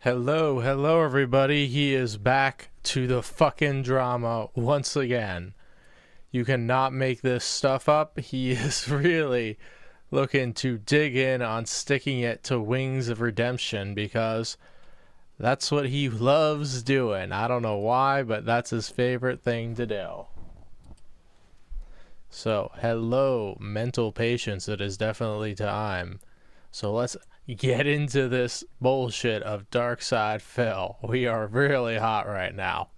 Hello everybody. He is back to the fucking drama once again. You cannot make this stuff up. He is really looking to dig in on sticking it to Wings of Redemption because that's what he loves doing. I don't know why, but that's his favorite thing to do. So, hello, mental patience. It is definitely time. So let's get into this bullshit of Dark Side Phil. We are really hot right now.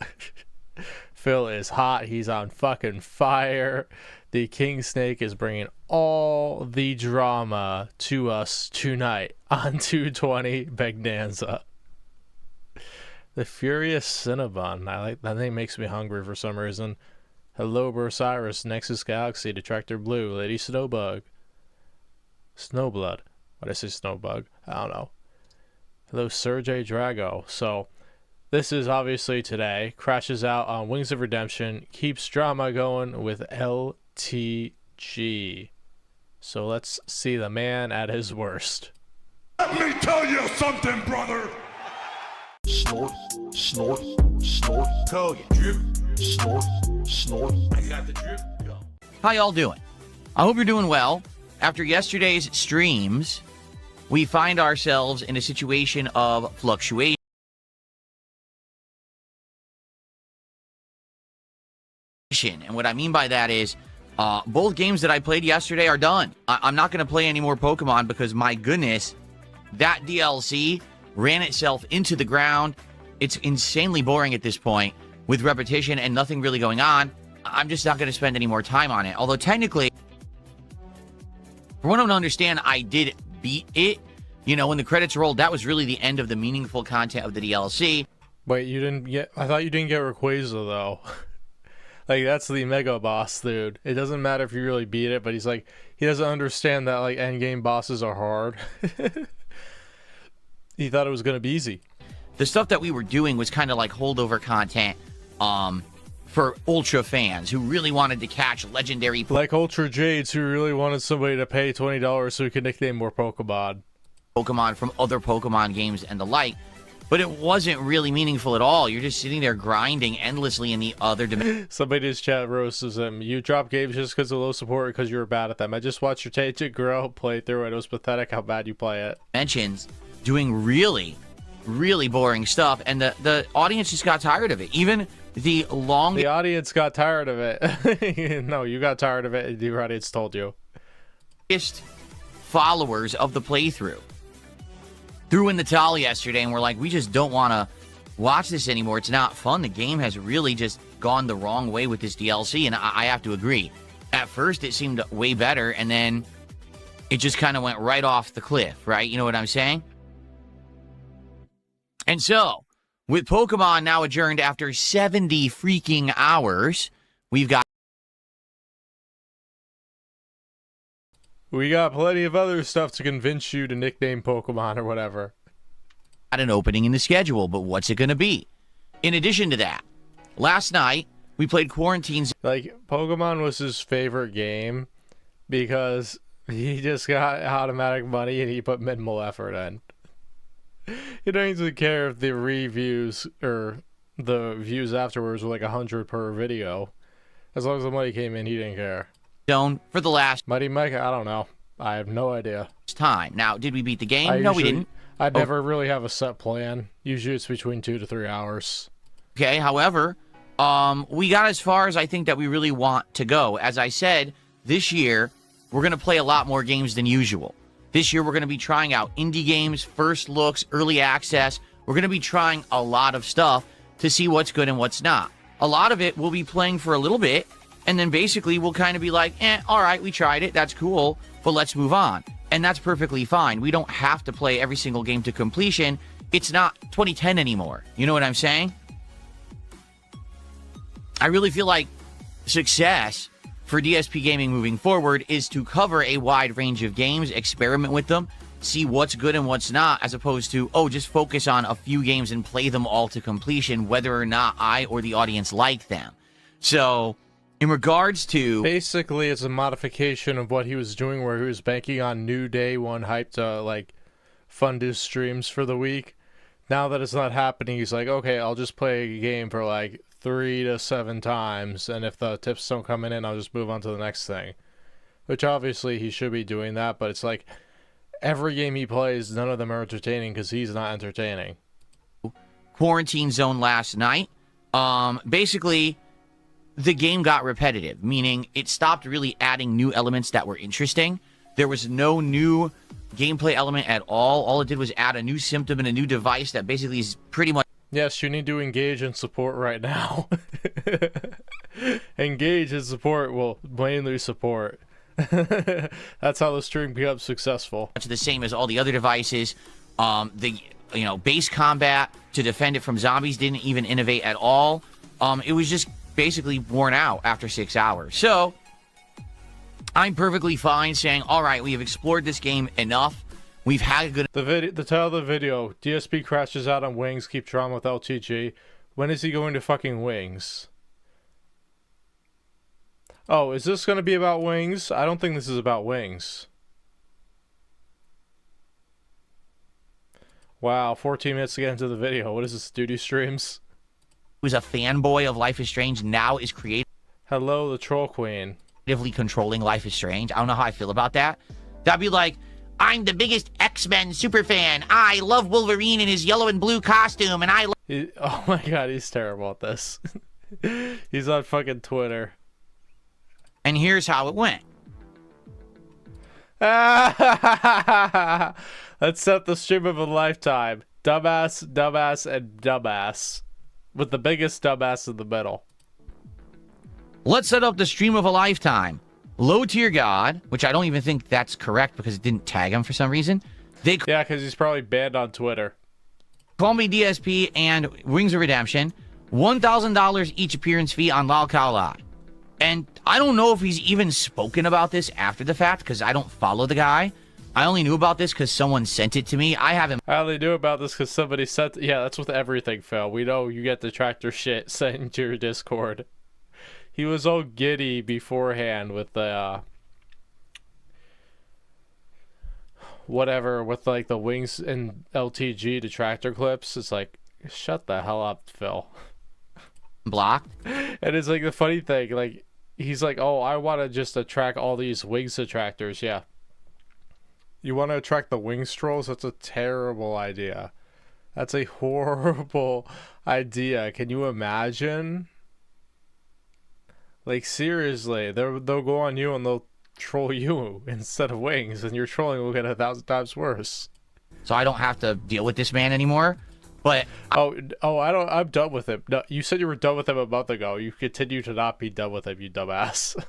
Phil is hot. He's on fucking fire. The King Snake is bringing all the drama to us tonight on 220 Begnanza. The Furious Cinnabon. I like that name. Makes me hungry for some reason. Hello, Bursiris, Nexus Galaxy, Detractor Blue, Lady Snowbug, Snowblood. Why did I say Snowbug? I don't know. Hello, Sergey Drago. So, this is obviously today. Crashes out on Wings of Redemption. Keeps drama going with LTG. So, let's see the man at his worst. Let me tell you something, brother! Snort, snort, snort. Code, drip. Snort, snort. I got the drip. Go. How y'all doing? I hope you're doing well. After yesterday's streams, we find ourselves in a situation of fluctuation. And what I mean by that is, both games that I played yesterday are done. I'm not going to play any more Pokemon because, my goodness, that DLC ran itself into the ground. It's insanely boring at this point with repetition and nothing really going on. I'm just not going to spend any more time on it. Although technically, for what I don't understand, I did beat it. You know, when the credits rolled, that was really the end of the meaningful content of the DLC. Wait, you didn't get... I thought you didn't get Rayquaza, though. Like, that's the mega boss, dude. It doesn't matter if you really beat it, but he's like... He doesn't understand that, like, endgame bosses are hard. He thought it was going to be easy. The stuff that we were doing was kind of like holdover content for Ultra fans who really wanted to catch legendary... Like Ultra Jades, who really wanted somebody to pay $20 so he could nickname more Pokemon. Pokemon from other Pokemon games and the like. But it wasn't really meaningful at all. You're just sitting there grinding endlessly in the other dimension. Somebody in his chat roasts him. You drop games just because of low support or because you were bad at them. I just watched your Tangent Girl play through it. It was pathetic how bad you play it. Mentions doing really boring stuff, and the audience just got tired of it. Even the audience got tired of it. No, you got tired of it. The audience told you. Followers of the playthrough threw in the towel yesterday and were like, we just don't want to watch this anymore. It's not fun. The game has really just gone the wrong way with this DLC, and I have to agree. At first, it seemed way better, and then it just kind of went right off the cliff, right? You know what I'm saying? And so, with Pokemon now adjourned after 70 freaking hours, we got plenty of other stuff to convince you to nickname Pokemon or whatever. an opening in the schedule, but what's it going to be? In addition to that, last night, we played Quarantines. Like, Pokemon was his favorite game because he just got automatic money and he put minimal effort in. He doesn't even care if the reviews or the views afterwards were like 100 per video. As long as the money came in, he didn't care. Zone for the last Mighty Mike, I don't know. I have no idea. time. Now, did we beat the game? No, we didn't. I never really have a set plan. Usually it's between 2 to 3 hours. Okay, however, we got as far as I think that we really want to go. As I said, this year, we're going to play a lot more games than usual. This year, we're going to be trying out indie games, first looks, early access. We're going to be trying a lot of stuff to see what's good and what's not. A lot of it we'll be playing for a little bit, and then basically we'll kind of be like, all right, we tried it, that's cool, but let's move on. And that's perfectly fine. We don't have to play every single game to completion. It's not 2010 anymore. You know what I'm saying? I really feel like success for DSP Gaming moving forward is to cover a wide range of games, experiment with them, see what's good and what's not, as opposed to, just focus on a few games and play them all to completion, whether or not I or the audience like them. So, in regards to... Basically, it's a modification of what he was doing, where he was banking on new day one hype to, like, fund his streams for the week. now that it's not happening, he's like, okay, I'll just play a game for like 3 to 7 times, and if the tips don't come in, I'll just move on to the next thing. Which obviously he should be doing that, but it's like every game he plays, none of them are entertaining because he's not entertaining. Quarantine zone last night. Basically, the game got repetitive, meaning it stopped really adding new elements that were interesting. There was no new gameplay element at all. All it did was add a new symptom and a new device that basically is pretty much... Yes, you need to engage in support right now. Engage in support will mainly support. That's how the stream becomes successful. Much the same as all the other devices. Base combat to defend it from zombies didn't even innovate at all. It was just basically worn out after 6 hours. So I'm perfectly fine saying, all right, we have explored this game enough. We've had a good... The title of the video, DSP crashes out on wings, keep drama with LTG. When is he going to fucking wings? Oh, is this going to be about wings? I don't think this is about wings. Wow, 14 minutes to get into the video. What is this, duty streams? Who's a fanboy of Life is Strange now is Hello, the Troll Queen. creatively controlling Life is Strange. I don't know how I feel about that. That'd be like, I'm the biggest X-Men superfan. I love Wolverine in his yellow and blue costume, and I love... Oh my god, he's terrible at this. He's on fucking Twitter. And here's how it went. Let's set the stream of a lifetime. Dumbass, dumbass, and dumbass. With the biggest dumbass in the middle. Let's set up the stream of a lifetime. Low tier god, which I don't even think that's correct because it didn't tag him for some reason. Yeah, because he's probably banned on Twitter. Call me DSP and Wings of Redemption. $1,000 each appearance fee on Lal Khao Lai. And I don't know if he's even spoken about this after the fact because I don't follow the guy. I only knew about this because someone sent it to me. I haven't... I only knew about this because somebody sent... Yeah, that's with everything, Phil. We know you get detractor shit sent to your Discord. He was all giddy beforehand with the... whatever, with like the Wings and LTG detractor clips. It's like, shut the hell up, Phil. Blocked. And it's like the funny thing, like, he's like, oh, I want to just attract all these Wings detractors. Yeah. You want to attract the Wings trolls? That's a terrible idea. That's a horrible idea. Can you imagine? Like, seriously, they'll go on you and they'll troll you instead of Wings, and your trolling will get 1,000 times worse. So I don't have to deal with this man anymore. But I'm done with him. No, you said you were done with him a month ago. You continue to not be done with him, you dumbass.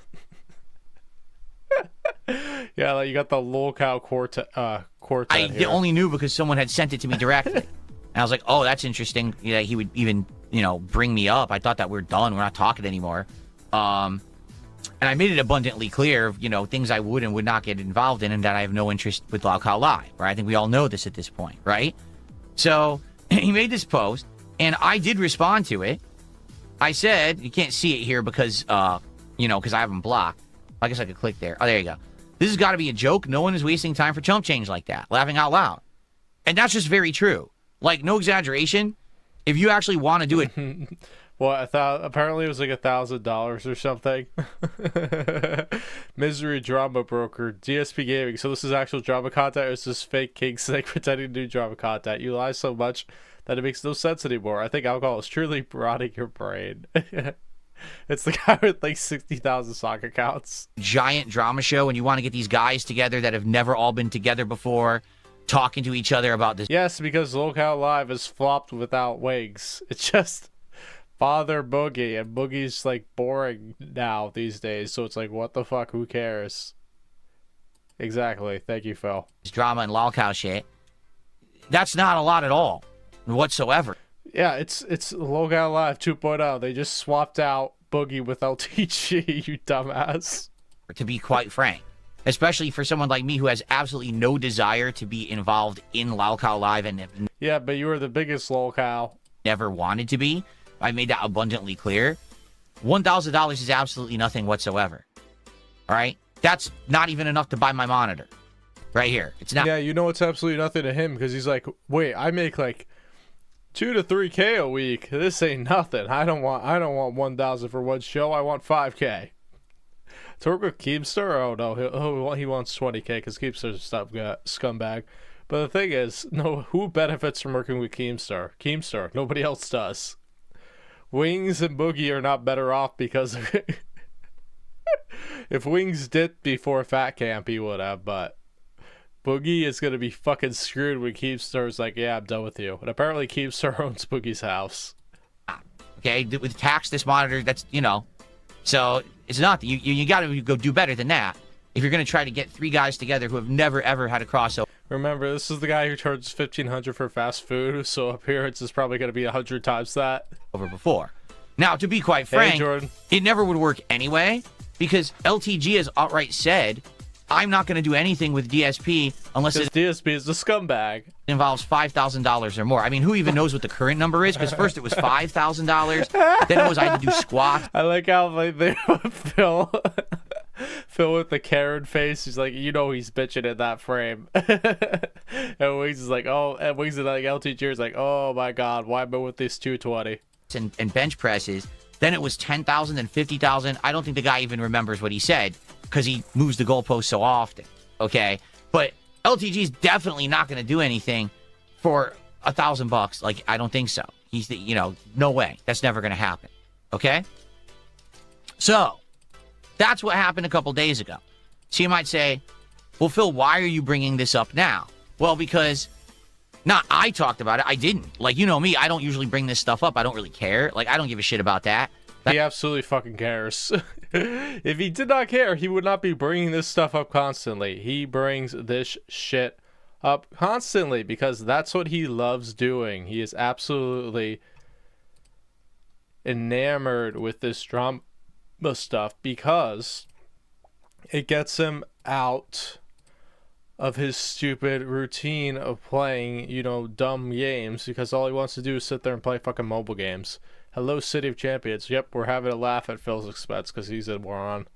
Yeah, like you got the lolcow quartet. I only knew because someone had sent it to me directly. And I was like, oh, that's interesting. Yeah, he would even, bring me up. I thought that we're done. We're not talking anymore. And I made it abundantly clear, things I would and would not get involved in, and that I have no interest with Lal Khao Lai. Right? I think we all know this at this point, right? So he made this post, and I did respond to it. I said, you can't see it here because, because I have him blocked. I guess I could click there. Oh, there you go. This has got to be a joke. No one is wasting time for chump change like that. Laughing out loud. And that's just very true. Like, no exaggeration. If you actually want to do it... Well, apparently it was like $1,000 or something. Misery drama broker, DSPGaming. So this is actual drama content, or is this fake King Snake pretending to do drama content? You lie so much that it makes no sense anymore. I think alcohol is truly rotting your brain. It's the guy with like 60,000 stock accounts. Giant drama show, and you want to get these guys together that have never all been together before, talking to each other about this. Yes, because Lolcow Live is flopped without Wings. It's just Father Boogie, and Boogie's like boring now these days, so it's like, what the fuck, who cares? Exactly. Thank you, Phil. Drama and Lal Khao shit. That's not a lot at all, whatsoever. Yeah, it's Lolcow Live 2.0. They just swapped out Boogie with LTG, you dumbass. To be quite frank. Especially for someone like me who has absolutely no desire to be involved in Lal Khao Live and yeah, but you were the biggest Lolcow. Never wanted to be. I made that abundantly clear. $1,000 is absolutely nothing whatsoever. All right? That's not even enough to buy my monitor. Right here. It's not. Yeah, it's absolutely nothing to him because he's like, wait, I make like 2 to 3K a week. This ain't nothing. I don't want 1,000 for one show. I want 5K. To work with Keemstar? Oh no, he wants 20K because Keemstar's a scumbag. But the thing is, no, who benefits from working with Keemstar? Keemstar. Nobody else does. Wings and Boogie are not better off because if Wings dipped before Fat Camp, he would have, but Boogie is going to be fucking screwed when Keemstar's like, yeah, I'm done with you. And apparently Keemstar owns Boogie's house. Okay, with tax this monitor, that's, you know, so it's not, you got to go do better than that if you're going to try to get 3 guys together who have never, ever had a crossover. Remember, this is the guy who charges $1,500 for fast food, so appearance is probably going to be 100 times that. Over before. Now, to be quite frank, Jordan. It never would work anyway, because LTG has outright said, I'm not going to do anything with DSP unless it DSP is a scumbag. involves $5,000 or more. I mean, who even knows what the current number is? Because first it was $5,000, then it was I had to do squats. I like how like they Phil with the Karen face. He's like, you know, he's bitching in that frame. And Wings is like, oh, and Wings is like, LTG is like, oh my god, why am I with this 220? And bench presses. Then it was 10,000 and 50,000. I don't think the guy even remembers what he said because he moves the goalpost so often. Okay, but LTG is definitely not going to do anything for $1,000. Like, I don't think so. He's the, you know, no way. That's never going to happen. Okay, so that's what happened a couple days ago. So you might say, well, Phil, why are you bringing this up now? Well, because not I talked about it. I didn't. Like, you know me, I don't usually bring this stuff up. I don't really care. Like, I don't give a shit about that. He absolutely fucking cares. If he did not care, he would not be bringing this stuff up constantly. He brings this shit up constantly because that's what he loves doing. He is absolutely enamored with this drama stuff because it gets him out of his stupid routine of playing, you know, dumb games, because all he wants to do is sit there and play fucking mobile games. Hello, City of Champions. Yep, we're having a laugh at Phil's expense because he's a moron.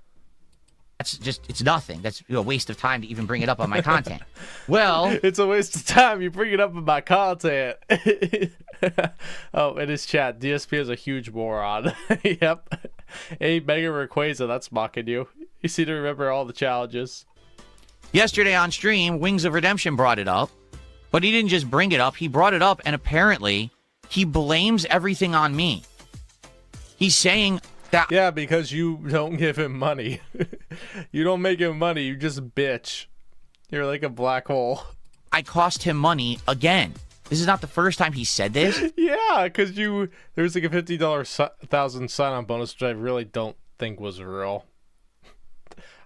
That's just, it's nothing. That's a waste of time to even bring it up on my content. Well, it's a waste of time. You bring it up in my content. Oh, in his chat, DSP is a huge moron. Yep. Hey, Mega Rayquaza, that's mocking you. You seem to remember all the challenges. yesterday on stream, Wings of Redemption brought it up, but he didn't just bring it up. He brought it up, and apparently he blames everything on me. He's saying that... Yeah, because you don't give him money. You don't make him money. You just bitch. You're like a black hole. I cost him money again. This is not the first time he said this. Yeah, because there's like a $50,000 sign-on bonus, which I really don't think was real.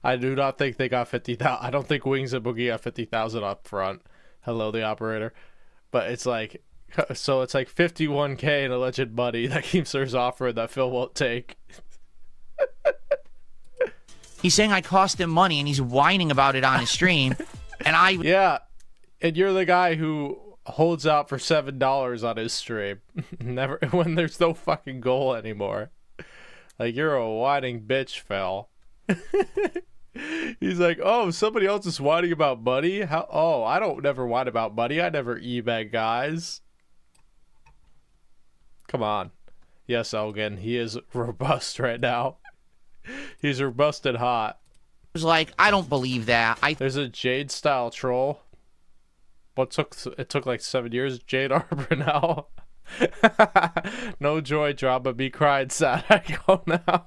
I do not think they got 50,000. I don't think Wings and Boogie got 50,000 up front. Hello, the operator. But it's like, so it's like 51K in alleged money that Keemstar's offering that Phil won't take. He's saying I cost him money, and he's whining about it on his stream. And I... Yeah, and you're the guy who holds out for $7 on his stream. Never, when there's no fucking goal anymore. Like, you're a whining bitch, Phil. He's like, oh, somebody else is whining about money? How? Oh, I don't never whine about money. I never e-bag guys. Come on. Yes, Elgin, he is robust right now. He's robust and hot. was like, I don't believe that. There's a Jade style troll. It took like 7 years. Jade Arbor now. No joy drama, be cried sad. I go now.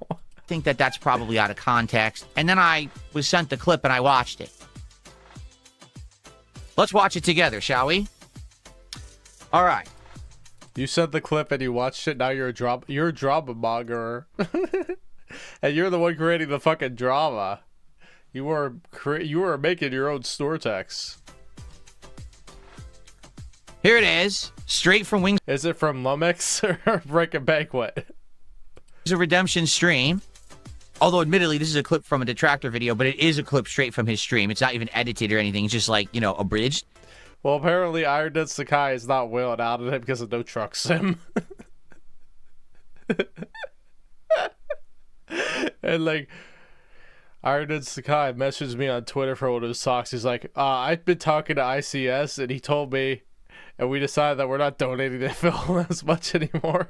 Think that that's probably out of context. And then I was sent the clip and I watched it. Let's watch it together, shall we? All right. You sent the clip and you watched it. Now you're a drama monger. And you're the one creating the fucking drama. You were making your own store text. Here it is, straight from Wings. Is it from Lumix or Breaking Banquet? It's a Redemption stream. Although, admittedly, this is a clip from a Detractor video, but it is a clip straight from his stream. It's not even edited or anything. It's just like, you know, abridged. Well, apparently Iron Dead Sakai is not wailing out at him because of no truck sim. And, like, Iron Dead Sakai messaged me on Twitter for one of his talks. He's like, I've been talking to ICS, and he told me and we decided that we're not donating to Phil as much anymore.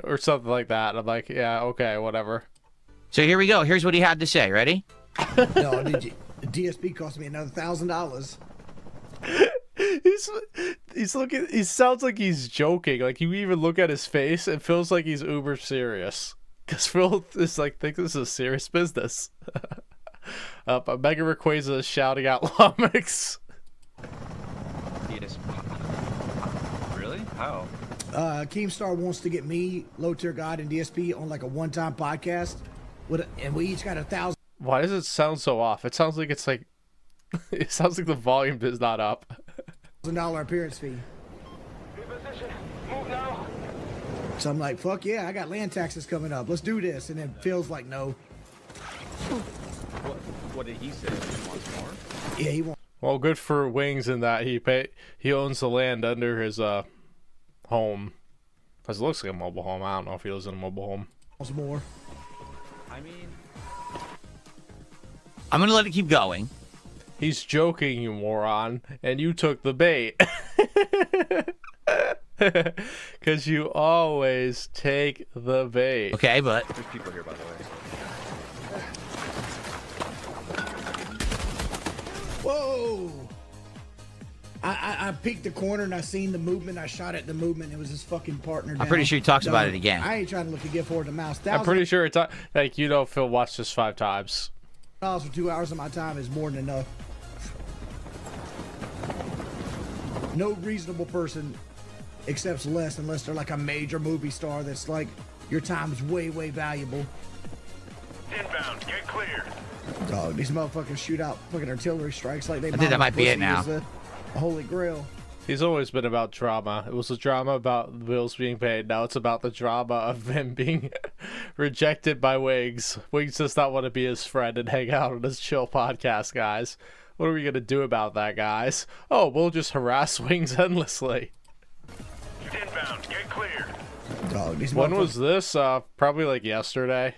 Or something like that. And I'm like, yeah, okay, whatever. So here we go. Here's what he had to say. Ready? No, DSP cost me another $1,000. He's looking. He sounds like he's joking. Like you even look at his face, it feels like he's uber serious. Cause Phil is like, think this is serious business. Mega Rayquaza is shouting out Lumix. Really? How? Keemstar wants to get me, Low Tier God, and DSP on like a one-time podcast, and we each got $1,000 Why does it sound so off? It sounds like it's like. It sounds like the volume is not up. appearance fee. Move now. So I'm like, fuck yeah, I got land taxes coming up. Let's do this. And then Phil's like, no. What did he say? He wants more? Yeah, he wants Well, good for Wings in that he owns the land under his home. Because it looks like a mobile home. I don't know if he lives in a mobile home. more. I mean, I'm going to let it keep going. He's joking, you moron, and you took the bait. Because you always take the bait. Okay, but there's people here, by the way. Whoa! I peeked the corner and I seen the movement. I shot at the movement. It was his fucking partner. I'm pretty sure he talks about it again. I ain't trying to look a gift horse to mouse. I'm pretty sure it's like, you know, Phil watched this 5 times. $1,000 for 2 hours of my time is more than enough. No reasonable person accepts less unless they're like a major movie star that's like, your time's way, way valuable. Inbound, get clear. Dog, these motherfuckers shoot out fucking artillery strikes like they. I think that might be it now. The Holy Grail. He's always been about drama. It was a drama about bills being paid. Now it's about the drama of him being rejected by Wings. Wings does not want to be his friend and hang out on his chill podcast, guys. What are we going to do about that, guys? Oh, we'll just harass Wings endlessly. Inbound, get clear. Dog, these When was this? Probably like yesterday.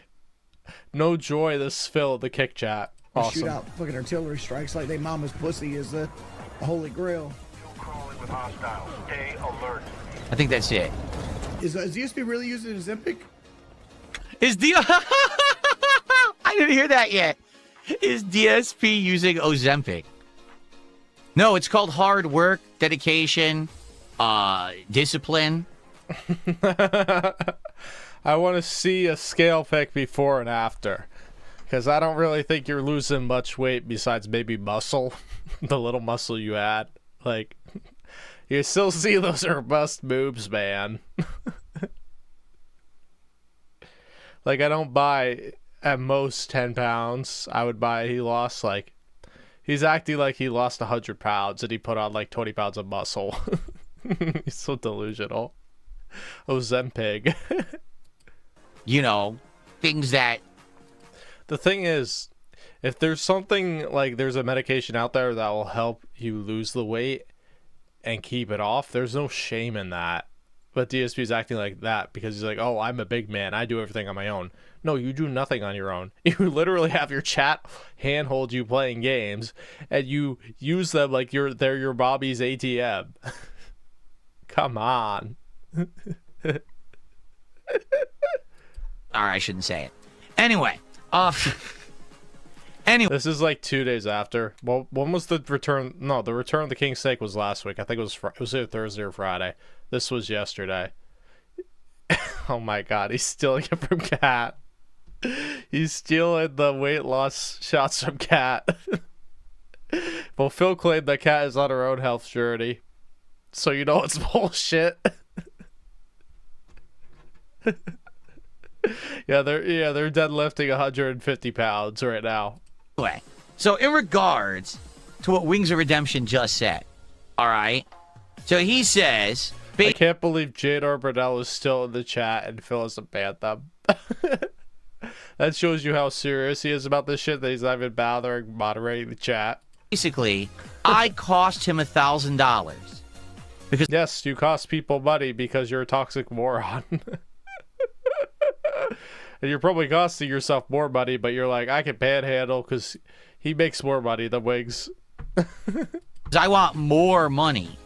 No joy, this Phil, the kick chat. Awesome. Shoot out fucking artillery strikes like they mama's pussy is the Holy Grail. Crawling with hostiles. Stay alert. I think that's it. Is DSP really using his Zempic? Is I didn't hear that yet. Is DSP using Ozempic? No, it's called hard work, dedication, discipline. I want to see a scale pic before and after. Because I don't really think you're losing much weight besides maybe muscle. The little muscle you had. Like, you still see those robust boobs, man. Like, I don't buy at most 10 pounds. I would buy, he lost like, he's acting like he lost 100 pounds and he put on like 20 pounds of muscle. He's so delusional. Ozempic. You know, things that. The thing is, if there's something like there's a medication out there that will help you lose the weight and keep it off, there's no shame in that. But DSP is acting like that because he's like, oh, I'm a big man. I do everything on my own. No, you do nothing on your own. You literally have your chat handhold you playing games, and you use them like they're your Bobby's ATM. Come on. All right, I shouldn't say it. Anyway, This is like 2 days after. Well, when was the return? No, the return of the King Snake was last week. I think it was either Thursday or Friday. This was yesterday. Oh my god, he's stealing it from Cat. He's stealing the weight loss shots from Cat. Well, Phil claimed that Cat is on her own health journey. So you know it's bullshit. Yeah, they're deadlifting 150 pounds right now. anyway, so in regards to what Wings of Redemption just said, all right? So he says... I can't believe Jador Burdell is still in the chat and Phil hasn't banned them. That shows you how serious he is about this shit that he's not even bothering moderating the chat. Basically, I cost him $1,000. Because yes, you cost people money because you're a toxic moron. And you're probably costing yourself more money, but you're like, I can panhandle because he makes more money than Wings. I want more money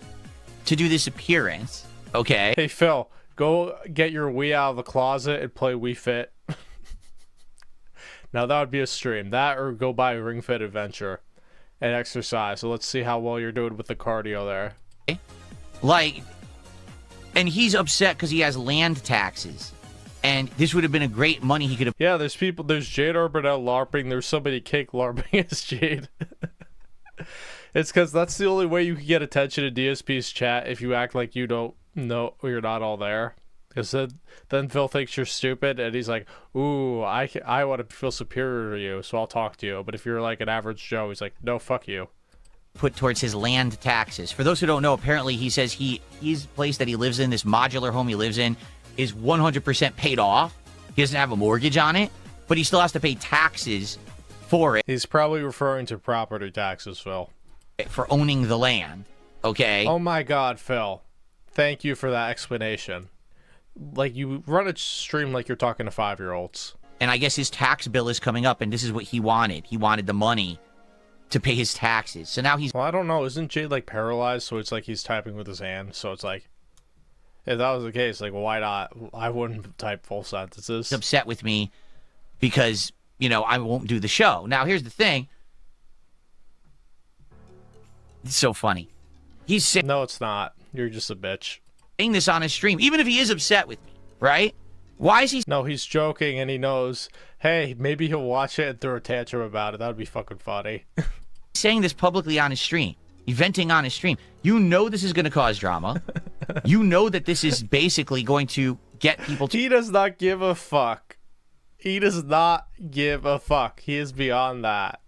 to do this appearance, okay? Hey, Phil, go get your Wii out of the closet and play Wii Fit. Now, that would be a stream. That or go buy Ring Fit Adventure and exercise. So let's see how well you're doing with the cardio there. Like, and he's upset because he has land taxes. And this would have been a great money he could have... Yeah, there's people. There's Jade Arbonell LARPing. There's somebody cake LARPing as Jade. It's because that's the only way you can get attention in DSP's chat if you act like you don't know or you're not all there. Because then Phil thinks you're stupid and he's like, ooh, I want to feel superior to you, so I'll talk to you. But if you're like an average Joe, he's like, no, fuck you. Put towards his land taxes. For those who don't know, apparently he says his place that he lives in, this modular home he lives in, is 100% paid off. He doesn't have a mortgage on it, but he still has to pay taxes for it. He's probably referring to property taxes, Phil. For owning the land, okay? Oh my god, Phil. Thank you for that explanation. Like, you run a stream like you're talking to 5-year-olds. And I guess his tax bill is coming up, and this is what he wanted. He wanted the money to pay his taxes. So now he's... Well, I don't know. Isn't Jade, like, paralyzed? So it's like he's typing with his hand. So it's like, if that was the case, like, why not? I wouldn't type full sentences. upset with me because, you know, I won't do the show. Now, here's the thing. It's so funny. He's saying No, it's not. You're just a bitch. this on his stream, even if he is upset with me, right? Why is he No, he's joking and he knows, hey, maybe he'll watch it and throw a tantrum about it. That would be fucking funny. saying this publicly on his stream? Venting on his stream. You know this is going to cause drama. You know that this is basically going to get people to... He does not give a fuck. He does not give a fuck. He is beyond that.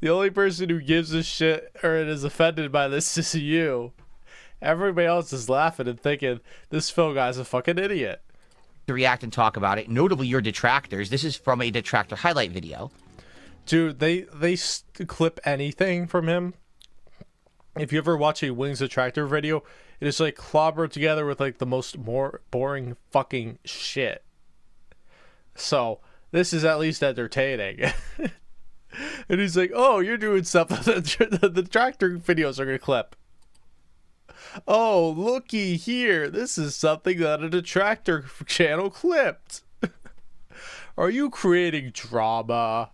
The only person who gives a shit or is offended by this is you. Everybody else is laughing and thinking, this Phil guy's a fucking idiot. react and talk about it. Notably, your detractors. This is from a detractor highlight video. Dude, they clip anything from him. If you ever watch a Wings Detractor video, it is like clobbered together with like the most more boring fucking shit. So this is at least entertaining. And he's like, "Oh, you're doing stuff that the detractor videos are gonna clip. Oh, looky here. This is something that a detractor channel clipped. Are you creating drama?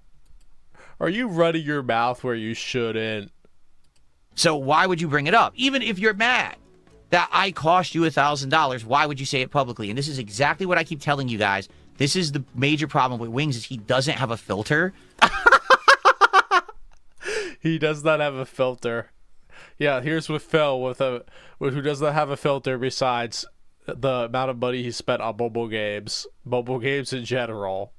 Are you running your mouth where you shouldn't?" So why would you bring it up? Even if you're mad that I cost you $1,000, why would you say it publicly? And this is exactly what I keep telling you guys. This is the major problem with Wings is he doesn't have a filter. He does not have a filter. Yeah, here's with Phil with who does not have a filter besides the amount of money he spent on mobile games in general,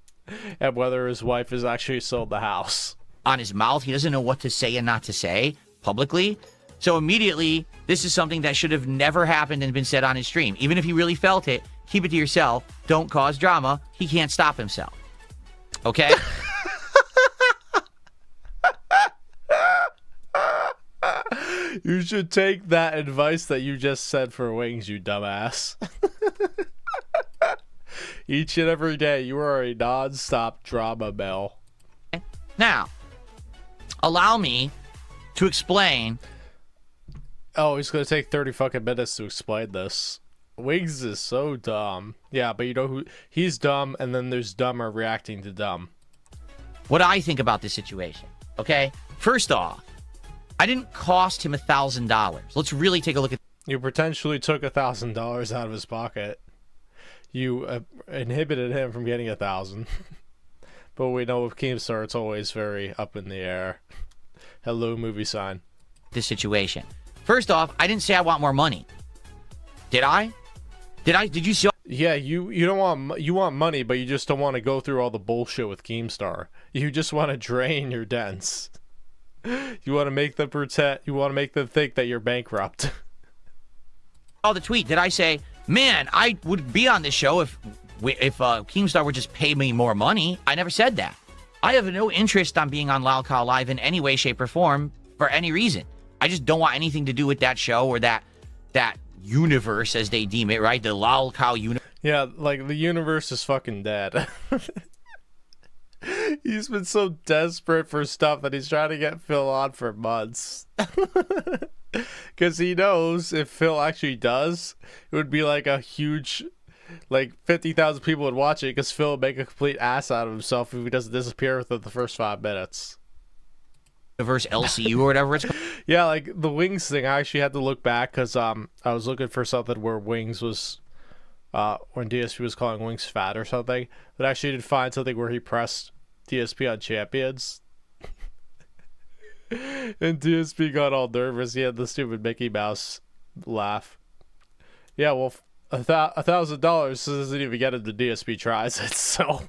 and whether his wife has actually sold the house. On his mouth, he doesn't know what to say and not to say publicly. So immediately, this is something that should have never happened and been said on his stream. Even if he really felt it, keep it to yourself. Don't cause drama. He can't stop himself. Okay? You should take that advice that you just said for Wings, you dumbass. Each and every day, you are a non-stop drama bell. Now, allow me to explain. Oh, he's gonna take 30 fucking minutes to explain this. Wings is so dumb. Yeah, but you know who? He's dumb, and then there's dumber reacting to dumb. What I think about this situation. Okay? First off, I didn't cost him $1,000. Let's really take a look at. You potentially took $1,000 out of his pocket. You inhibited him from getting 1,000. But we know with Keemstar, it's always very up in the air. Hello, movie sign. This situation. First off, I didn't say I want more money. Did I? Did you see? Yeah, you don't want money, but you just don't want to go through all the bullshit with Keemstar. You just want to drain your dents. You want to make them pretend. You want to make them think that you're bankrupt. Oh, the tweet. Did I say, man, I would be on this show if Keemstar would just pay me more money? I never said that. I have no interest on being on Lalcow Live in any way, shape, or form for any reason. I just don't want anything to do with that show or that universe, as they deem it, right? The Lalcow universe. Yeah, like the universe is fucking dead. He's been so desperate for stuff that he's trying to get Phil on for months. Because he knows if Phil actually does, it would be like a huge, like 50,000 people would watch it because Phil would make a complete ass out of himself if he doesn't disappear within the first 5 minutes. Universe LCU or whatever it's called. Yeah, like the Wings thing, I actually had to look back because I was looking for something where Wings was, when DSP was calling Wings fat or something, but I actually did find something where he pressed DSP on champions. And DSP got all nervous. He had the stupid Mickey Mouse laugh. Yeah, well, $1,000 doesn't even get him the DSP tries it, so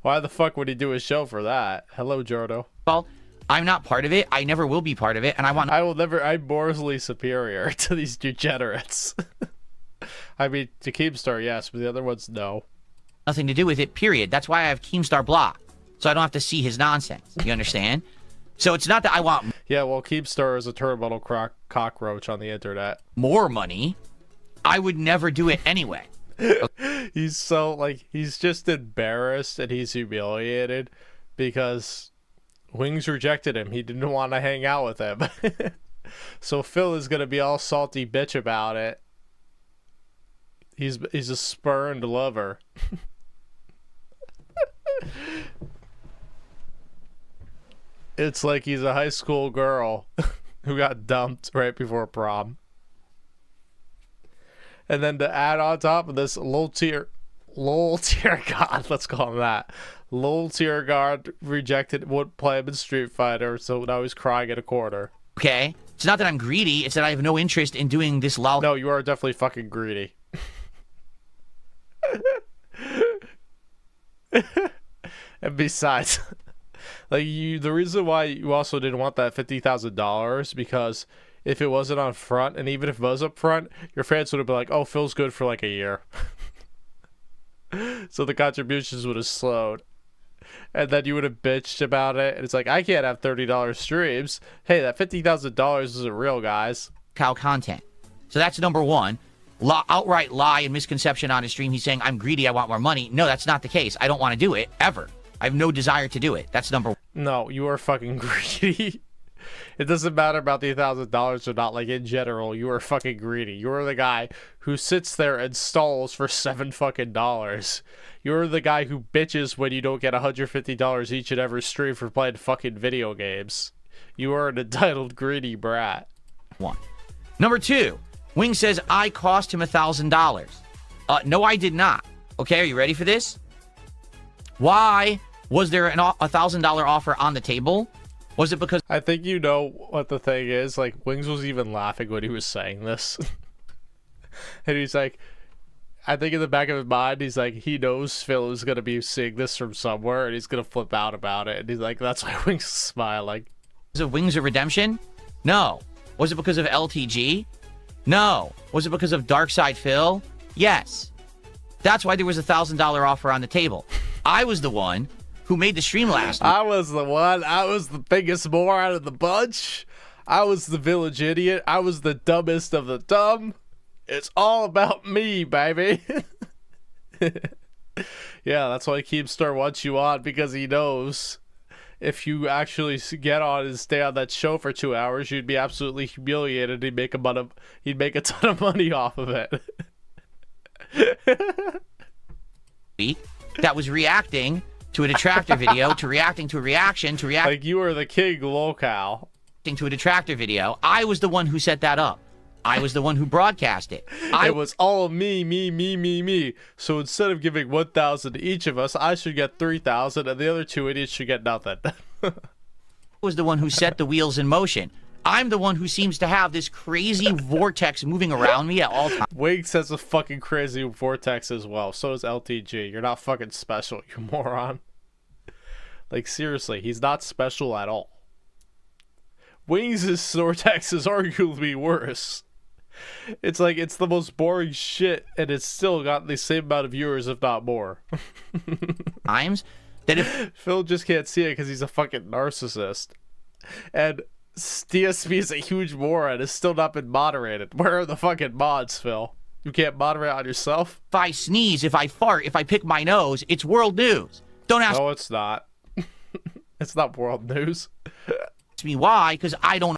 why the fuck would he do a show for that? Hello, Jordo. Well, I'm not part of it. I never will be part of it, and I'm morally superior to these degenerates. I mean, to Keemstar, yes, but the other ones, no. Nothing to do with it, period. That's why I have Keemstar blocked, so I don't have to see his nonsense. You understand? So it's not that I want... Yeah, well, Keemstar is a terminal cockroach on the internet. ...more money. I would never do it anyway. He's so, like, he's just embarrassed and he's humiliated because Wings rejected him. He didn't want to hang out with him. So Phil is going to be all salty bitch about it. He's a spurned lover. It's like he's a high school girl who got dumped right before prom. And then to add on top of this, lol tier god, let's call him that. Lol tier god rejected, wouldn't play him in Street Fighter, so now he's crying at a corner. Okay? It's not that I'm greedy, it's that I have no interest in doing this lol. No, you are definitely fucking greedy. And besides, like, the reason why you also didn't want that $50,000 because if it wasn't on front, and even if it was up front, your fans would have been like, oh, Phil's good for like a year. So the contributions would have slowed. And then you would have bitched about it, and it's like, I can't have $30 streams. Hey, that $50,000 isn't real, guys. Cow content. So that's number one. Outright lie and misconception on his stream. He's saying, I'm greedy, I want more money. No, that's not the case. I don't want to do it, ever. I have no desire to do it. That's number one. No, you are fucking greedy. It doesn't matter about the $1,000 or not. Like, in general, you are fucking greedy. You are the guy who sits there and stalls for $7 fucking dollars. You're the guy who bitches when you don't get $150 each and every stream for playing fucking video games. You are an entitled, greedy brat. One. Number two, Wing says, I cost him $1,000. No, I did not. Okay, are you ready for this? Why was there a $1,000 offer on the table? Was it because... I think you know what the thing is. Like, Wings was even laughing when he was saying this. And he's like... I think in the back of his mind, he's like, he knows Phil is going to be seeing this from somewhere, and he's going to flip out about it. And he's like, that's why Wings is smiling. Was it Wings of Redemption? No. Was it because of LTG? No. Was it because of Darkside Phil? Yes. That's why there was a $1,000 offer on the table. I was the one who made the stream last week. I was the one. I was the biggest moron out of the bunch. I was the village idiot. I was the dumbest of the dumb. It's all about me, baby. Yeah, that's why Keemstar wants you on, because he knows if you actually get on and stay on that show for 2 hours, you'd be absolutely humiliated. He'd make a ton of money off of it. That was reacting to a detractor video, to reacting to a reaction, to reacting... Like, you were the king, lolcow. ...to a detractor video. I was the one who set that up. I was the one who broadcast it. It was all me. So instead of giving 1,000 to each of us, I should get 3,000, and the other two idiots should get nothing. I was the one who set the wheels in motion. I'm the one who seems to have this crazy vortex moving around me at all times. Wings has a fucking crazy vortex as well. So does LTG. You're not fucking special, you moron. Like, seriously, he's not special at all. Wings' vortex is arguably worse. It's like, it's the most boring shit, and it's still got the same amount of viewers, if not more. Times that if Phil just can't see it because he's a fucking narcissist. And DSP is a huge moron. It's still not been moderated. Where are the fucking mods, Phil? You can't moderate on yourself? I sneeze, if I fart, if I pick my nose, it's world news. Don't ask No, it's not. It's not world news. me why, because I don't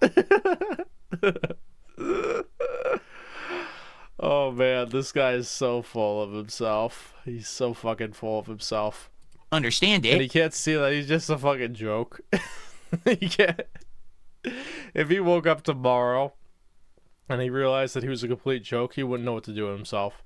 Oh man, this guy is so full of himself. He's so fucking full of himself. understand And he it. can't see that he's just a fucking joke. He can't. If he woke up tomorrow and he realized that he was a complete joke, he wouldn't know what to do with himself.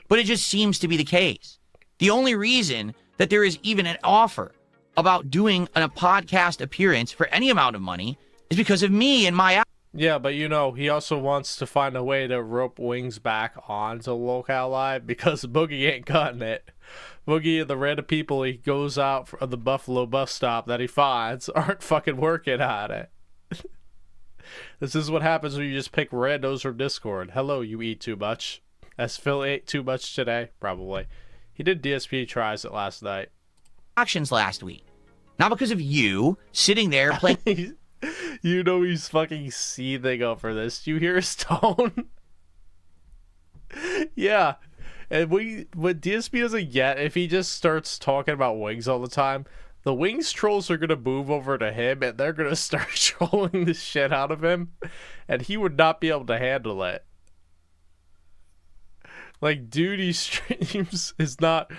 But it just seems to be the case. The only reason that there is even an offer about doing a podcast appearance for any amount of money is because of me and my Yeah, but you know, he also wants to find a way to rope Wings back onto Locale Live because Boogie ain't cutting it. Boogie and the random people he goes out for the Buffalo bus stop that he finds aren't fucking working at it. This is what happens when you just pick randos from Discord. Hello, you eat too much. As Phil ate too much today? Probably. He did DSP tries it last night. actions last week. Not because of you sitting there playing. You know he's fucking seething over this. You hear his tone? Yeah. And what DSP doesn't get, if he just starts talking about Wings all the time, the Wings trolls are going to move over to him and they're going to start trolling the shit out of him. And he would not be able to handle it. Like, Duty Streams is not...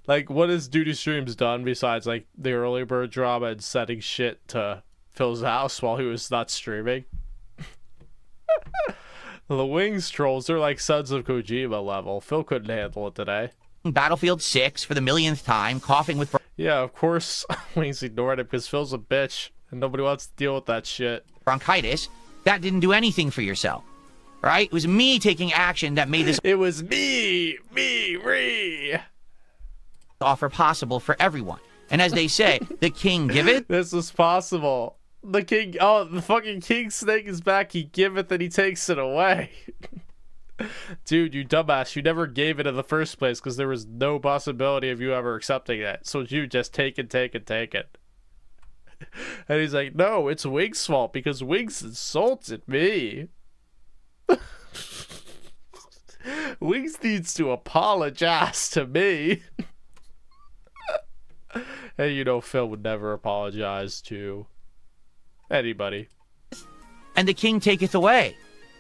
Like, what has Duty Streams done besides, like, the early bird drama and setting shit to Phil's house while he was not streaming? The Wings trolls, they're like Sons of Kojima level. Phil couldn't handle it today. Battlefield 6 for the millionth time, coughing with Yeah, of course Wings ignored him because Phil's a bitch and nobody wants to deal with that shit. bronchitis. That didn't do anything for yourself, right? It was me taking action that made this It was me, Ree. offer possible for everyone. And as they say, the king giveth, This was possible. The king, the fucking king snake is back. He giveth and he takes it away. Dude, you dumbass. You never gave it in the first place because there was no possibility of you ever accepting it. So you just take it. And he's like, no, it's Wings' fault because Wings insulted me. Wings needs to apologize to me. And you know Phil would never apologize to anybody. and the king taketh away.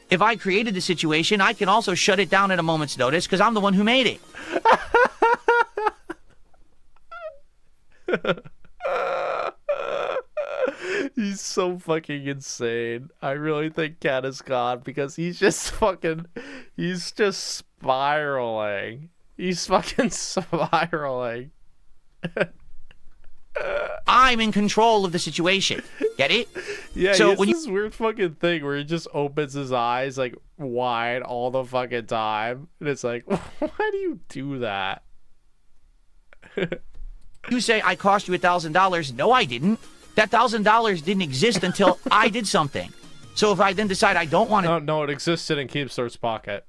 If I created the situation, I can also shut it down at a moment's notice because I'm the one who made it. He's so fucking insane. I really think Cat is gone because he's just spiraling. He's fucking spiraling. I'm in control of the situation. Get it? Yeah, So he has when you- this weird fucking thing where he just opens his eyes like wide all the fucking time. And it's like, why do you do that? You say I cost you $1,000. No, I didn't. That $1,000 didn't exist until I did something. So if I then decide I don't want to No, it existed in Keepstar's pocket.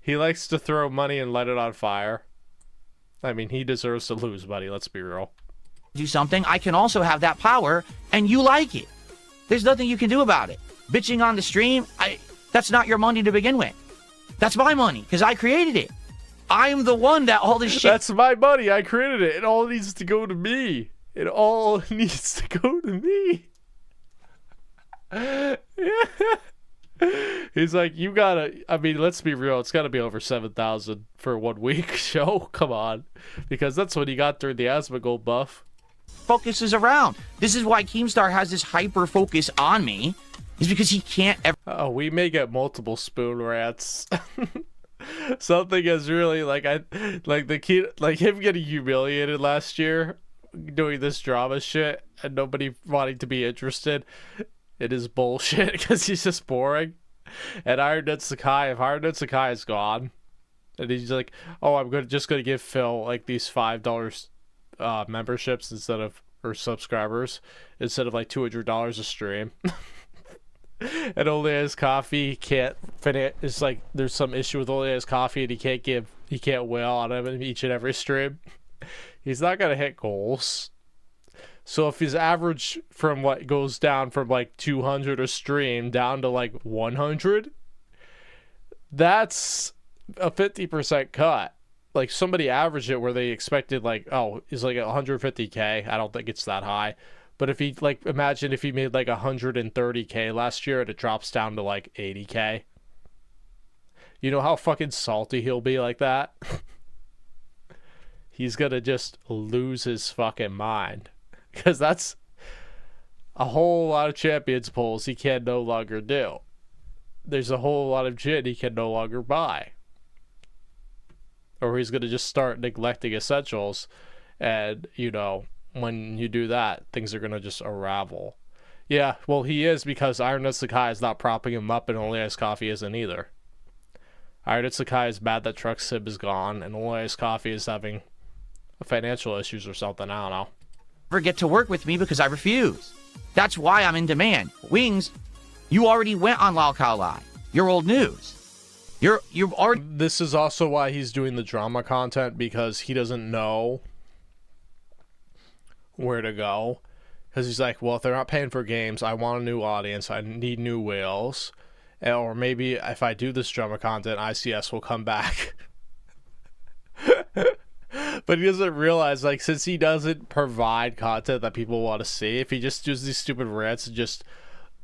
He likes to throw money and light it on fire. I mean, he deserves to lose money, let's be real. do something, I can also have that power, and you like it. There's nothing you can do about it. Bitching on the stream, that's not your money to begin with. That's my money, because I created it. I'm the one that all this shit... That's my money. I created it. It all needs to go to me. It all needs to go to me. He's like, you gotta, I mean, let's be real. It's gotta be over 7,000 for 1 week show. Come on. Because that's what he got during the Asmongold buff. focuses around. This is why Keemstar has this hyper focus on me, is because he can't ever... Oh, we may get multiple spoon rants. Something is really like the kid, like him getting humiliated last year doing this drama shit and nobody wanting to be interested. It is bullshit because he's just boring. And Iron Dead Sakai, if Iron Dead Sakai is gone, and he's like, oh, I'm just gonna give Phil like these $5 memberships instead of, or subscribers instead of like $200 a stream. And Only Has Coffee, he can't finish. It's like there's some issue with Only Has Coffee and he can't whale on him in each and every stream. He's not gonna hit goals. So if his average from what goes down from like 200 a stream down to like 100, that's a 50% cut. like somebody averaged it where they expected like, oh, it's like 150K. I don't think it's that high. But if he, like, imagine if he made like 130K last year and it drops down to like 80K. You know how fucking salty he'll be like that? He's gonna just lose his fucking mind. Because that's a whole lot of champions pulls he can no longer do. There's a whole lot of gin he can no longer buy. Or he's gonna just start neglecting essentials. And, you know, when you do that, things are gonna just unravel. Yeah, well, he is, because Iron Sakai is not propping him up, and Only Iced Coffee isn't either. Iron Sakai is mad that Truck Sib is gone, and Only Iced Coffee is having financial issues or something. I don't know. Never get to work with me because I refuse. That's why I'm in demand. Wings, you already went on Lol Cow Live. You're old news. You've already. This is also why he's doing the drama content, because he doesn't know where to go. Because he's like, well, if they're not paying for games, I want a new audience. I need new whales. Or maybe if I do this drama content, ICS will come back. But he doesn't realize, like, since he doesn't provide content that people want to see, if he just does these stupid rants and just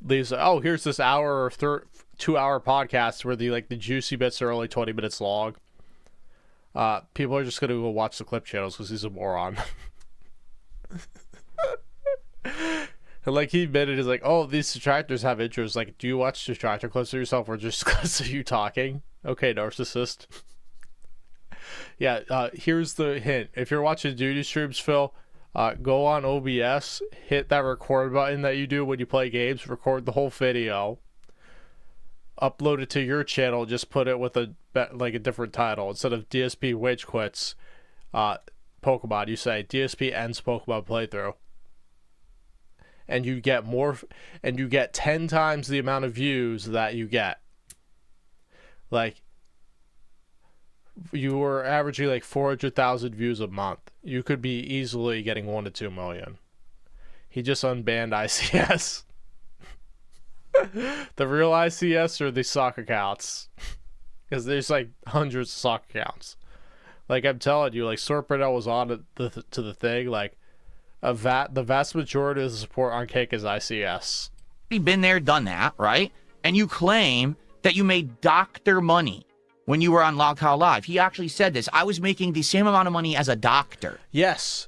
leaves, oh, here's this hour or 2-hour podcast where the juicy bits are only 20 minutes long, people are just going to go watch the clip channels because he's a moron. And like he admitted, is like, oh, these detractors have intros. Like, do you watch detractor clips of yourself or just because of you talking? Okay, narcissist. Yeah, here's the hint. If you're watching duty streams, Phil, go on OBS, hit that record button that you do when you play games, record the whole video, upload it to your channel, just put it with a different title. Instead of DSP Wage Quits Pokemon, you say DSP Ends Pokemon Playthrough. And you get more, and you get 10 times the amount of views that you get. Like, you were averaging like 400,000 views a month. You could be easily getting 1 to 2 million. He just unbanned ICS. The real ICS or the sock accounts? Because there's like hundreds of sock accounts. Like, I'm telling you, like, Sorpredel was on to the thing. Like, the vast majority of the support on Cake is ICS. Been there, done that, right? And you claim that you made doctor money when you were on Lol Cow Live. He actually said this. I was making the same amount of money as a doctor. Yes,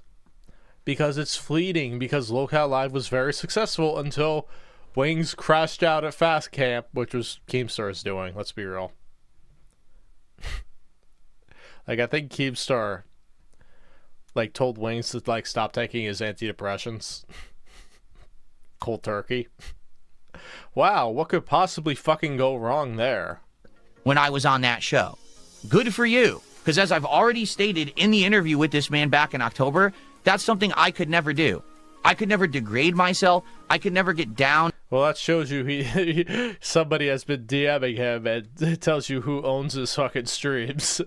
because it's fleeting, because Lol Cow Live was very successful until Wings crashed out at Fast Camp, which was Keemstar's doing, let's be real. Like, I think Keemstar like told Wings to like stop taking his antidepressants. Cold turkey. Wow, what could possibly fucking go wrong there? When I was on that show. Good for you. Because as I've already stated in the interview with this man back in October, that's something I could never do. I could never degrade myself. I could never get down. Well, that shows you somebody has been DMing him, and it tells you who owns his fucking streams.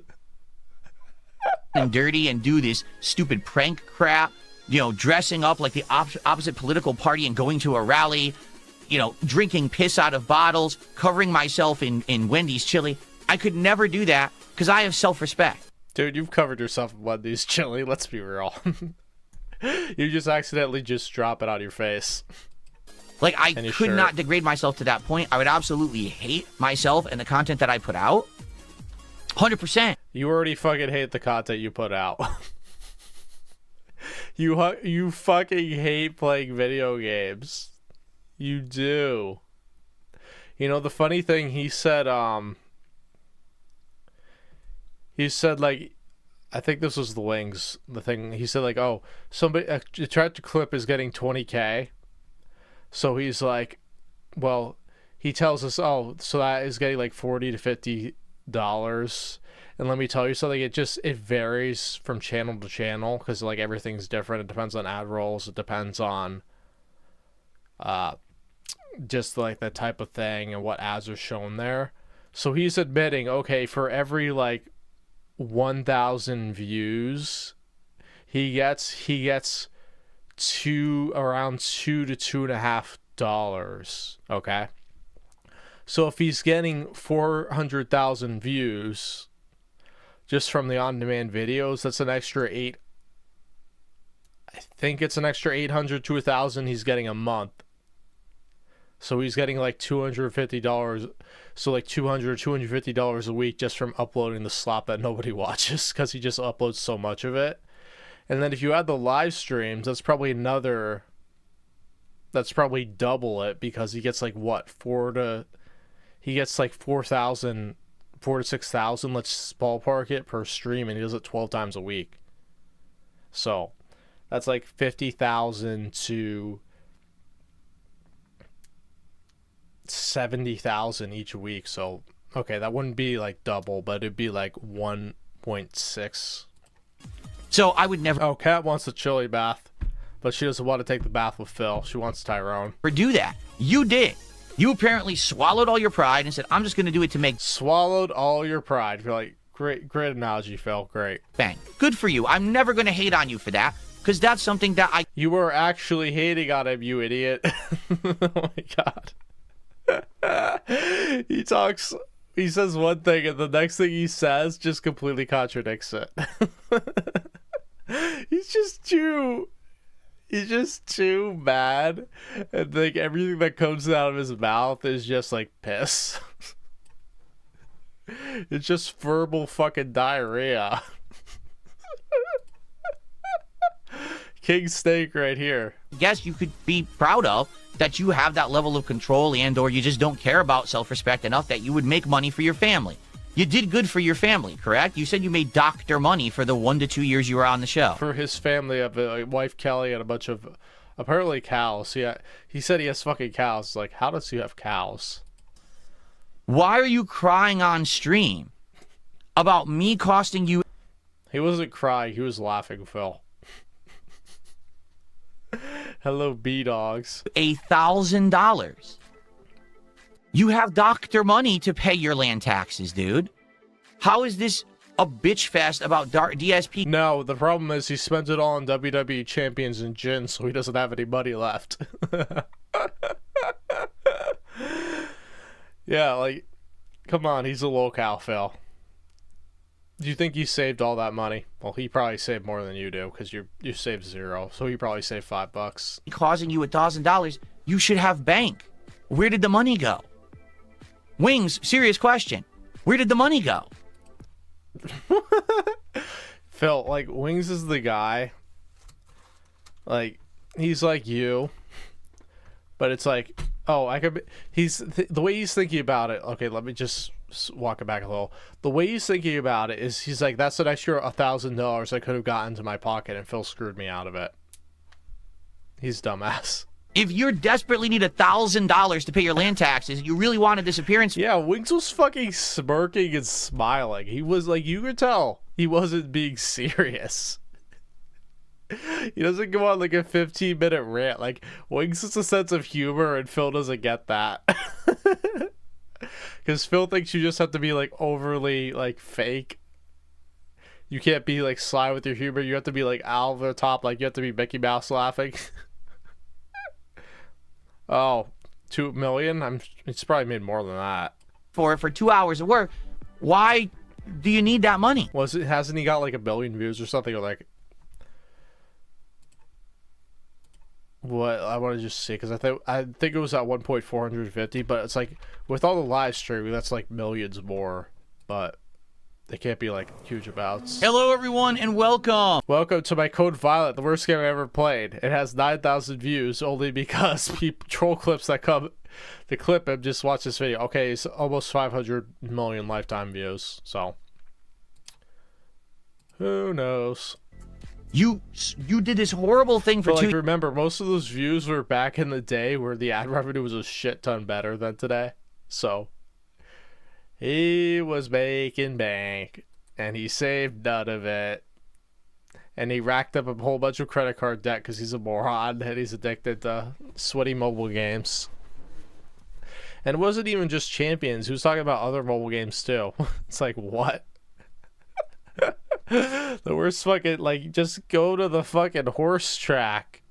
And dirty and do this stupid prank crap, you know, dressing up like the opposite political party and going to a rally, you know, drinking piss out of bottles, covering myself in Wendy's chili. I could never do that because I have self-respect. Dude, you've covered yourself in Wendy's chili, let's be real. You just accidentally just drop it on your face. Like, I could not degrade myself to that point. I would absolutely hate myself and the content that I put out. 100%. You already fucking hate the content you put out. You fucking hate playing video games. You do. You know, the funny thing, he said like, I think this was the Wings, the thing, he said like, oh, somebody, a detractor clip is getting 20K. So he's like, well, he tells us, oh, so that is getting like $40 to $50. And let me tell you something, it varies from channel to channel, because like everything's different. It depends on ad rolls. It depends on just like the type of thing and what ads are shown there. So he's admitting, okay, for every like 1,000 views, he gets around $2 to $2.50. Okay, so if he's getting 400,000 views, just from the on-demand videos. That's an extra eight. I think it's an extra 800 to 1,000 he's getting a month. So he's getting like $250. So like $250 a week just from uploading the slop that nobody watches because he just uploads so much of it. And then if you add the live streams, that's probably double it because he gets like what, he gets like 4,000, 4,000 to 6,000, let's ballpark it, per stream, and he does it 12 times a week. So that's like 50,000 to 70,000 each week. So okay, that wouldn't be like double, but it'd be like 1.6. So I would never Oh, Kat wants a chili bath, but she doesn't want to take the bath with Phil. She wants Tyrone. do that. You did. You apparently swallowed all your pride and said, I'm just going to do it to make Swallowed all your pride. You're like, great analogy, Phil. Great. bang. Good for you. I'm never going to hate on you for that because that's something that I You were actually hating on him, you idiot. Oh my god. He says one thing and the next thing he says just completely contradicts it. He's just too mad, and like everything that comes out of his mouth is just like piss. It's just verbal fucking diarrhea. King Snake right here. guess you could be proud of, that you have that level of control and or you just don't care about self-respect enough that you would make money for your family. You did good for your family, correct? You said you made doctor money for the 1 to 2 years you were on the show. For his family of wife Kelly and a bunch of apparently cows. Yeah, he said he has fucking cows. Like, how does he have cows? Why are you crying on stream about me costing you He wasn't crying. He was laughing, Phil. Hello, B-Dogs. $1,000? You have doctor money to pay your land taxes, dude. How is this a bitch fest about DSP? No, the problem is he spends it all on WWE champions and gin, so he doesn't have any money left. Yeah, like, come on, he's a low-cal, Phil. Do you think he saved all that money? Well, he probably saved more than you do, because you saved $0, so he probably saved $5. Causing you $1,000, you should have bank. Where did the money go? Wings, serious question. Where did the money go? Phil, like, Wings is the guy. Like, he's like you. But it's like, oh, I could be... the way he's thinking about it... Okay, let me just walk it back a little. The way he's thinking about it is he's like, that's an extra $1,000 I could have gotten into my pocket, and Phil screwed me out of it. He's dumbass. If you desperately need $1,000 to pay your land taxes, you really want a disappearance. Yeah, Wings was fucking smirking and smiling. He was like, you could tell he wasn't being serious. He doesn't go on like a 15-minute rant. Like, Wings has a sense of humor, and Phil doesn't get that. Because Phil thinks you just have to be like overly like fake. You can't be like sly with your humor. You have to be like out of the top. Like, you have to be Mickey Mouse laughing. Oh, 2 million? It's probably made more than that. For 2 hours of work, why do you need that money? Hasn't he got like 1 billion views or something? Or like, what? I want to just see, because I think it was at 1.450, but it's like with all the live streaming, that's like millions more, but they can't be like huge amounts. Hello, everyone, and welcome. Welcome to my Code Violet, the worst game I ever played. It has 9,000 views only because people troll clips that come to clip him just watch this video. Okay, it's almost 500 million lifetime views, so who knows? You did this horrible thing for But two. like, remember, most of those views were back in the day where the ad revenue was a shit ton better than today. So he was making bank, and he saved none of it. And he racked up a whole bunch of credit card debt because he's a moron and he's addicted to sweaty mobile games. And it wasn't even just Champions. He was talking about other mobile games too. It's like, what? The worst fucking, like, just go to the fucking horse track.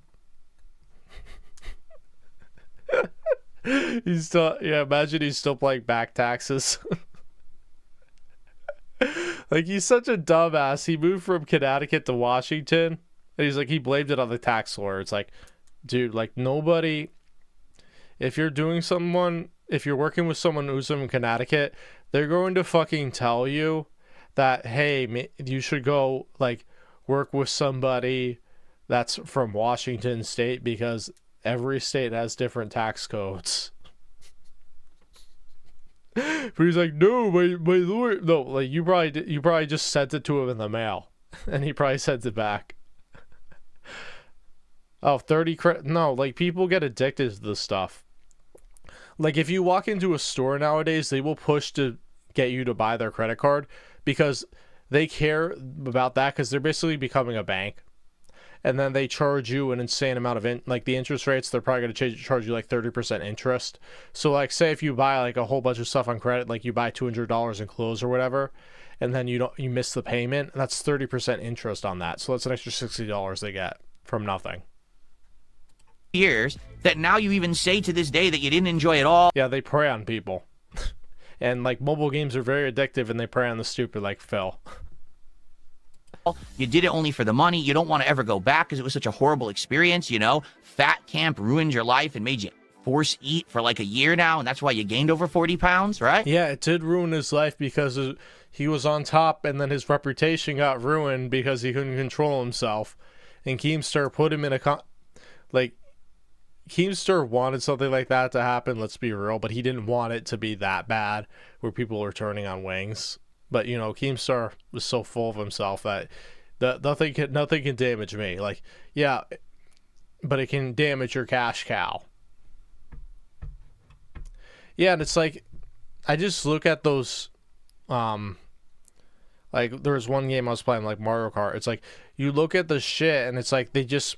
He's still, yeah, imagine he's still playing back taxes. Like, he's such a dumbass. He moved from Connecticut to Washington, and he's like, he blamed it on the tax lawyer. It's like, dude, like, nobody, if you're working with someone who's from Connecticut, they're going to fucking tell you that, hey, you should go, like, work with somebody that's from Washington State because every state has different tax codes. But he's like, no, my lawyer, no, like, you probably just sent it to him in the mail, and he probably sent it back. Oh, 30 credit, no, like, people get addicted to this stuff. Like, if you walk into a store nowadays, they will push to get you to buy their credit card because they care about that, because they're basically becoming a bank. And then they charge you an insane amount of the interest rates. They're probably going to charge you like 30% interest. So, like, say if you buy like a whole bunch of stuff on credit, like you buy $200 in clothes or whatever, and then you miss the payment, that's 30% interest on that. So that's an extra $60 they get from nothing. Years that now you even say to this day that you didn't enjoy it all. Yeah, they prey on people. And like, mobile games are very addictive, and they prey on the stupid, like Phil. You did it only for the money. You don't want to ever go back because it was such a horrible experience, you know? Fat camp ruined your life and made you force eat for like a year now, and that's why you gained over 40 pounds, right? Yeah, it did ruin his life because he was on top, and then his reputation got ruined because he couldn't control himself. And Keemstar put him in Keemstar wanted something like that to happen, let's be real, but he didn't want it to be that bad where people were turning on wings. But, you know, Keemstar was so full of himself that nothing can damage me. Like, yeah, but it can damage your cash cow. Yeah, and it's like, I just look at those, like, there was one game I was playing, like Mario Kart. It's like, you look at the shit, and it's like, they just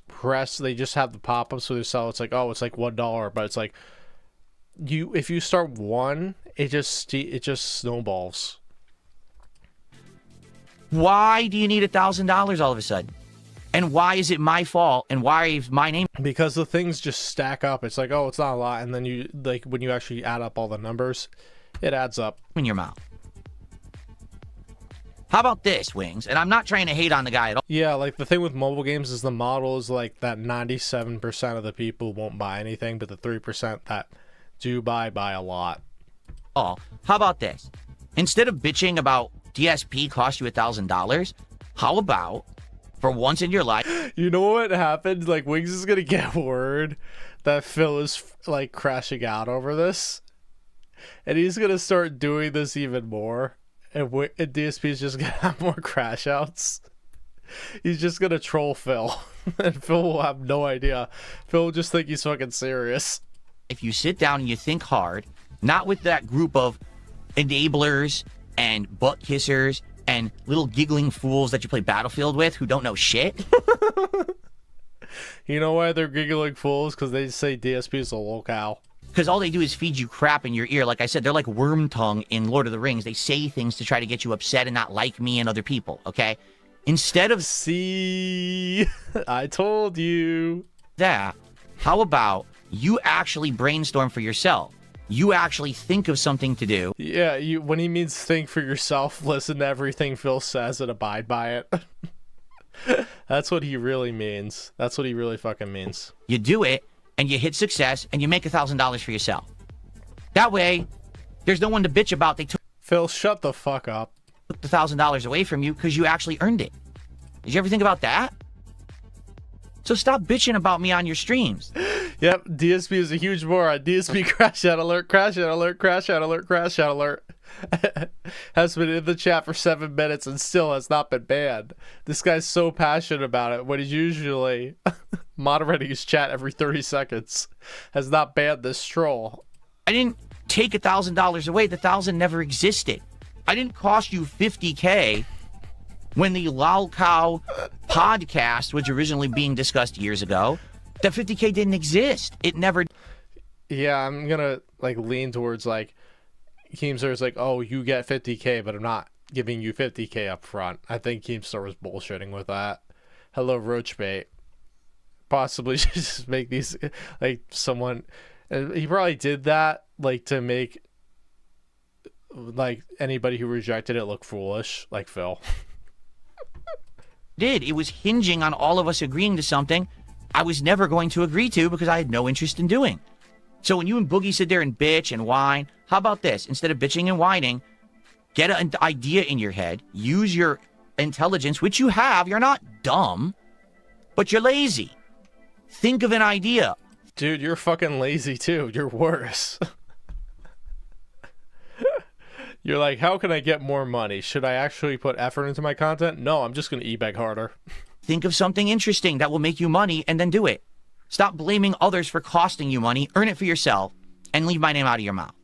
have the pop-up, so they sell, it's like, oh, it's like $1, but it's like, if you start one, it just snowballs. Why do you need $1,000 all of a sudden? And why is it my fault? And why is my name? Because the things just stack up. It's like, oh, it's not a lot. And then you, like, when you actually add up all the numbers, it adds up. In your mouth. How about this, Wings? And I'm not trying to hate on the guy at all. Yeah, like, the thing with mobile games is the model is like that 97% of the people won't buy anything, but the 3% that do buy a lot. Oh, how about this? Instead of bitching about DSP cost you $1,000, how about, for once in your life... You know what happened? Like, Wings is gonna get word that Phil is, like, crashing out over this. And he's gonna start doing this even more. And DSP is just gonna have more crash outs. He's just gonna troll Phil. And Phil will have no idea. Phil will just think he's fucking serious. If you sit down and you think hard, not with that group of enablers and butt kissers and little giggling fools that you play Battlefield with who don't know shit. You know why they're giggling fools? Because they say DSP is a locale. Because all they do is feed you crap in your ear. Like I said, they're like worm tongue in Lord of the Rings. They say things to try to get you upset and not like me and other people, okay? Instead of... See, I told you. that, how about you actually brainstorm for yourself? You actually think of something to do. Yeah, when he means think for yourself, listen to everything Phil says and abide by it. That's what he really means. That's what he really fucking means. You do it, and you hit success, and you make $1,000 for yourself. That way, there's no one to bitch about. They took Phil, shut the fuck up. the $1,000 away from you because you actually earned it. Did you ever think about that? So stop bitching about me on your streams. Yep, DSP is a huge moron. DSP crash out alert, crash out alert, crash out alert, crash out alert. Has been in the chat for 7 minutes and still has not been banned. This guy's so passionate about it when he's usually moderating his chat every 30 seconds. Has not banned this troll. I didn't take $1,000 away. The 1,000 never existed. I didn't cost you $50K when the Lol Cow podcast was originally being discussed years ago. That $50K didn't exist. It never... Yeah, I'm gonna like lean towards like Keemstar's like, oh, you get 50K, but I'm not giving you 50K up front. I think Keemstar was bullshitting with that. Hello, Roachbait. Possibly just make these like someone. He probably did that like to make like anybody who rejected it look foolish, like Phil. It was hinging on all of us agreeing to something I was never going to agree to because I had no interest in doing. So when you and Boogie sit there and bitch and whine, how about this? Instead of bitching and whining, get an idea in your head, use your intelligence, which you have. You're not dumb, but you're lazy. Think of an idea. Dude, you're fucking lazy too. You're worse. You're like, how can I get more money? Should I actually put effort into my content? No, I'm just going to e-beg harder. Think of something interesting that will make you money and then do it. Stop blaming others for costing you money. Earn it for yourself and leave my name out of your mouth.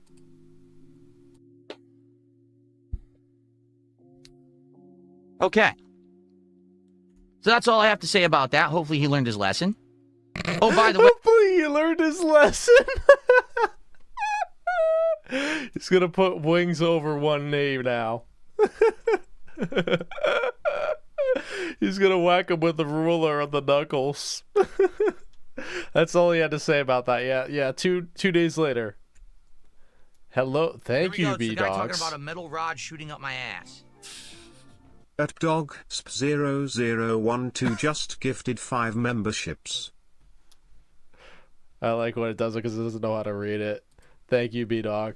Okay. So that's all I have to say about that. Hopefully he learned his lesson. Oh, by the way... Hopefully he learned his lesson. He's going to put wings over one name now. He's going to whack him with the ruler on the knuckles. That's all he had to say about that. Yeah. Two days later. Hello. Thank you, B-Dogs. The guy talking about a metal rod shooting up my ass. At dog sp0012 just gifted 5 memberships. I like when it does it because it doesn't know how to read it. Thank you, B-Dog.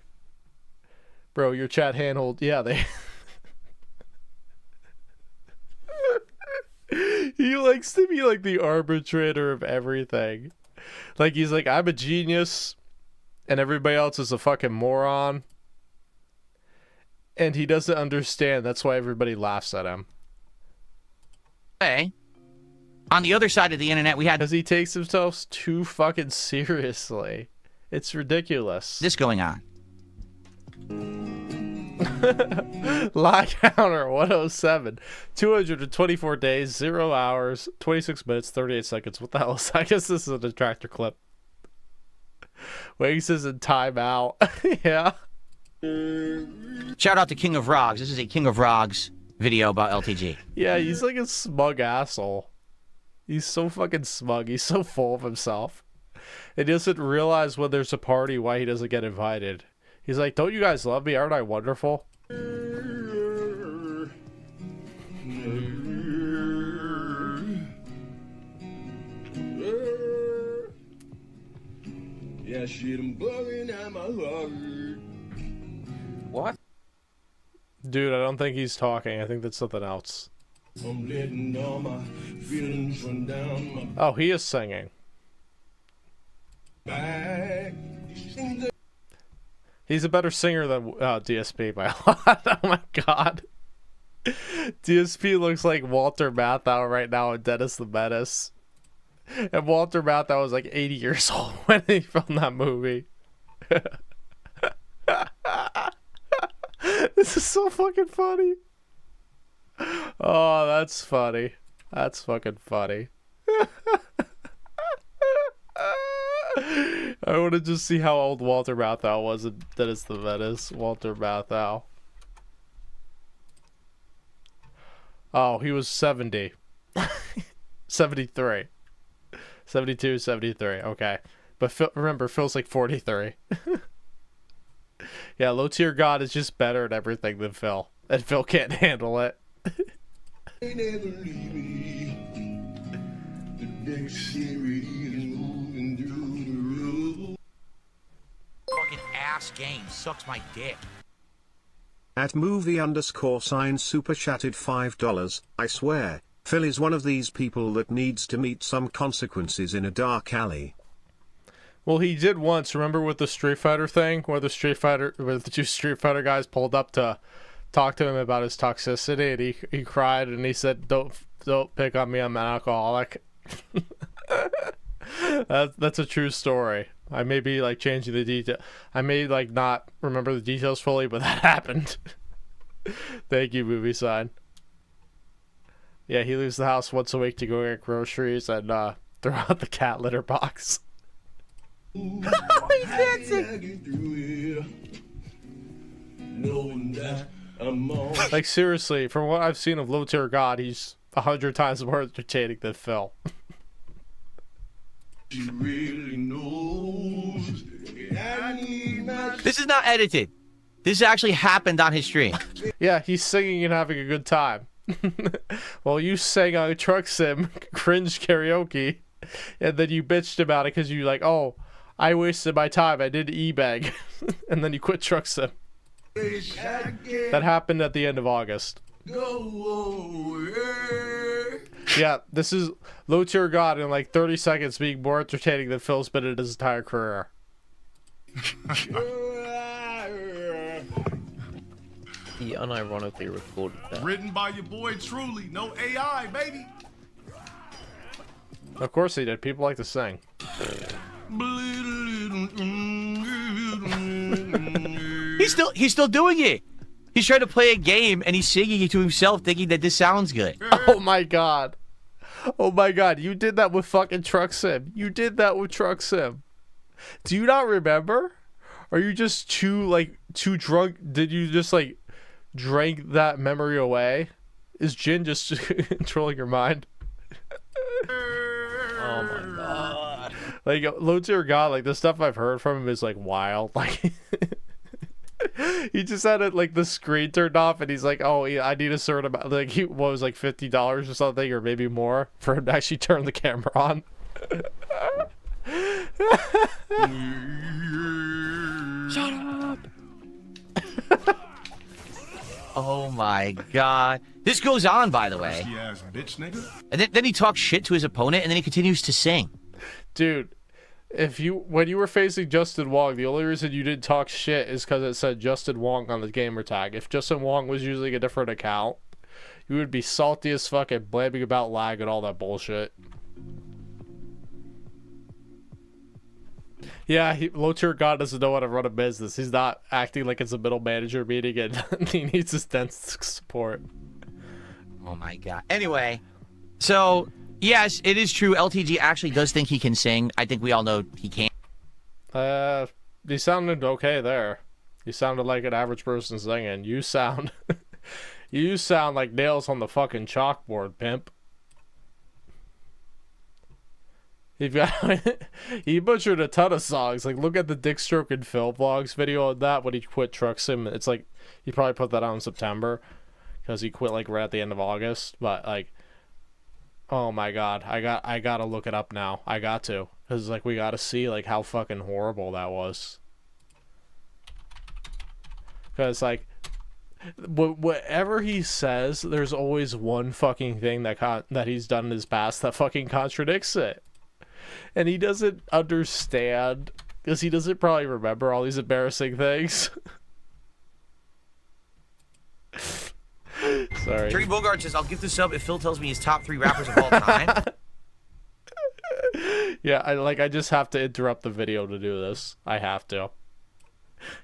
Bro, your chat handhold. Yeah, they... He likes to be like the arbitrator of everything. Like, he's like, I'm a genius, and everybody else is a fucking moron. And he doesn't understand. That's why everybody laughs at him. Hey. On the other side of the internet, we had... Because he takes himself too fucking seriously. It's ridiculous. This going on. Lie counter 107. 224 days, 0 hours, 26 minutes, 38 seconds. What the hell is that? I guess this is a detractor clip. Wings is in timeout. Yeah. Shout out to King of Rogs. This is a King of Rogs video about LTG. Yeah, he's like a smug asshole. He's so fucking smug. He's so full of himself. He doesn't realize when there's a party why he doesn't get invited. He's like, don't you guys love me? Aren't I wonderful? Yeah, shit, I'm bugging at my heart. What? Dude, I don't think he's talking. I think that's something else. I'm letting all my feelings run down my Oh, he is singing. back. He's a better singer than DSP by a lot. Oh my god. DSP looks like Walter Matthau right now in Dennis the Menace. And Walter Matthau was like 80 years old when he filmed that movie. This is so fucking funny. Oh, that's funny. That's fucking funny. I want to just see how old Walter Matthau was in Dennis the Menace. Walter Matthau. Oh, he was 70. 73. 72, 73. Okay. But Phil, remember, Phil's like 43. Yeah, low tier God is just better at everything than Phil. And Phil can't handle it. They never leave me. The next series is moving through the room. Fucking ass game. Sucks my dick. At movie_sign super chatted $5. I swear, Phil is one of these people that needs to meet some consequences in a dark alley. Well, he did once. Remember with the Street Fighter thing, where the two Street Fighter guys pulled up to talk to him about his toxicity, and he cried and he said, "Don't pick on me. I'm an alcoholic." That's a true story. I may be like changing the detail. I may like not remember the details fully, but that happened. Thank you, movie sign. Yeah, he leaves the house once a week to go get groceries and throw out the cat litter box. He's dancing. Knowing that I'm on. Like seriously, from what I've seen of Low Tier God, he's 100 times more entertaining than Phil. She really knows. I need my This is not edited. This actually happened on his stream. Yeah, he's singing and having a good time. Well, you sang on Truck Sim cringe karaoke, and then you bitched about it because you like, oh, I wasted my time. I did e-bag, and then you quit Truck Sim. That happened at the end of August. Yeah, this is Low Tier God in like 30 seconds being more entertaining than Phil's been in his entire career. He unironically recorded that. Written by your boy Truly. No AI, baby. Of course he did. People like to sing. He's still doing it. He's trying to play a game and he's singing it to himself, thinking that this sounds good. Oh my god. Oh my god. You did that with fucking Truck Sim. You did that with Truck Sim. Do you not remember? Are you just too drunk? Did you just like drank that memory away? Is Jin just controlling your mind? Oh my god. Like, Low Tier God, like the stuff I've heard from him is like wild. Like he just had it like the screen turned off and he's like, oh yeah, I need a certain amount, like he was like $50 or something or maybe more for him to actually turn the camera on. Shut up. Oh my god. This goes on, by the way. Ass bitch, nigga. And then he talks shit to his opponent and then he continues to sing. Dude, when you were facing Justin Wong, the only reason you didn't talk shit is because it said Justin Wong on the gamer tag. If Justin Wong was using a different account, you would be salty as fuck and blabbing about lag and all that bullshit. Yeah, Low Tier God doesn't know how to run a business. He's not acting like it's a middle manager meeting and he needs his dense support. Oh my god. Anyway, so yes, it is true. LTG actually does think he can sing. I think we all know he can't. You sounded okay there. You sounded like an average person singing. You sound like nails on the fucking chalkboard, pimp. He butchered a ton of songs. Like, look at the Dick Stroke and Phil vlogs video on that when he quit Truck Sim. It's like he probably put that out in September because he quit like right at the end of August. But like, oh my god, I gotta look it up now. I got to, because like we gotta see like how fucking horrible that was. Because like, whatever he says, there's always one fucking thing that he's done in his past that fucking contradicts it. And he doesn't understand because he doesn't probably remember all these embarrassing things. Sorry. Terry Bogart says, I'll give this up if Phil tells me his top 3 rappers of all time. Yeah, I just have to interrupt the video to do this. I have to.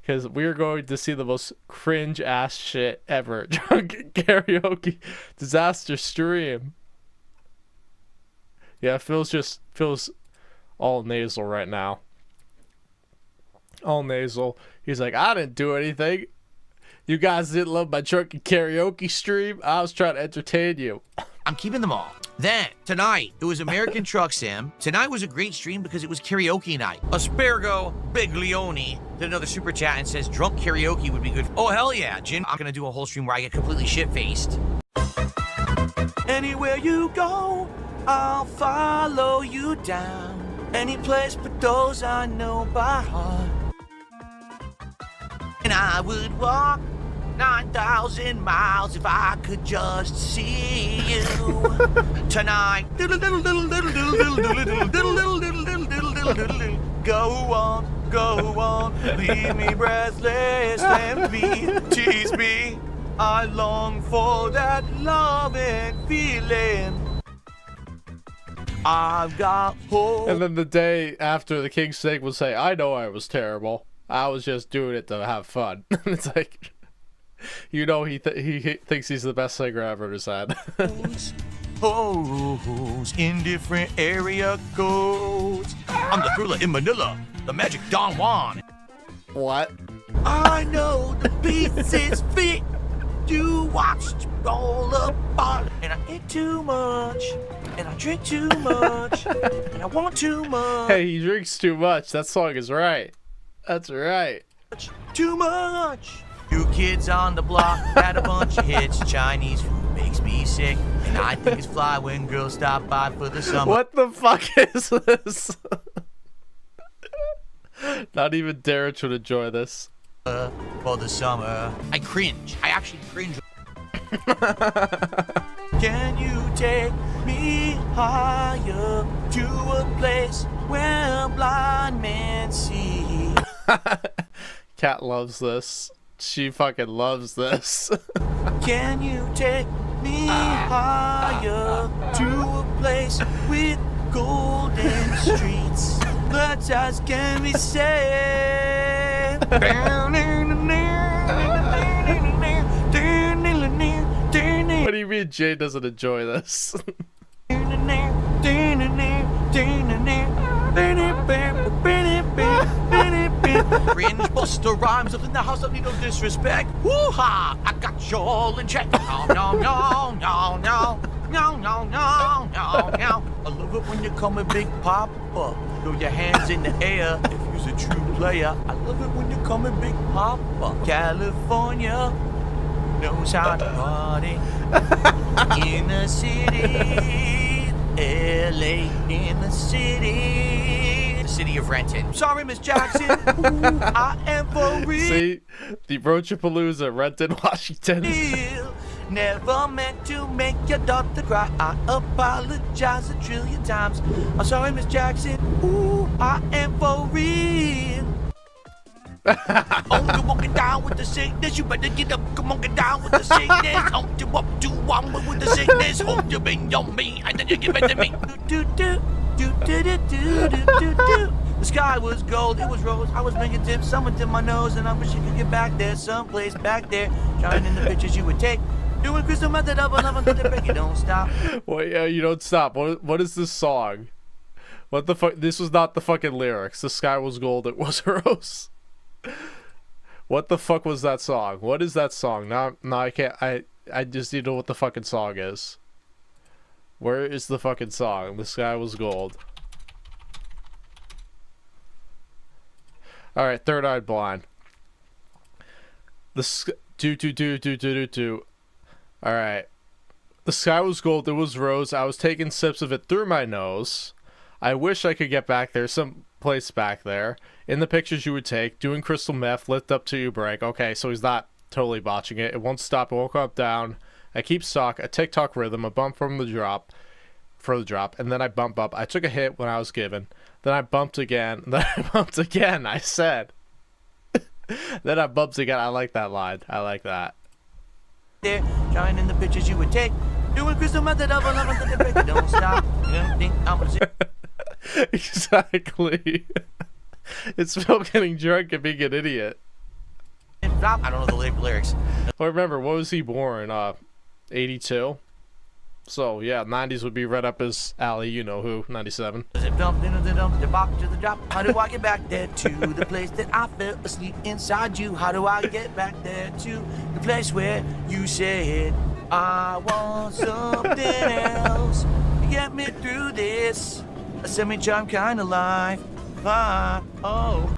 Because we're going to see the most cringe ass shit ever. Drunken karaoke disaster stream. Yeah, Phil's all nasal right now. All nasal. He's like, I didn't do anything. You guys didn't love my drunken karaoke stream. I was trying to entertain you. I'm keeping them all. Then, tonight, it was American Truck Sim. Tonight was a great stream because it was karaoke night. Aspergo Biglione did another super chat and says drunk karaoke would be good. Oh, hell yeah, Jin. I'm gonna do a whole stream where I get completely shit-faced. Anywhere you go, I'll follow you down. Any place but those I know by heart. And I would walk 9,000 miles if I could just see you tonight. Go on, leave me breathless and tease me. I long for that love and feeling. I've got hope. And then the day after, the King Snake will say, I know I was terrible. I was just doing it to have fun. It's like, you know, he thinks he's the best singer ever to said. Hoes in different area codes. I'm the thriller in Manila, the magic Don Juan. What? I know the pieces fit. You watched roll apart, and I eat too much, and I drink too much, and I want too much. Hey, he drinks too much. That song is right. That's right. Too much. Kids on the block had a bunch of hits. Chinese food makes me sick, and I think it's fly when girls stop by for the summer. What the fuck is this? Not even Derek would enjoy this. For the summer. I cringe. I actually cringe. Can you take me higher to a place where blind men see? Cat loves this. She fucking loves this. Can you take me higher to a place with golden streets? The touch can be saved. What do you mean Jay doesn't enjoy this? Fringe Buster Rhymes up in the house of no disrespect. Woo-ha! I got you all in check. No, no, no, no, no. No, no, no, no, no. I love it when you call me Big Papa. Throw your hands in the air if you're a true player. I love it when you call me Big Papa. California knows how to party. In the city, LA, in the city of Renton. Sorry, Miss Jackson. Ooh, I am for real. See, the Roachapalooza, Renton, Washington. Never meant to make your daughter cry. I apologize a trillion times. I'm sorry, Miss Jackson. Ooh, I am for real. Oh, you're walking down with the sickness. You better get up. Come on, get down with the sickness. Oh, you up to one with the sickness. Oh, you been on me, and then you give it to me. Do do do do do do do do do. The sky was gold, it was rose. I was making tips, someone tipped my nose, and I wish you could get back there, someplace back there, shining in the pictures you would take. Doing crystal method up and up until the break. You don't stop. Well, yeah, you don't stop. What is this song? What the fuck? This was not the fucking lyrics. The sky was gold. It was rose. What the fuck was that song? What is that song? No, I can't. I just need to know what the fucking song is. Where is the fucking song? The sky was gold. All right, Third Eye Blind. Do. All right. The sky was gold. It was rose. I was taking sips of it through my nose. I wish I could get back there, some place back there. In the pictures you would take, doing crystal meth, lift up till you break. Okay, so he's not totally botching it. It won't stop. It won't come up down. I keep stock, a TikTok rhythm, a bump from the drop, for the drop, and then I bump up. I took a hit when I was given. Then I bumped again. Then I bumped again. I said. Then I bumped again. I like that line. I like that. There, trying in the pictures you would take, doing crystal method of a love until the break. Don't stop. You don't think I'm gonna say. Exactly. It's Phil getting drunk and being an idiot. I don't know the lyrics. Well, remember, what was he born? 82. So yeah, 90s would be right up his alley. You know who? 97. How do I get back there to the place that I fell asleep inside you? How do I get back there to the place where you said I want something else to get me through this a semi-charm kind of life? Oh.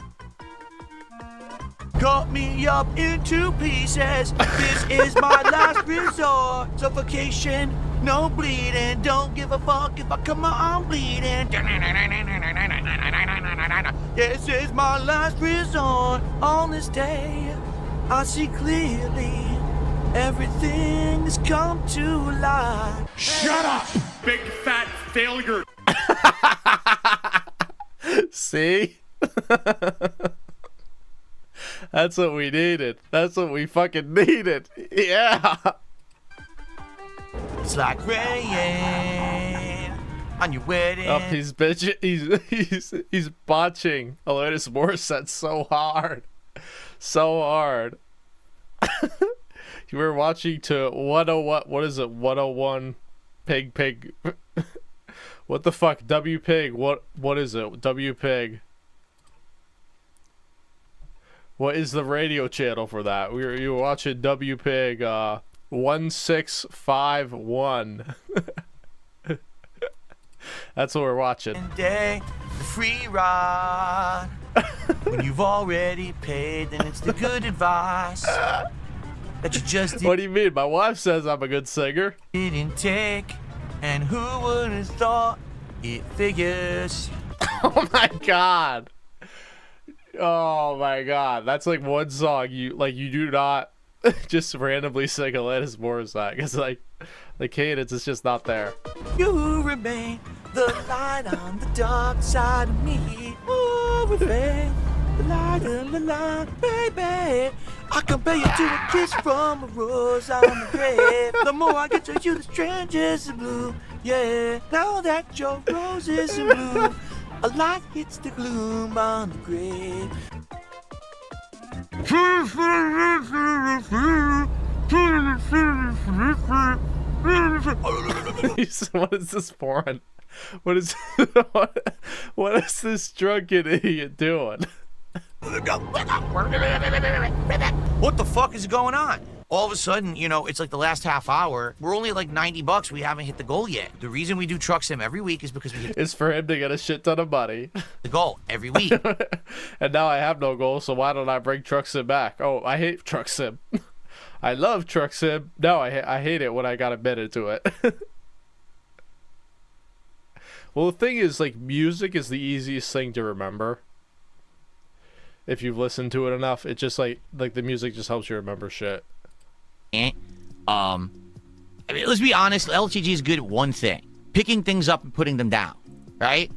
Cut me up into pieces. This is my last resort. Suffocation, no bleeding. Don't give a fuck if I come on bleeding. This is my last resort. On this day, I see clearly. Everything has come to light. Shut up, big fat failure. See? That's what we needed. That's what we fucking needed. Yeah. It's like rain on your wedding. Oh, he's bitching. He's botching Alanis Morissette so hard. So hard. You were watching to 101. What is it? 101 Pig. What the fuck? W Pig. What is it? W Pig. What is the radio channel for that? You were watching W Pig 1651. That's what we're watching. Day, the free ride. When you've already paid, then it's the good advice. that you just What do you mean? My wife says I'm a good singer. didn't take, and who would have thought it figures? Oh my god. Oh my god. That's like one song you do not just randomly sing Alanis Morissette, because like the cadence is just not there. You remain the light on the dark side of me. Ooh, remain the light on the line, baby. I compare you to a kiss from a rose on the grave. The more I get to you, the strangest in blue. Yeah, now that your rose is in bloom, a light hits the gloom on the grave. What is this porn? What is what is this drunken idiot doing? What the fuck is going on? All of a sudden, you know, it's like the last half hour. We're only like $90. We haven't hit the goal yet. The reason we do Truck Sim every week is because we hit It's for him to get a shit ton of money. the goal every week. And now I have no goal, so why don't I bring Truck Sim back? Oh, I hate Truck Sim. I love Truck Sim. No, I hate it when I got admitted to it. Well, the thing is, like, music is the easiest thing to remember. If you've listened to it enough, it just like the music just helps you remember shit. I mean, let's be honest, LTG is good at one thing. Picking things up and putting them down, right?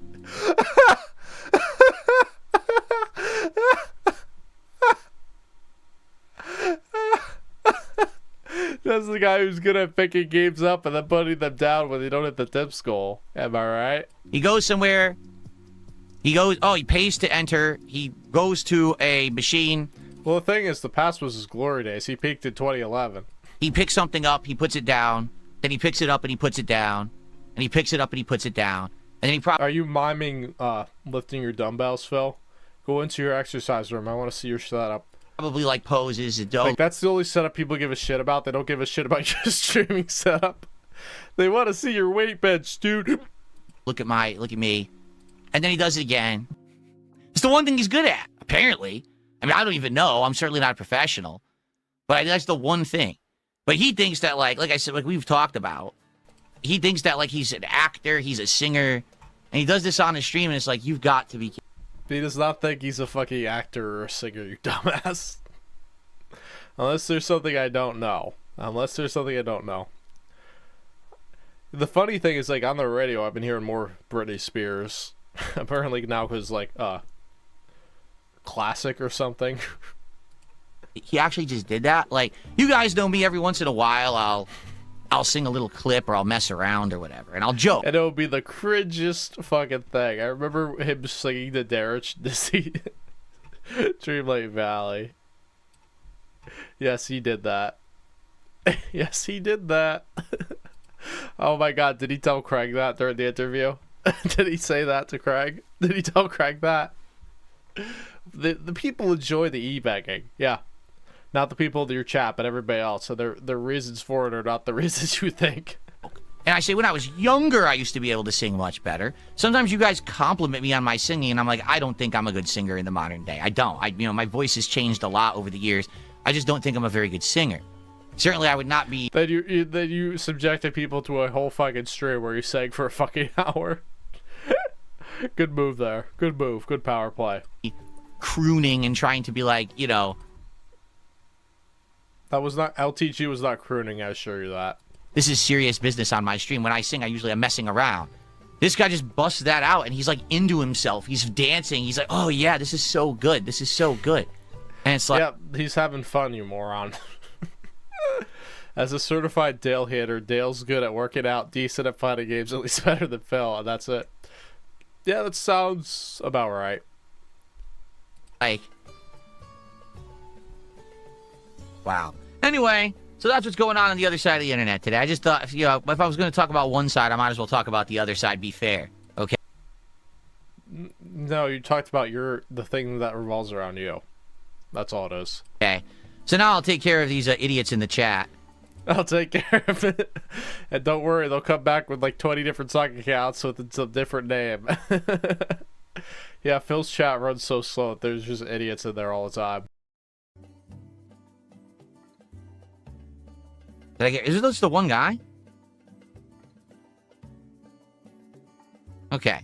That's the guy who's good at picking games up and then putting them down when they don't hit the tip goal. Am I right? He goes somewhere. He pays to enter. He goes to a machine. Well, the thing is, the past was his glory days. He peaked in 2011. He picks something up. He puts it down. Then he picks it up and he puts it down. And he picks it up and he puts it down. And then he Are you miming lifting your dumbbells, Phil? Go into your exercise room. I want to see your setup. Probably like poses. Like, that's the only setup people give a shit about. They don't give a shit about your streaming setup. They want to see your weight bench, dude. Look at me. And then he does it again. It's the one thing he's good at, apparently. I mean, I don't even know. I'm certainly not a professional. But that's the one thing. But he thinks that, like I said, like we've talked about, he thinks that, like, he's an actor, he's a singer, and he does this on his stream, and it's like, you've got to be kidding. He does not think he's a fucking actor or a singer, you dumbass. Unless there's something I don't know. The funny thing is, like, on the radio, I've been hearing more Britney Spears. Apparently now because, like, classic or something. He actually just did that. Like, you guys know me, every once in a while, I'll sing a little clip or I'll mess around or whatever, and I'll joke. And it'll be the cringiest fucking thing. I remember him singing the Derek Disney Dreamlight Valley. Yes, he did that. Yes, he did that. Oh my god, did he tell Craig that during the interview? Did he say that to Craig? Did he tell Craig that? The people enjoy the e-begging. Yeah. Not the people in your chat, but everybody else. So their reasons for it are not the reasons you think. And I say, when I was younger, I used to be able to sing much better. Sometimes you guys compliment me on my singing, and I'm like, I don't think I'm a good singer in the modern day. I don't. My voice has changed a lot over the years. I just don't think I'm a very good singer. Certainly, I would not be. Then you subjected people to a whole fucking stream where you sang for a fucking hour. Good move there. Good move. Good power play. Crooning and trying to be like, you know. That was not, LTG was not crooning, I assure you that. This is serious business on my stream. When I sing, I usually am messing around. This guy just busts that out, and he's like into himself. He's dancing. He's like, oh yeah, this is so good. This is so good. And it's like, yeah, he's having fun, you moron. As a certified Dale hitter, Dale's good at working out, decent at fighting games, at least better than Phil, and that's it. Yeah, that sounds about right. Like, wow. Anyway, so that's what's going on the other side of the internet today. I just thought, if I was going to talk about one side, I might as well talk about the other side. Be fair, okay? No, you talked about the thing that revolves around you. That's all it is. Okay. So now I'll take care of these idiots in the chat. I'll take care of it. And don't worry, they'll come back with like 20 different soccer accounts with some different name. Yeah, Phil's chat runs so slow. There's just idiots in there all the time. Is this the one guy? Okay.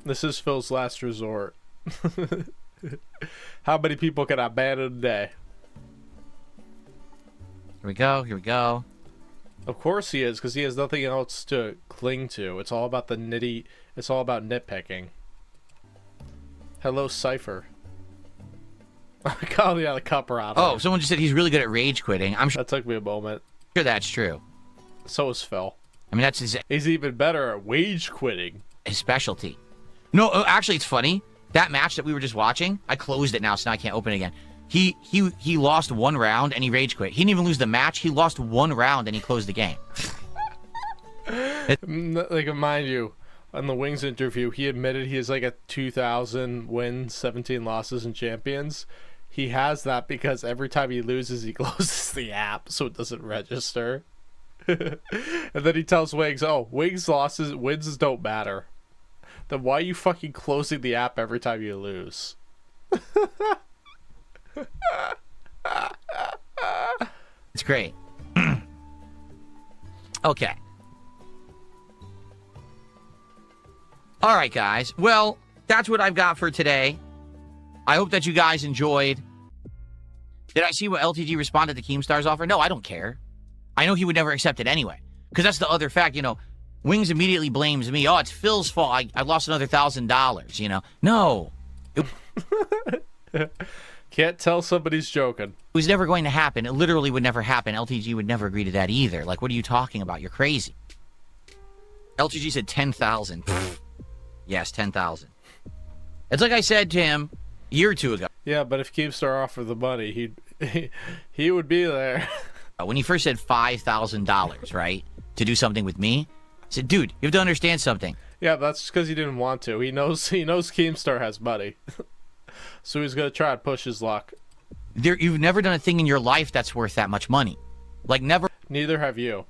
This is Phil's last resort. How many people can I ban in a day? Here we go. Here we go. Of course he is, because he has nothing else to cling to. It's all about the nitty. It's all about nitpicking. Hello, Cypher. Call the copper out. Oh, someone just said he's really good at rage quitting. I'm sure That took me a moment. that's true. So is Phil. I mean, that's his He's even better at wage quitting. specialty. No, actually, it's funny. That match that we were just watching, I closed it now, so now I can't open it again. He lost one round and he rage quit. He didn't even lose the match. He lost one round and he closed the game. Like, mind you, on the Wings interview, he admitted he has like a 2,000 wins, 17 losses, and champions. He has that because every time he loses, he closes the app so it doesn't register. And then he tells Wings, "Oh, Wings losses, wins don't matter. Then why are you fucking closing the app every time you lose?" It's great. Okay. All right, guys. Well, that's what I've got for today. I hope that you guys enjoyed. Did I see what LTG responded to Keemstar's offer? No, I don't care. I know he would never accept it anyway. Because that's the other fact, you know. Wings immediately blames me. Oh, it's Phil's fault. I lost another $1,000, you know. No. Can't tell somebody's joking. It was never going to happen. It literally would never happen. LTG would never agree to that either. Like, what are you talking about? You're crazy. LTG said 10,000. Yes, 10,000. It's like I said to him a year or two ago. Yeah, but if Keemstar offered the money, he would be there. When he first said $5,000, right, to do something with me, I said, dude, you have to understand something. Yeah, that's just because he didn't want to. He knows Keemstar has money. So he's going to try and push his luck. You've never done a thing in your life that's worth that much money. Like, never. Neither have you.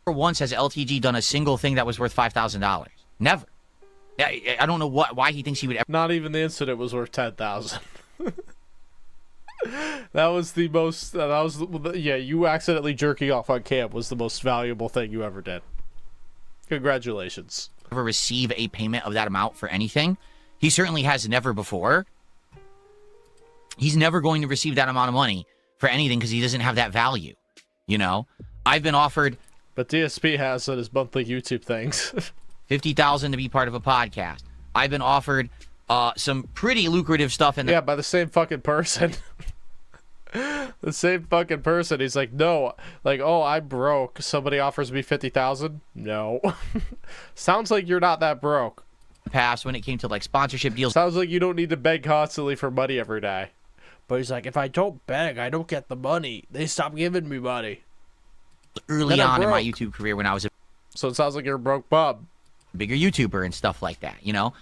Never once has LTG done a single thing that was worth $5,000. Never. I don't know why he thinks he would ever. Not even the incident was worth 10,000. That was the most. Yeah. You accidentally jerking off on camp was the most valuable thing you ever did. Congratulations. Ever receive a payment of that amount for anything. He certainly has never before. He's never going to receive that amount of money for anything because he doesn't have that value. You know, I've been offered. But DSP has on his monthly YouTube things. $50,000 to be part of a podcast. I've been offered some pretty lucrative stuff in the. Yeah, by the same fucking person. The same fucking person. He's like, no, like, oh, I'm broke. Somebody offers me 50,000. No. Sounds like you're not that broke. Past when it came to like sponsorship deals. Sounds like you don't need to beg constantly for money every day. But he's like, if I don't beg, I don't get the money. They stop giving me money. Early on in my YouTube career when I was a So it sounds like you're a broke bub. Bigger YouTuber and stuff like that, you know?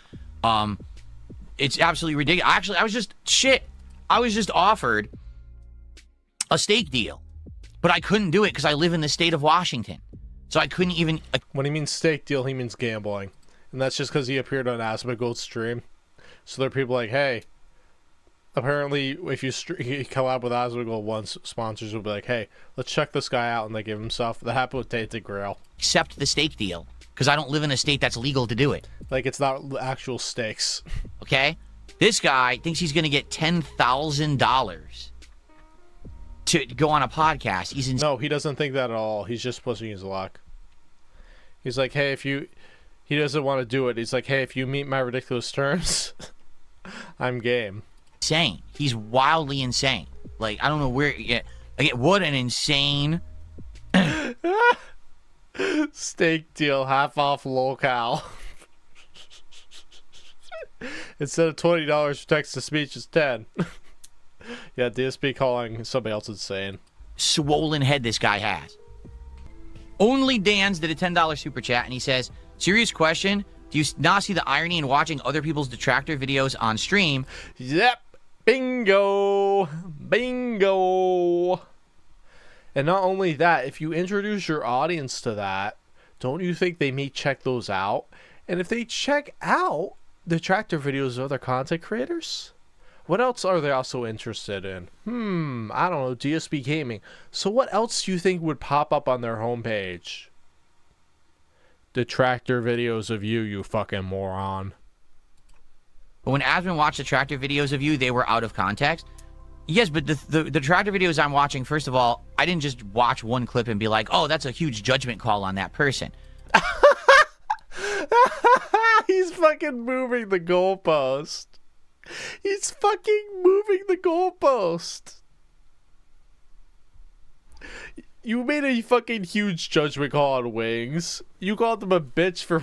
It's absolutely ridiculous. Actually, I was just offered a steak deal, but I couldn't do it because I live in the state of Washington. So I couldn't even. When he means steak deal, he means gambling. And that's just because he appeared on Asmongold's stream. So there are people like, hey, apparently if you collab with Asmongold once, sponsors will be like, hey, let's check this guy out, and they give him stuff. That happened with Tainted Grail. Accept the steak deal because I don't live in a state that's legal to do it. Like, it's not actual steaks. Okay? This guy thinks he's going to get $10,000 to go on a podcast. No, he doesn't think that at all. He's just pushing his luck. He's like, hey, he doesn't want to do it. He's like, hey, if you meet my ridiculous terms, I'm game. Insane. He's wildly insane. Like, I don't know where. Yeah, again, what an insane steak deal, half off locale. Instead of $20 for text to speech, it's 10. Yeah, DSP calling somebody else insane. Swollen head this guy has. Only Dan's did a $10 super chat, and he says, serious question, do you not see the irony in watching other people's detractor videos on stream? Yep. Bingo. Bingo. And not only that, if you introduce your audience to that, don't you think they may check those out? And if they check out detractor videos of other content creators, What else are they also interested in? I don't know, DSPGaming. So what else do you think would pop up on their homepage? Detractor videos of you, you fucking moron. But when Asmon watched detractor videos of you, they were out of context. Yes, but the detractor videos I'm watching, first of all, I didn't just watch one clip and be like, oh, that's a huge judgment call on that person. He's fucking moving the goalpost. He's fucking moving the goalpost. You made a fucking huge judgment call on Wings. You called him a bitch for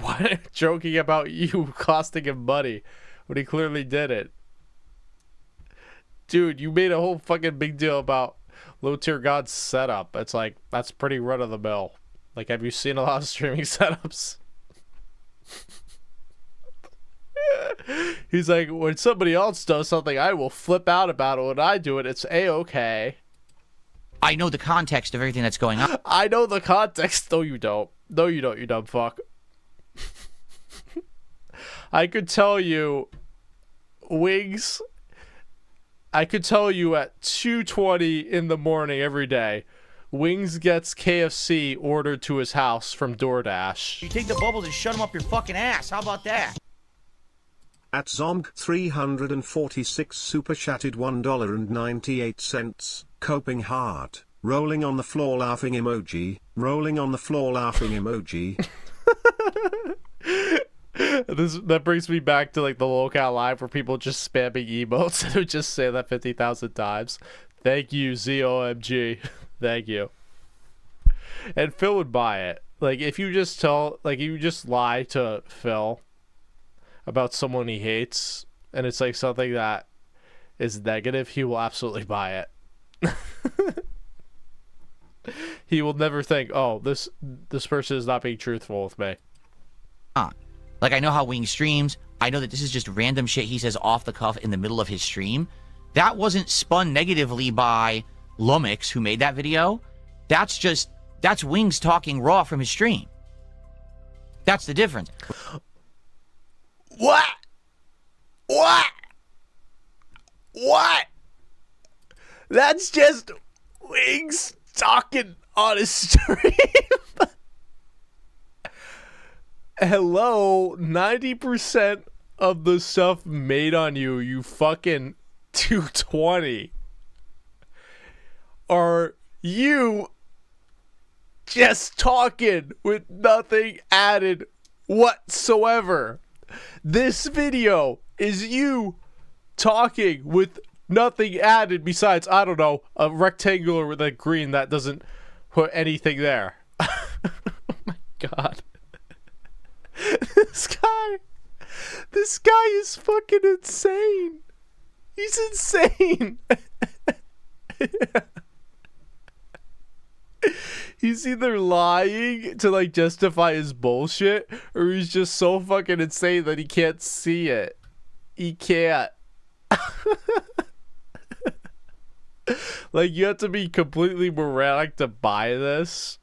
joking about you costing him money when he clearly didn't. Dude, you made a whole fucking big deal about Low Tier God's setup. It's like, that's pretty run of the mill. Like, have you seen a lot of streaming setups? He's like, when somebody else does something, I will flip out about it. When I do it, it's A-okay. I know the context of everything that's going on. I know the context. No, you don't. No, you don't, you dumb fuck. I could tell you, Wings, I could tell you at 2:20 in the morning every day, Wings gets KFC ordered to his house from DoorDash. You take the bubbles and shut them up your fucking ass. How about that? At Zomg346 super chatted $1.98. Coping hard. Rolling on the floor laughing emoji. Rolling on the floor laughing emoji. That brings me back to like the locale live where people just spamming emotes and would just say that 50,000 times. Thank you, ZOMG. Thank you. And Phil would buy it. Like if you just you just lie to Phil about someone he hates and it's like something that is negative, he will absolutely buy it. He will never think, oh, this person is not being truthful with me. Like, I know how Wing streams. I know that this is just random shit he says off the cuff in the middle of his stream. That wasn't spun negatively by Lumix, who made that video. That's Wings talking raw from his stream. That's the difference. What? That's just Wings talking on his stream. Hello, 90% of the stuff made on you, you fucking 220, are you just talking with nothing added whatsoever. This video is you talking with nothing added besides, I don't know, a rectangular with a green that doesn't put anything there. Oh my god. This guy is fucking insane. He's insane. He's either lying to like justify his bullshit, or he's just so fucking insane that he can't see it. He can't. Like, you have to be completely moronic to buy this.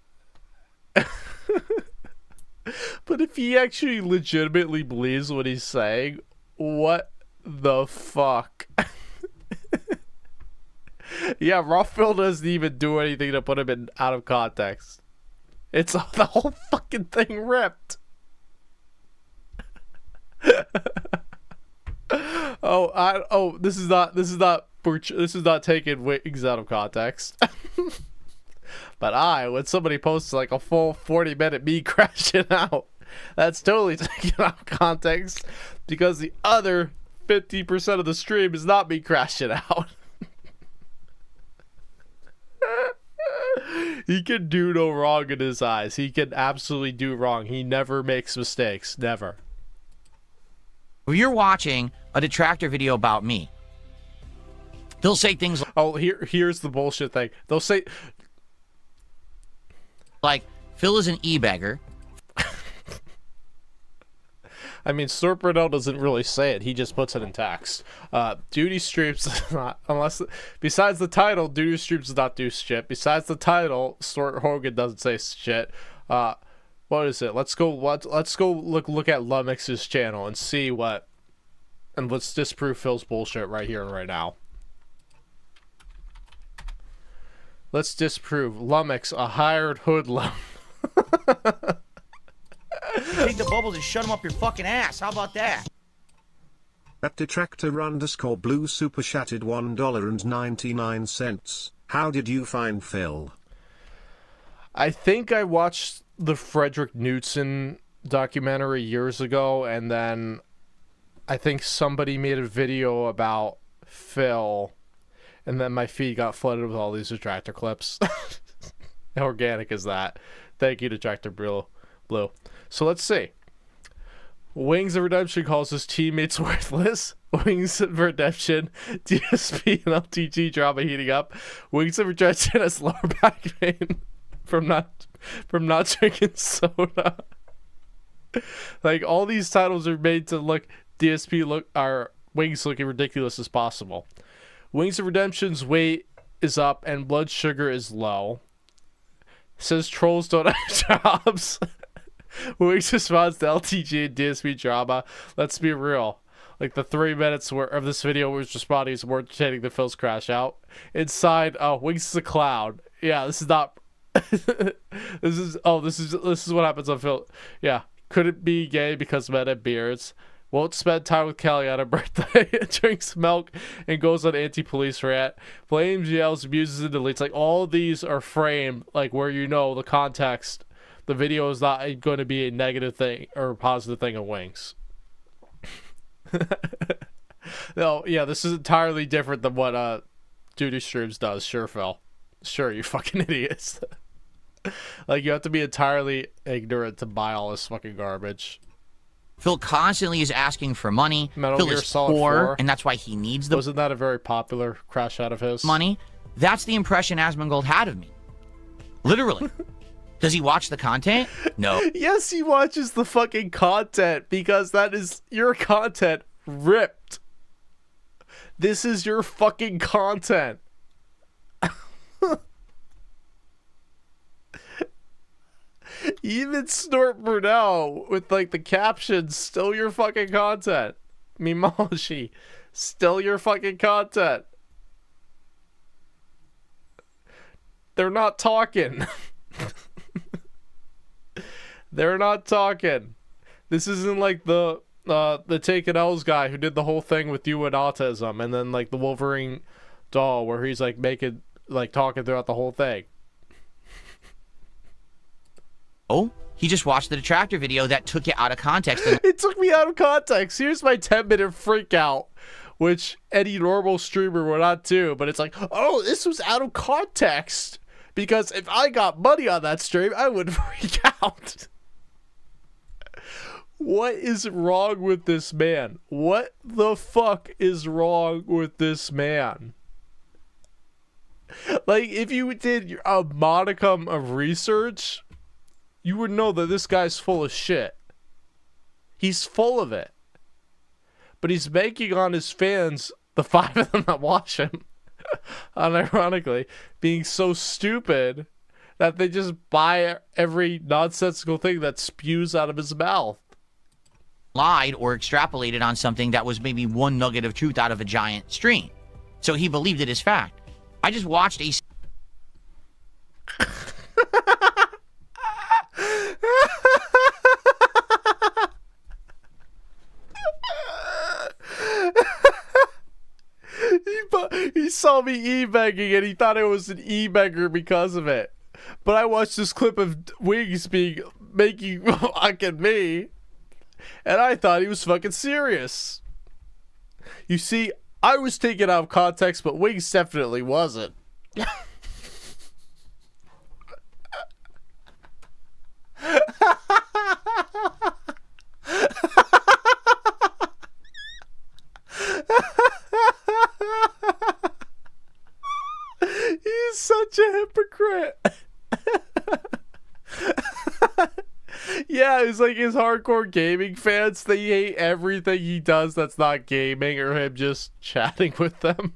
But if he actually legitimately believes what he's saying, what the fuck? Yeah, Ruffle doesn't even do anything to put him out of context. It's the whole fucking thing ripped. This is not taking Wings out of context. But when somebody posts like a full 40-minute me crashing out, that's totally taken out of context, because the other 50% of the stream is not me crashing out. He can do no wrong in his eyes. He can absolutely do wrong. He never makes mistakes. Never. When you're watching a detractor video about me, they'll say things like, oh, here's the bullshit thing. They'll say, like, Phil is an e-beggar. I mean, Sorprenel doesn't really say it. He just puts it in text. Duty Streams does not, unless, besides the title, Duty Streams does not do shit. Besides the title, Sort Hogan doesn't say shit. What is it? Let's go look at Lumix's channel and see what And let's disprove Phil's bullshit right here and right now. Let's disprove Lummox a hired hoodlum. Take the bubbles and shut them up your fucking ass. How about that? At detractor_blue super chatted $1.99. How did you find Phil? I think I watched the Frederick Knudsen documentary years ago, and then I think somebody made a video about Phil, and then my feed got flooded with all these detractor clips. How organic is that? Thank you, Detractor Blue. So let's see. Wings of Redemption calls his teammates worthless. Wings of Redemption, DSP and LTG drama heating up. Wings of Redemption has lower back pain from not drinking soda. Like, all these titles are made to look our Wings looking ridiculous as possible. Wings of Redemption's weight is up and blood sugar is low. Says trolls don't have jobs. Wings responds to LTG and DSP drama. Let's be real. Like, the 3 minutes of this video was responding is more entertaining than Phil's crash out. Inside, Wings is a clown. Yeah, this is not. this is what happens on Phil. Yeah, couldn't be gay because men have beards. Won't spend time with Kelly on her birthday. Drinks milk and goes on anti-police rant. Blames, yells, abuses, and deletes. Like, all these are framed like where you know the context. The video is not going to be a negative thing or a positive thing of Wings. No, yeah, this is entirely different than what Duty Streams does. Sure, Phil. Sure, you fucking idiots. Like, you have to be entirely ignorant to buy all this fucking garbage. Phil constantly is asking for money. Metal Phil Gear is Solid poor, 4. and that's why he needs the Wasn't that a very popular crash out of his? money. That's the impression Asmongold had of me. Literally. Does he watch the content? No. Yes, he watches the fucking content because that is your content ripped. This is your fucking content. Even Snort Brunel with like the captions, still your fucking content. Mimoshi, still your fucking content. They're not talking. They're not talking. This isn't like the Taken L's guy who did the whole thing with you and autism, and then like the Wolverine doll where he's like talking throughout the whole thing. Oh, he just watched the detractor video that took it out of context. It took me out of context. Here's my 10-minute freak out, which any normal streamer would not do, but it's like, oh, this was out of context. Because if I got money on that stream, I would freak out. What is wrong with this man? What the fuck is wrong with this man? Like, if you did a modicum of research, you would know that this guy's full of shit. He's full of it. But he's banking on his fans, the 5 of them that watch him, unironically, being so stupid that they just buy every nonsensical thing that spews out of his mouth. Lied or extrapolated on something that was maybe one nugget of truth out of a giant stream. So he believed it as fact. I just watched a... He saw me e-begging and he thought I was an e-beggar because of it. But I watched this clip of Wings making fucking me, and I thought he was fucking serious. You see, I was taken out of context, but Wings definitely wasn't. He's such a hypocrite. Yeah, it's like his hardcore gaming fans, they hate everything he does that's not gaming or him just chatting with them.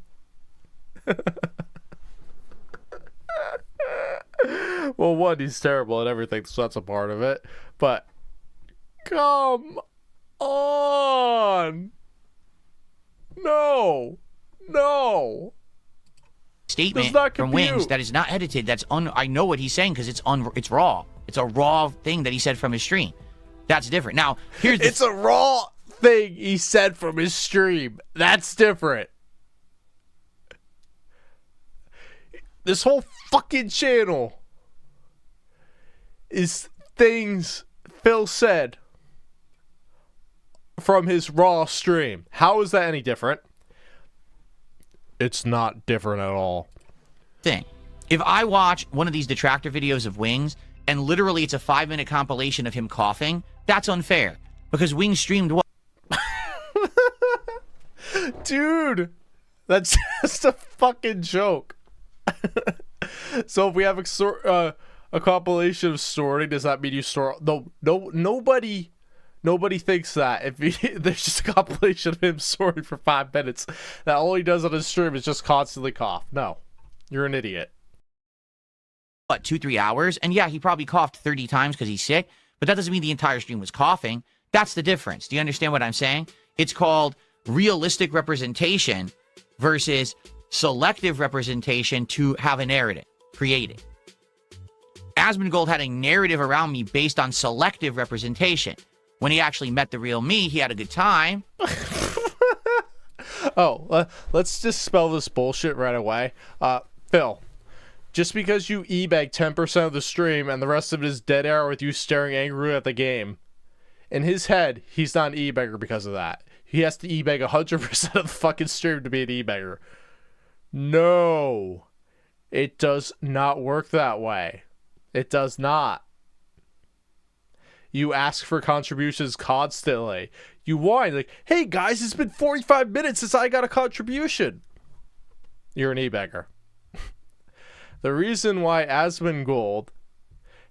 Well, one, he's terrible at everything, so that's a part of it. But come on. No. Statement Does not from compute. Wings that is not edited. That's I know what he's saying because it's raw. It's a raw thing that he said from his stream. That's different. Now, here's the It's a raw thing he said from his stream. That's different. This whole fucking channel is things Phil said from his raw stream. How is that any different? It's not different at all. thing. If I watch one of these detractor videos of Wings and literally it's a 5-minute compilation of him coughing, that's unfair because Wings streamed what? Dude, that's just a fucking joke. So if we have a compilation of sorting, does that mean you store? No, nobody thinks that. If there's just a compilation of him sorting for 5 minutes, that all he does on his stream is just constantly cough. No, you're an idiot. What, 2-3 hours? And yeah, he probably coughed 30 times because he's sick, but that doesn't mean the entire stream was coughing. That's the difference. Do you understand what I'm saying? It's called realistic representation versus selective representation to have a narrative created. Asmongold had a narrative around me based on selective representation. When he actually met the real me, he had a good time. Let's just spell this bullshit right away. Phil, just because you e-bag 10% of the stream and the rest of it is dead air with you staring angrily at the game, in his head, he's not an e-bagger because of that. He has to e-bag 100% of the fucking stream to be an e-bagger. No, it does not work that way. It does not. You ask for contributions constantly. You whine like, hey guys, it's been 45 minutes since I got a contribution. You're an e-bagger. The reason why Asmongold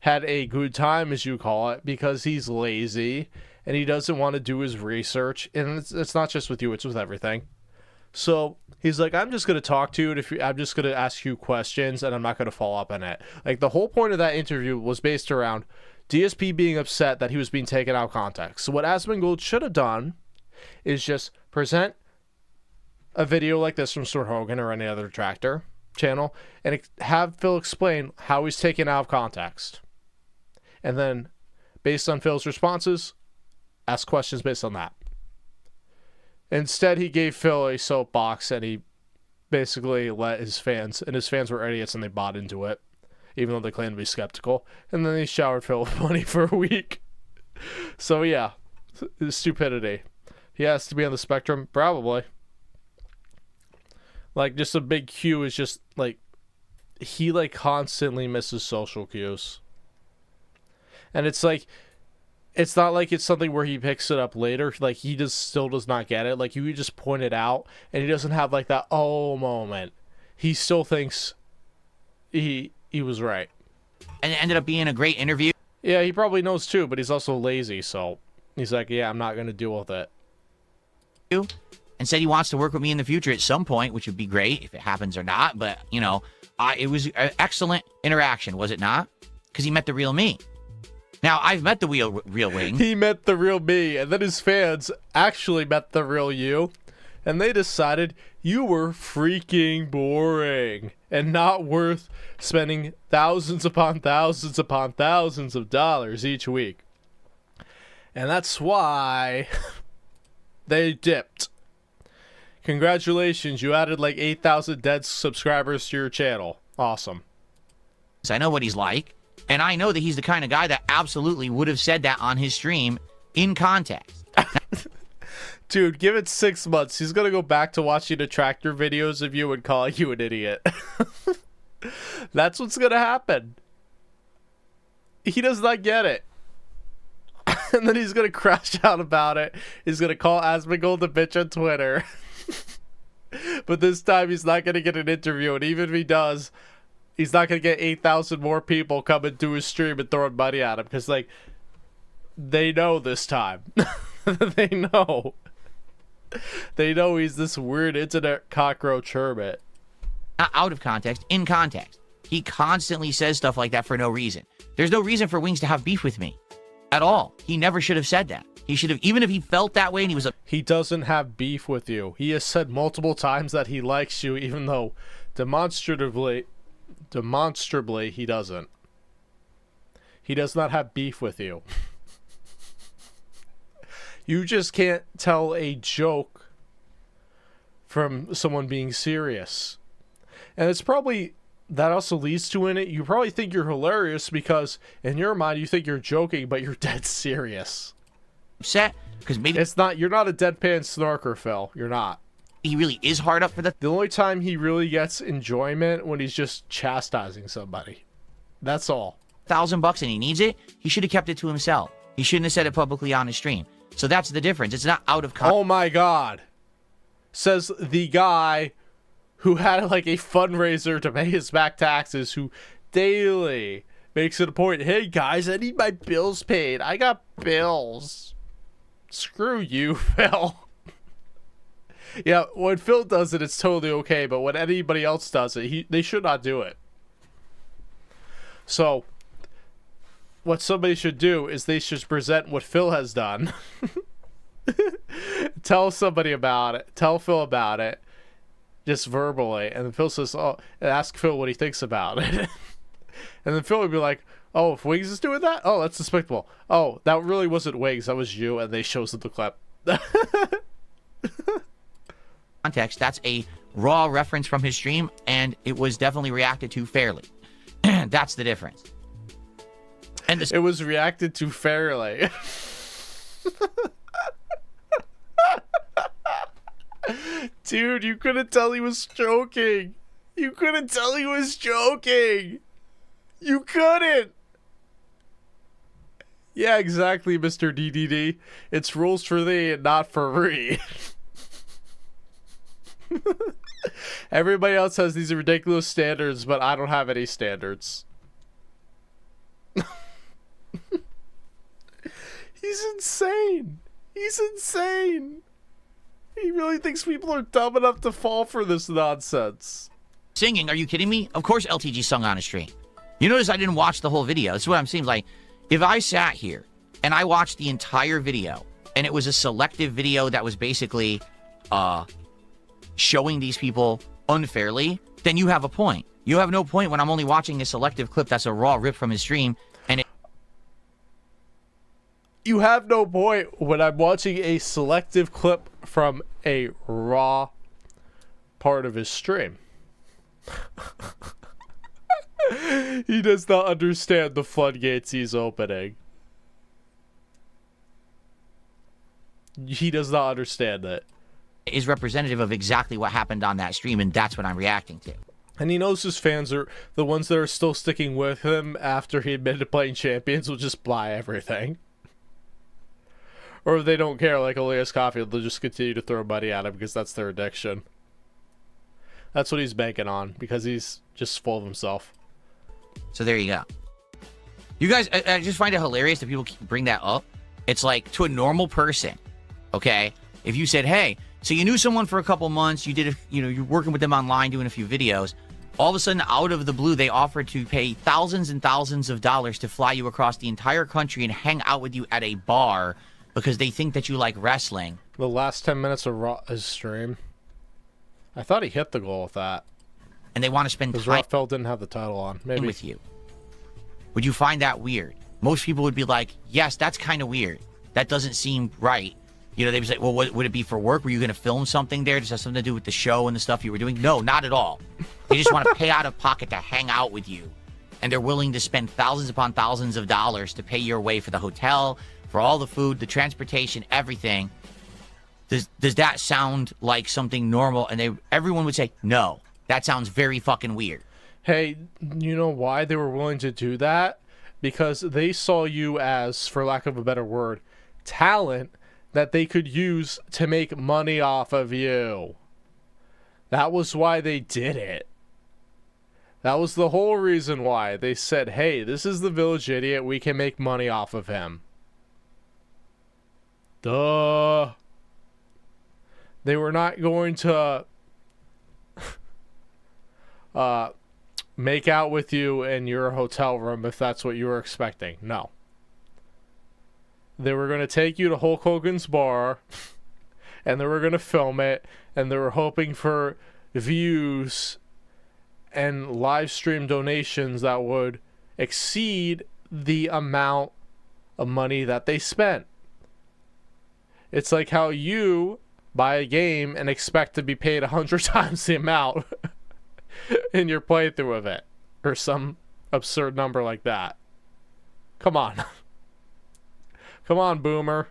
had a good time, as you call it, because he's lazy and he doesn't want to do his research. And it's not just with you, it's with everything. So he's like, I'm just going to talk to you, and I'm just going to ask you questions, and I'm not going to follow up on it. Like, the whole point of that interview was based around DSP being upset that he was being taken out of context. So what Asmongold should have done is just present a video like this from Stuart Hogan or any other detractor channel and have Phil explain how he's taken out of context. And then, based on Phil's responses, ask questions based on that. Instead, he gave Phil a soapbox and he basically let his fans, and his fans were idiots and they bought into it, even though they claimed to be skeptical. And then he showered Phil with money for a week. So yeah, stupidity. He has to be on the spectrum? Probably. Like, just a big cue is just, like, he, like, constantly misses social cues. And it's like, it's not like it's something where he picks it up later. Like, he just still does not get it. Like, you just point it out, and he doesn't have, like, that oh moment. He still thinks he was right. And it ended up being a great interview. Yeah, he probably knows too, but he's also lazy, so he's like, yeah, I'm not going to deal with it. And said he wants to work with me in the future at some point, which would be great if it happens or not. But, you know, it was an excellent interaction, was it not? Because he met the real me. Now, I've met the real Wing. He met the real me, and then his fans actually met the real you, and they decided you were freaking boring and not worth spending thousands upon thousands upon thousands of dollars each week. And that's why they dipped. Congratulations, you added like 8,000 dead subscribers to your channel. Awesome. I know what he's like, and I know that he's the kind of guy that absolutely would have said that on his stream in context. Dude, give it 6 months. He's gonna go back to watching detractor videos of you and calling you an idiot. That's what's gonna happen. He does not get it. And then he's gonna crash out about it. He's gonna call Asmongold a bitch on Twitter. But this time he's not gonna get an interview, and even if he does, he's not gonna get 8,000 more people coming to his stream and throwing money at him, because, like, they know this time. They know. They know he's this weird internet cockroach hermit. Not out of context, in context. He constantly says stuff like that for no reason. There's no reason for Wings to have beef with me at all. He never should have said that. He should have, even if he felt that way and he was a... He doesn't have beef with you. He has said multiple times that he likes you, even though demonstrably he doesn't. He does not have beef with you. You just can't tell a joke from someone being serious. And it's probably, that also leads to in it, you probably think you're hilarious because in your mind you think you're joking, but you're dead serious. Upset because maybe it's not, you're not a deadpan snarker, Phil. You're not. He really is hard up for the... The only time he really gets enjoyment when he's just chastising somebody. That's all. $1,000 and he needs it, he should have kept it to himself. He shouldn't have said it publicly on his stream. So that's the difference. It's not out of context. Oh my god. Says the guy who had like a fundraiser to pay his back taxes, who daily makes it a point, hey guys, I need my bills paid. I got bills. Screw you, Phil. Yeah, when Phil does it, it's totally okay, but when anybody else does it, they should not do it. So, what somebody should do is they should present what Phil has done. Tell somebody about it. Tell Phil about it. Just verbally. And then Phil says, oh, ask Phil what he thinks about it. And then Phil would be like, oh, if Wiggs is doing that? Oh, that's despicable. Oh, that really wasn't Wiggs. That was you. And they shows the clip. Context, that's a raw reference from his stream, and it was definitely reacted to fairly. That's the difference. And it was reacted to fairly. Dude, you couldn't tell he was joking. You couldn't tell he was joking. You couldn't. Yeah, exactly, Mr. DDD. It's rules for thee and not for re. Everybody else has these ridiculous standards, but I don't have any standards. He's insane. He's insane. He really thinks people are dumb enough to fall for this nonsense. Singing, are you kidding me? Of course LTG sung on a stream. You notice I didn't watch the whole video. This is what I'm saying. Like, if I sat here and I watched the entire video, and it was a selective video that was basically showing these people unfairly, then you have a point. You have no point when I'm only watching a selective clip that's a raw rip from his stream, and you have no point when I'm watching a selective clip from a raw part of his stream. He does not understand the floodgates he's opening. He does not understand that. Is representative of exactly what happened on that stream, and that's what I'm reacting to. And he knows his fans are the ones that are still sticking with him after he admitted to playing champions will just buy everything. Or if they don't care, like Elias Coffey, they'll just continue to throw money at him because that's their addiction. That's what he's banking on, because he's just full of himself. So there you go. You guys, I just find it hilarious that people bring that up. It's like, to a normal person, okay, if you said, hey, so you knew someone for a couple months, you did, you're working with them online, doing a few videos, all of a sudden, out of the blue, they offered to pay thousands and thousands of dollars to fly you across the entire country and hang out with you at a bar because they think that you like wrestling. The last 10 minutes of his stream, I thought he hit the goal with that. And they want to spend time. Because Raphael didn't have the title on. Maybe. With you. Would you find that weird? Most people would be like, yes, that's kind of weird. That doesn't seem right. They'd be like, well, would it be for work? Were you going to film something there? Does that have something to do with the show and the stuff you were doing? No, not at all. They just want to pay out of pocket to hang out with you. And they're willing to spend thousands upon thousands of dollars to pay your way for the hotel, for all the food, the transportation, everything. Does that sound like something normal? And everyone would say, no, that sounds very fucking weird. Hey, you know why they were willing to do that? Because they saw you as, for lack of a better word, talent that they could use to make money off of you. That was why they did it. That was the whole reason why they said, hey, this is the village idiot. We can make money off of him. Duh. They were not going to make out with you in your hotel room if that's what you were expecting. No. they were going to take you to Hulk Hogan's bar, and they were going to film it, and they were hoping for views and live stream donations that would exceed the amount of money that they spent. It's like how you buy a game and expect to be paid 100 times the amount in your playthrough of it, or some absurd number like that. Come on. Come on, boomer.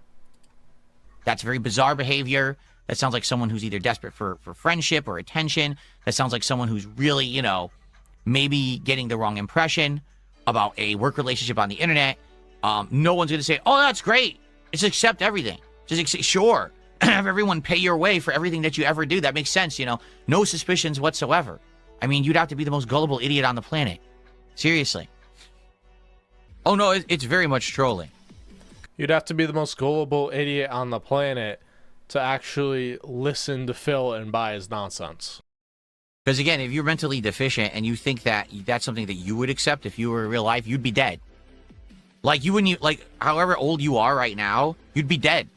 That's very bizarre behavior. That sounds like someone who's either desperate for friendship or attention. That sounds like someone who's really, you know, maybe getting the wrong impression about a work relationship on the internet. No one's going to say, oh, that's great. Just accept everything. Sure. Have everyone pay your way for everything that you ever do. That makes sense, you know. No suspicions whatsoever. I mean, you'd have to be the most gullible idiot on the planet. Seriously. Oh, no, it's very much trolling. You'd have to be the most gullible idiot on the planet to actually listen to Phil and buy his nonsense. Because again, if you're mentally deficient and you think that that's something that you would accept if you were in real life, you'd be dead. Like, you wouldn't, like, however old you are right now, you'd be dead.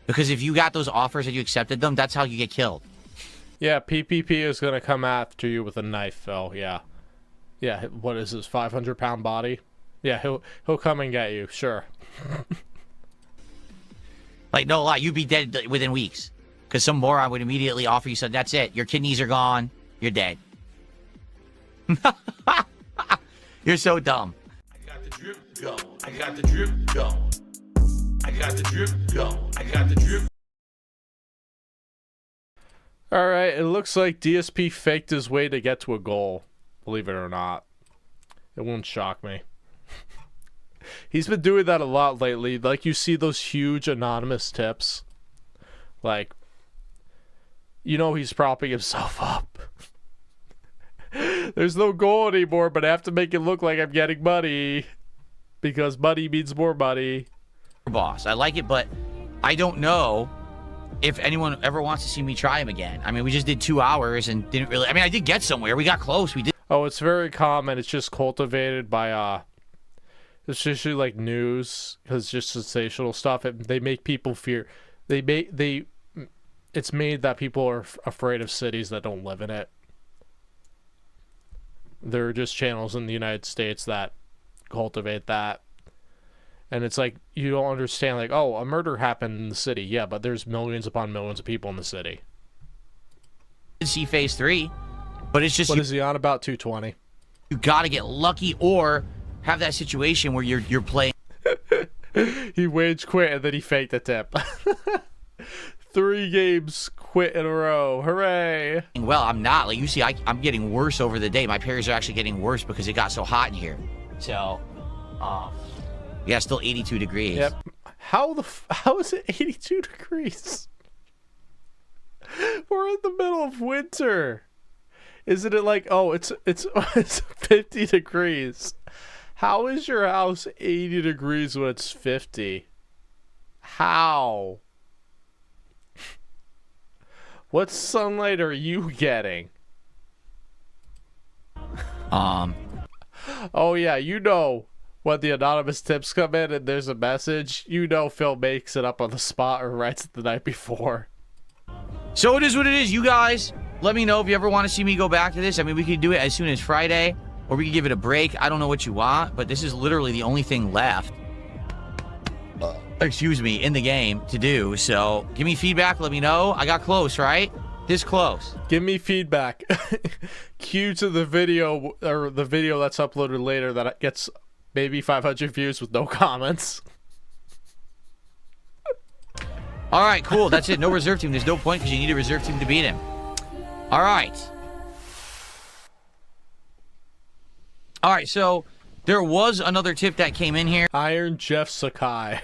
Because if you got those offers and you accepted them, that's how you get killed. Yeah, PPP is going to come after you with a knife, Phil. Yeah. Yeah, what is his 500-pound body? Yeah, he'll come and get you, sure. Like, no lie, you'd be dead within weeks. Because some moron would immediately offer you, so that's it. Your kidneys are gone. You're dead. You're so dumb. I got the drip going. I got the drip going. I got the drip going. I got the drip. Alright, it looks like DSP faked his way to get to a goal. Believe it or not. It won't shock me. He's been doing that a lot lately. Like, you see those huge anonymous tips. Like, you know he's propping himself up. There's no goal anymore, but I have to make it look like I'm getting money. Because money means more money. Boss, I like it, but I don't know if anyone ever wants to see me try him again. I mean, we just did 2 hours and didn't really... I mean, I did get somewhere. We got close. We did... Oh, it's very common. It's just cultivated by, it's usually like news, because it's just sensational stuff. They make people fear. It's made that people are afraid of cities that don't live in it. There are just channels in the United States that cultivate that. And it's like, you don't understand, like, oh, a murder happened in the city. Yeah, but there's millions upon millions of people in the city. See phase 3, but it's just... What is he on about? 220. You gotta get lucky or have that situation where you're playing... He wage quit and then he faked a tip. 3 games quit in a row. Hooray. Well, I'm not. Like, you see, I'm getting worse over the day. My pairs are actually getting worse because it got so hot in here. So, yeah, still 82 degrees. Yep. How is it 82 degrees? We're in the middle of winter. Isn't it like, oh, it's 50 degrees? How is your house 80 degrees when it's 50? How? What sunlight are you getting? Oh yeah, you know when the anonymous tips come in and there's a message, you know Phil makes it up on the spot or writes it the night before. So it is what it is, you guys. Let me know if you ever want to see me go back to this. I mean, we could do it as soon as Friday, or we could give it a break. I don't know what you want, but this is literally the only thing left, excuse me, in the game to do. So give me feedback. Let me know. I got close, right? This close. Give me feedback. Cue to the video, or the video that's uploaded later that gets maybe 500 views with no comments. All right, cool. That's it. No reserve team. There's no point because you need a reserve team to beat him. All right. All right, so there was another tip that came in here. Iron Jeff Sakai.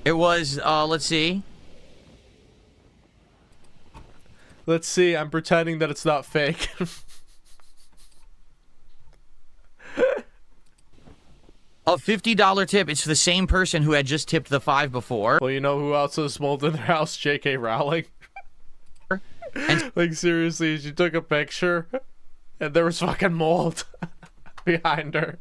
It was, let's see. Let's see. I'm pretending that it's not fake. A $50 tip. It's the same person who had just tipped the 5 before. Well, you know who else has mold in their house? J.K. Rowling. And like, seriously, she took a picture and there was fucking mold behind her.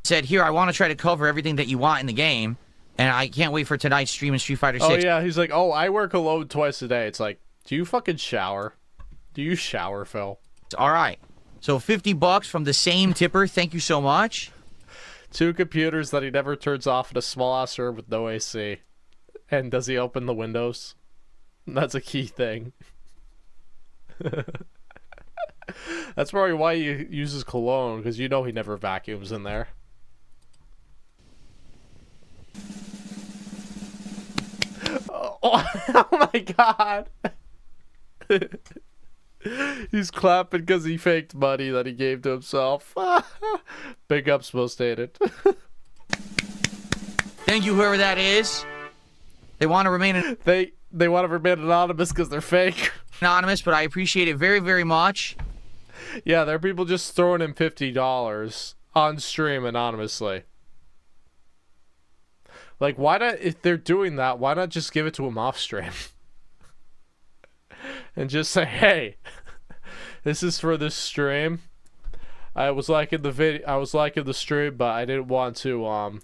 Said, here, I want to try to cover everything that you want in the game. And I can't wait for tonight's stream in Street Fighter 6. Oh, yeah. He's like, oh, I wear cologne twice a day. It's like, do you fucking shower? Do you shower, Phil? All right. So $50 from the same tipper. Thank you so much. 2 computers that he never turns off in a small-ass room with no AC. And does he open the windows? That's a key thing. That's probably why he uses cologne, because you know he never vacuums in there. Oh my god! He's clapping because he faked money that he gave to himself. Big ups, most hated. Thank you, whoever that is. They want to remain They want to remain anonymous because they're fake. Anonymous, but I appreciate it very, very much. Yeah, there are people just throwing in $50 on stream anonymously. Like, why not, if they're doing that, why not just give it to him off stream? And just say, hey, this is for this stream. I was liking the video, I was liking the stream, but I didn't want to,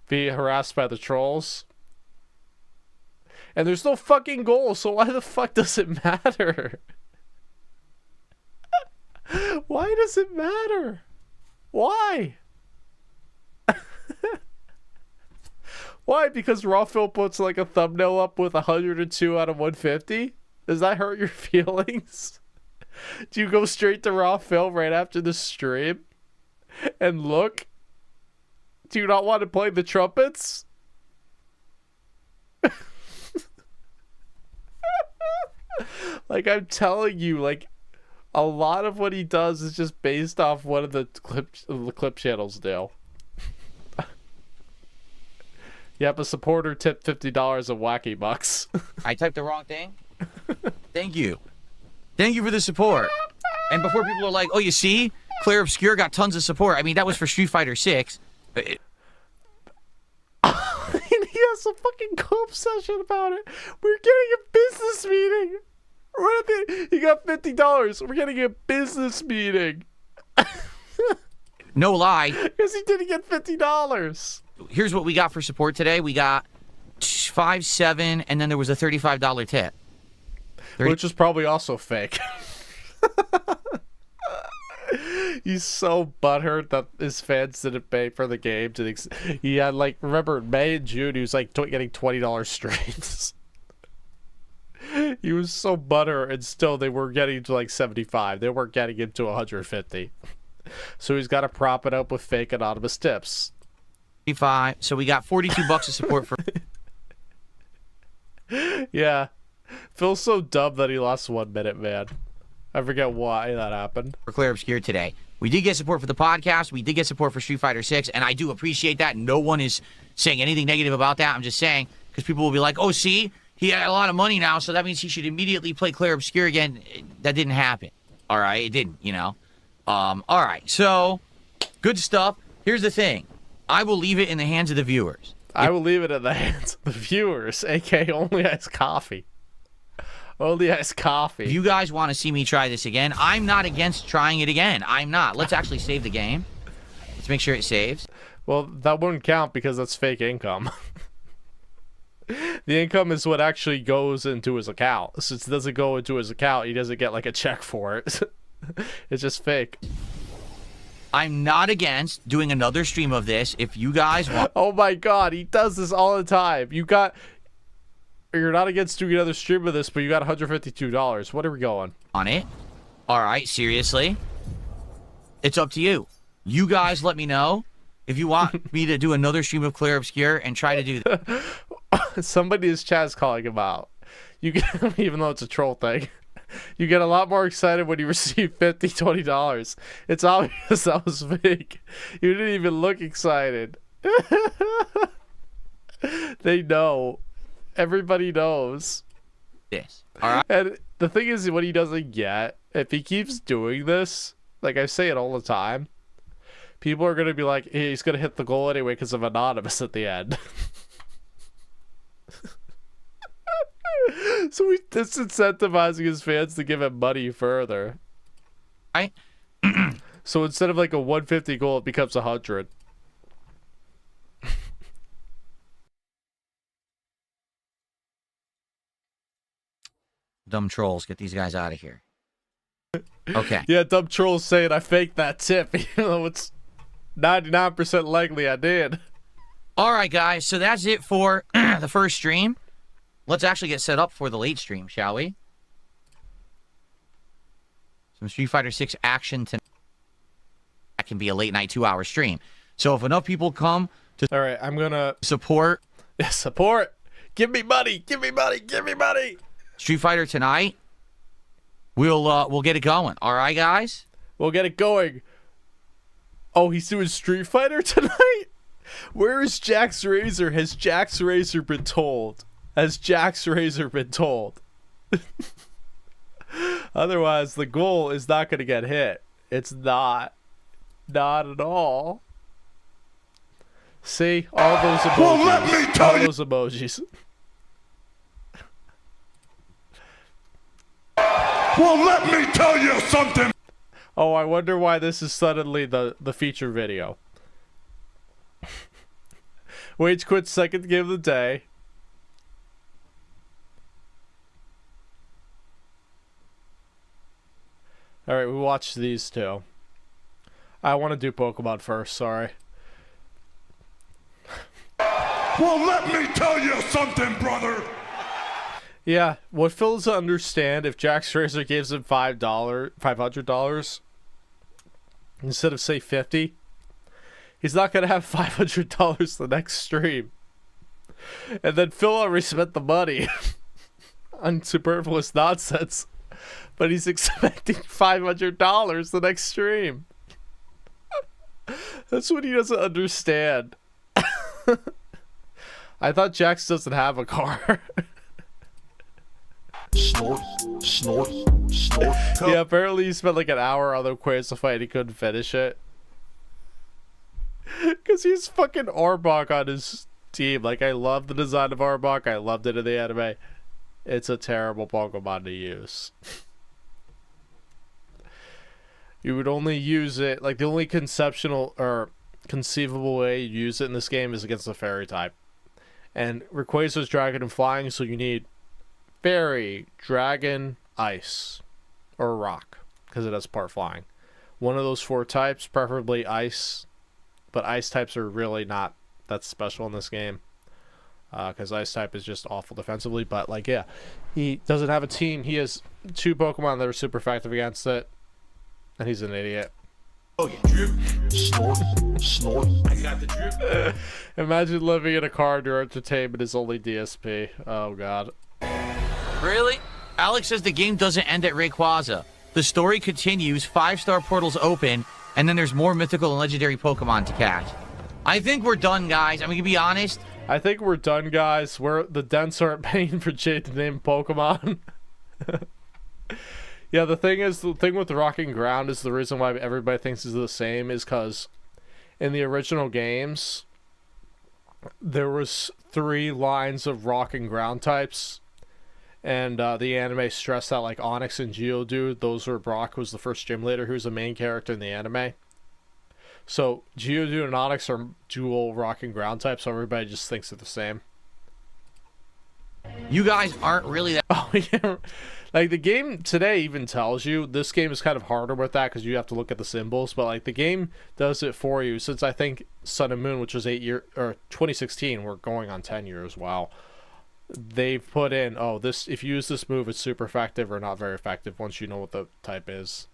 be harassed by the trolls. And there's no fucking goal, so why the fuck does it matter? Why does it matter? Why? Why? Because Rawphil puts like a thumbnail up with 102 out of 150? Does that hurt your feelings? Do you go straight to Rawphil right after the stream and look? Do you not want to play the trumpets? Like, I'm telling you, like, a lot of what he does is just based off one of the clip channels do. Yep, a supporter tipped $50 of wacky bucks. I typed the wrong thing. Thank you. Thank you for the support. And before people are like, oh, you see? Claire Obscure got tons of support. I mean, that was for Street Fighter 6. He has a fucking cope session about it. We're getting a business meeting. He got $50. We're getting a business meeting. No lie. Because he didn't get $50. Here's what we got for support today. We got 5, 7, and then there was a $35 tip. Which is probably also fake. He's so butthurt that his fans didn't pay for the game. He had, like, remember in May and June, he was like getting $20 streams. He was so butthurt, and still they were getting to like 75. They weren't getting him to 150. So he's got to prop it up with fake anonymous tips. 35. So we got $42 of support for. Yeah. Phil's so dumb that he lost 1 minute, man. I forget why that happened. For Claire Obscure today. We did get support for the podcast. We did get support for Street Fighter 6, and I do appreciate that. No one is saying anything negative about that. I'm just saying, because people will be like, oh, see, he had a lot of money now, so that means he should immediately play Claire Obscure again. That didn't happen. All right? It didn't, you know? All right. So, good stuff. Here's the thing. I will leave it in the hands of the viewers. I will leave it in the hands of the viewers, a.k.a. Only Iced Coffee. Only Iced Coffee. If you guys want to see me try this again, I'm not against trying it again. I'm not. Let's actually save the game. Let's make sure it saves. Well, that wouldn't count because that's fake income. The income is what actually goes into his account. Since it doesn't go into his account, he doesn't get like a check for it. It's just fake. I'm not against doing another stream of this if you guys want. Oh my god, he does this all the time. You're not against doing another stream of this, but you got $152. What are we going? On it. All right, seriously. It's up to you. You guys let me know if you want me to do another stream of Claire Obscure and try to do that. Somebody's chat's calling him out. You get, even though it's a troll thing, you get a lot more excited when you receive $20. It's obvious that was fake. You didn't even look excited. They know. Everybody knows. This. All right. And the thing is, what he doesn't get, if he keeps doing this, like I say it all the time, people are going to be like, hey, he's going to hit the goal anyway because of anonymous at the end. So he's disincentivizing his fans to give him money further. Right. So instead of like a 150 goal, it becomes 100. Dumb trolls, get these guys out of here. Okay. Yeah, dumb trolls saying I faked that tip, even though it's 99% likely I did. All right, guys. So that's it for the first stream. Let's actually get set up for the late stream, shall we? Some Street Fighter 6 action tonight. That can be a late night 2-hour stream. So if enough people come to All right, I'm gonna support support. Give me money. Give me money. Give me money. Street Fighter tonight, we'll get it going. All right, guys. We'll get it going. Oh, he's doing Street Fighter tonight? Where is Jax Razor? Has Jax Razor been told? Has Jax Razor been told? Otherwise, the goal is not going to get hit. It's not. Not at all. See? All those emojis. Well, let me tell all you. those emojis. Well, let me tell you something. Oh, I wonder why this is suddenly the feature video. Wage quit second game of the day. Alright, we watched these two. I want to do Pokemon first, sorry. Well, let me tell you something, brother. Yeah, what Phil doesn't understand, if Jax Razor gives him $500 instead of say $50, he's not gonna have $500 the next stream. And then Phil already spent the money on superfluous nonsense, but he's expecting $500 the next stream. That's what he doesn't understand. I thought Jax doesn't have a car. Snort, snort, snort. Yeah, apparently he spent like an hour on the Quasar fight and he couldn't finish it. Because he's fucking Arbok on his team. Like, I love the design of Arbok. I loved it in the anime. It's a terrible Pokemon to use. You would only use it, like, the only conceptual or conceivable way you use it in this game is against the Fairy type. And Rayquaza's Dragon and Flying, so you need Fairy, Dragon, Ice, or Rock, because it has part Flying. One of those 4 types, preferably Ice, but Ice types are really not that special in this game, because Ice type is just awful defensively. But like, yeah, he doesn't have a team. He has 2 Pokemon that are super effective against it, and he's an idiot. Oh, you drip. Snort, snort. I got the drip. Imagine living in a car and your entertainment is only DSP. Oh god. Really? Alex says the game doesn't end at Rayquaza. The story continues, 5-star portals open, and then there's more mythical and legendary Pokemon to catch. I think we're done, guys. I mean, to be honest. I think we're done, guys. The dents aren't paying for Jade to name Pokemon. Yeah, the thing with Rocking Ground is the reason why everybody thinks it's the same is because in the original games, there was 3 lines of Rocking Ground types. And the anime stressed that, like, Onyx and Geodude, those were Brock was the first gym leader who's the main character in the anime. So Geodude and Onyx are dual Rocking Ground types, so everybody just thinks they're the same. You guys aren't really that. Oh, yeah. Like, the game today even tells you, this game is kind of harder with that because you have to look at the symbols, but, like, the game does it for you. Since I think Sun and Moon, which was 2016, we're going on 10 years, wow. They've put in, oh, this, if you use this move, it's super effective or not very effective once you know what the type is.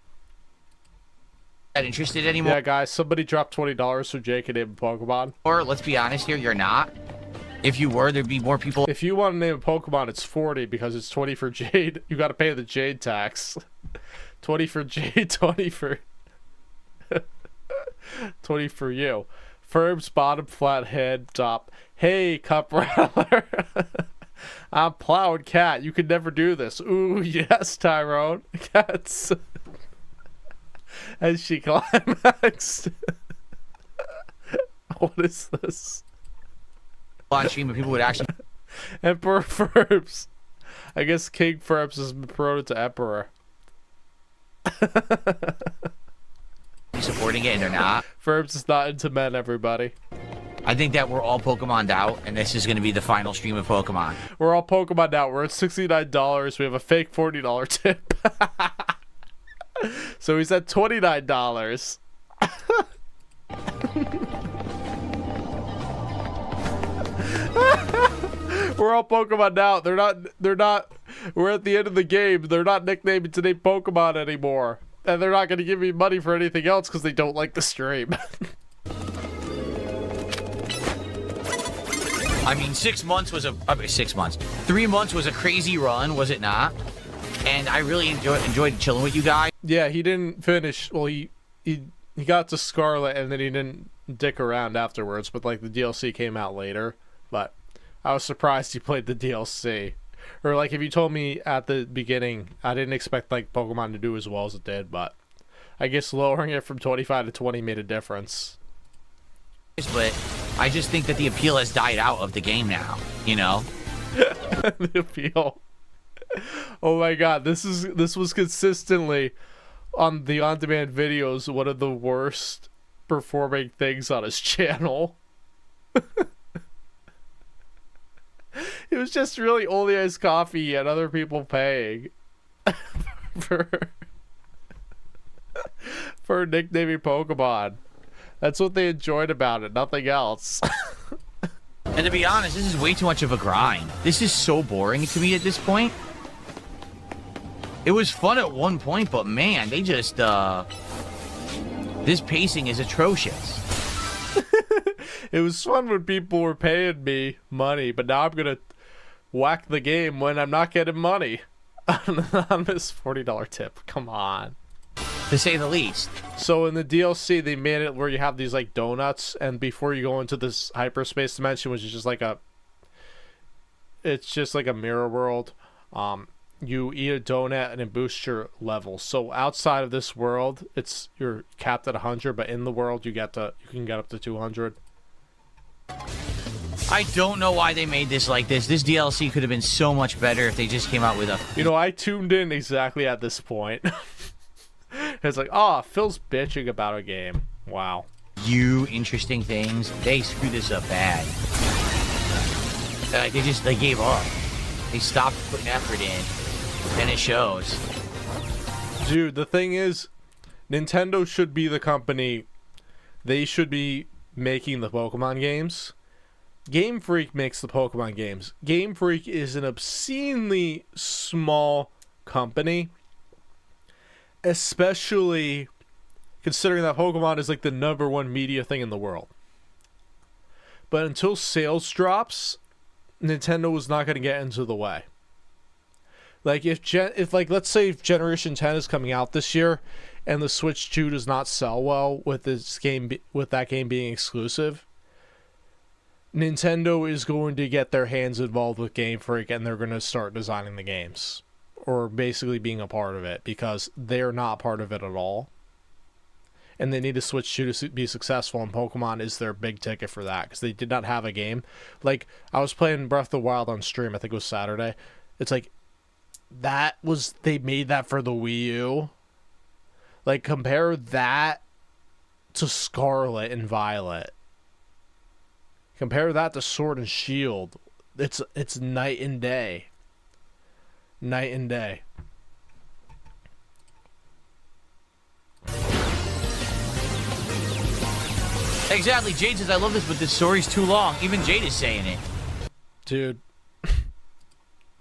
Not interested anymore. Yeah, guys, somebody dropped $20 so Jake could name a Pokemon. Or, let's be honest here, you're not. If you were, there'd be more people. If you want to name a Pokemon, it's 40 because it's 20 for Jade. You got to pay the Jade tax. 20 for Jade, 20 for 20 for you. Ferb's bottom flat head top. Hey, Cup Rattler. I'm Plowed Cat. You could never do this. Ooh, yes, Tyrone. Cats. As she climaxed. What is this? On stream, but people would actually. Emperor Ferbs. I guess King Ferbs is promoted to Emperor. be supporting it, and they're not. Ferbs is not into men, everybody. I think that we're all Pokemon'd out, and this is going to be the final stream of Pokemon. We're all Pokemon now. We're at $69. We have a fake $40 tip. So he's at $29. We're all Pokemon now. They're not, we're at the end of the game. They're not nicknaming today Pokemon anymore. And they're not going to give me money for anything else because they don't like the stream. I mean, 6 months was 6 months. 3 months was a crazy run, was it not? And I really enjoyed chilling with you guys. Yeah, he didn't finish. Well, he got to Scarlet and then he didn't dick around afterwards. But like the DLC came out later. But I was surprised he played the DLC. Or like if you told me at the beginning, I didn't expect like Pokemon to do as well as it did. But I guess lowering it from 25 to 20 made a difference. But I just think that the appeal has died out of the game now, you know? The appeal. Oh my god, this was consistently on the on-demand videos one of the worst performing things on his channel. It was just really only iced coffee and other people paying for nicknaming Pokemon. That's what they enjoyed about it, nothing else. And to be honest, this is way too much of a grind. This is so boring to me at this point. It was fun at one point, but man, they just, this pacing is atrocious. It was fun when people were paying me money, but now I'm gonna whack the game when I'm not getting money on this $40 tip. Come on. To say the least. So in the DLC, they made it where you have these like donuts, and before you go into this hyperspace dimension, which is just like it's just like a mirror world, you eat a donut and it boosts your level. So outside of this world, you're capped at 100, but in the world you can get up to 200. I don't know why they made this like this. This DLC could have been so much better if they just came out with a... You know, I tuned in exactly at this point. It's like, oh, Phil's bitching about a game. Wow. Interesting things. They screwed this up bad. They gave up. They stopped putting effort in. And it shows. Dude, the thing is, Nintendo should be the company. They should be making the Pokemon games. Game Freak makes the Pokemon games. Game Freak is an obscenely small company. Especially considering that Pokemon is like the #1 media thing in the world. But until sales drops, Nintendo is not going to get into the way. Like if like let's say Generation 10 is coming out this year and the Switch 2 does not sell well with this game with that game being exclusive, Nintendo is going to get their hands involved with Game Freak and they're going to start designing the games. Or basically being a part of it, because they're not part of it at all. And they need to Switch 2 to be successful, and Pokemon is their big ticket for that, because they did not have a game. Like, I was playing Breath of the Wild on stream, I think it was Saturday. It's like, they made that for the Wii U. Like, compare that to Scarlet and Violet. Compare that to Sword and Shield. It's night and day. Night and day. Exactly. Jade says, I love this, but this story's too long. Even Jade is saying it. Dude.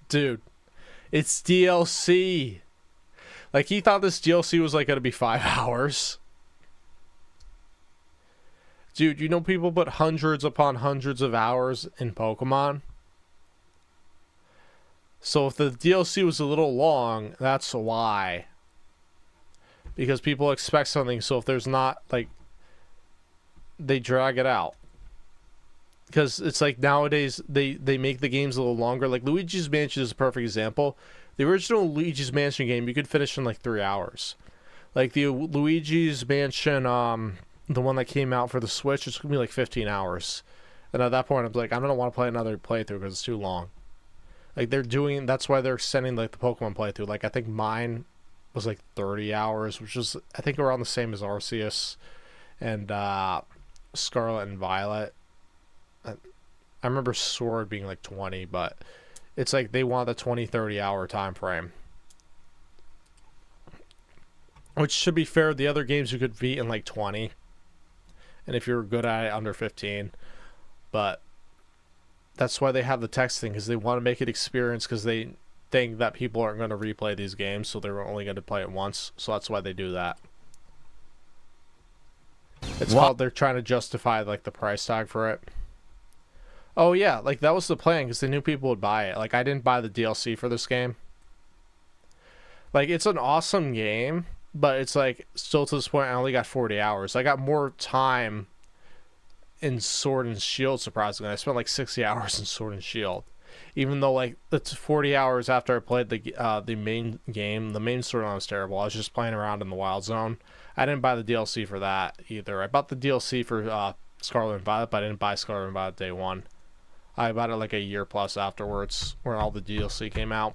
Dude. It's DLC. Like, he thought this DLC was, like, going to be 5 hours. Dude, you know people put hundreds upon hundreds of hours in Pokemon? So if the DLC was a little long, that's why. Because people expect something, so if there's not, like, they drag it out. Because it's like nowadays, they make the games a little longer. Like, Luigi's Mansion is a perfect example. The original Luigi's Mansion game, you could finish in, like, 3 hours. Like, the Luigi's Mansion, the one that came out for the Switch, it's going to be, like, 15 hours. And at that point, I'm like, I don't want to play another playthrough because it's too long. Like, that's why they're extending, like, the Pokemon playthrough. Like, I think mine was, like, 30 hours, which is, I think, around the same as Arceus and Scarlet and Violet. I remember Sword being like 20, but it's like they want a 20-30 hour time frame. Which should be fair. The other games you could beat in like 20. And if you're good at it, under 15. But that's why they have the texting, because they want to make it experience, because they think that people aren't going to replay these games, so they're only going to play it once. So that's why they do that. It's called, they're trying to justify like the price tag for it. Oh yeah, like that was the plan, because they knew people would buy it. Like I didn't buy the DLC for this game. Like it's an awesome game, but it's like still to this point I only got 40 hours. I got more time in Sword and Shield, surprisingly. I spent like 60 hours in Sword and Shield. Even though like it's 40 hours after I played the main game. The main storyline was terrible. I was just playing around in the Wild Zone. I didn't buy the DLC for that either. I bought the DLC for Scarlet and Violet, but I didn't buy Scarlet and Violet day one. I bought it like a year plus afterwards, when all the DLC came out.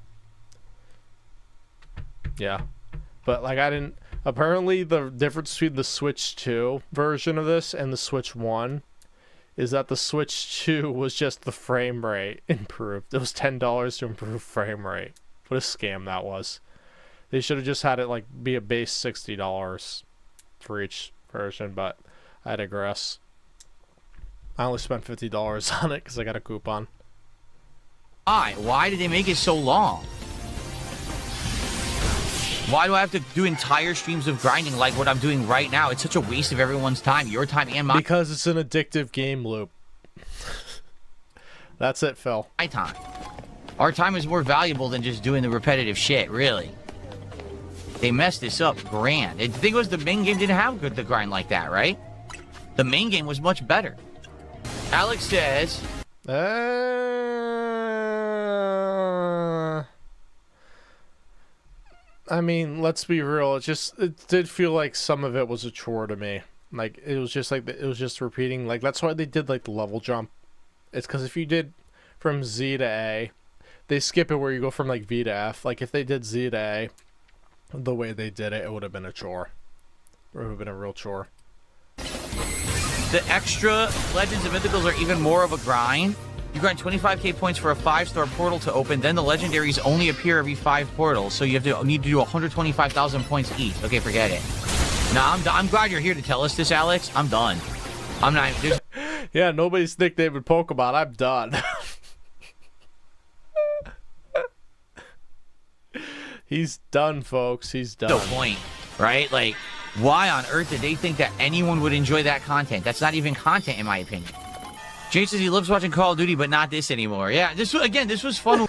Yeah. But like I didn't... Apparently the difference between the Switch 2 version of this and the Switch 1 is that the Switch 2 was just the frame rate improved. It was $10 to improve frame rate. What a scam that was. They should have just had it like be a base $60 for each version, but I digress. I only spent $50 on it because I got a coupon. Why did they make it so long? Why do I have to do entire streams of grinding like what I'm doing right now? It's such a waste of everyone's time, your time and mine. Because it's an addictive game loop. That's it, Phil. My time. Our time is more valuable than just doing the repetitive shit, really. They messed this up grand. The thing was, the main game didn't have the grind like that, right? The main game was much better. Alex says... I mean, let's be real. It did feel like some of it was a chore to me. Like it was just repeating. Like that's why they did like the level jump. It's because if you did from Z to A, they skip it where you go from like V to F. Like if they did Z to A, the way they did it, it would have been a chore. It would have been a real chore. The extra Legends and Mythicals are even more of a grind. You grind 25k points for a 5-star portal to open, then the legendaries only appear every 5 portals, so you need to do 125,000 points each. Okay, forget it. Nah, I'm glad you're here to tell us this, Alex. I'm done. I'm not... Yeah, nobody's nicknamed Pokemon. I'm done. He's done, folks. He's done. No point, right? Like, why on earth did they think that anyone would enjoy that content? That's not even content, in my opinion. Jay says he loves watching Call of Duty, but not this anymore. Yeah, this was fun.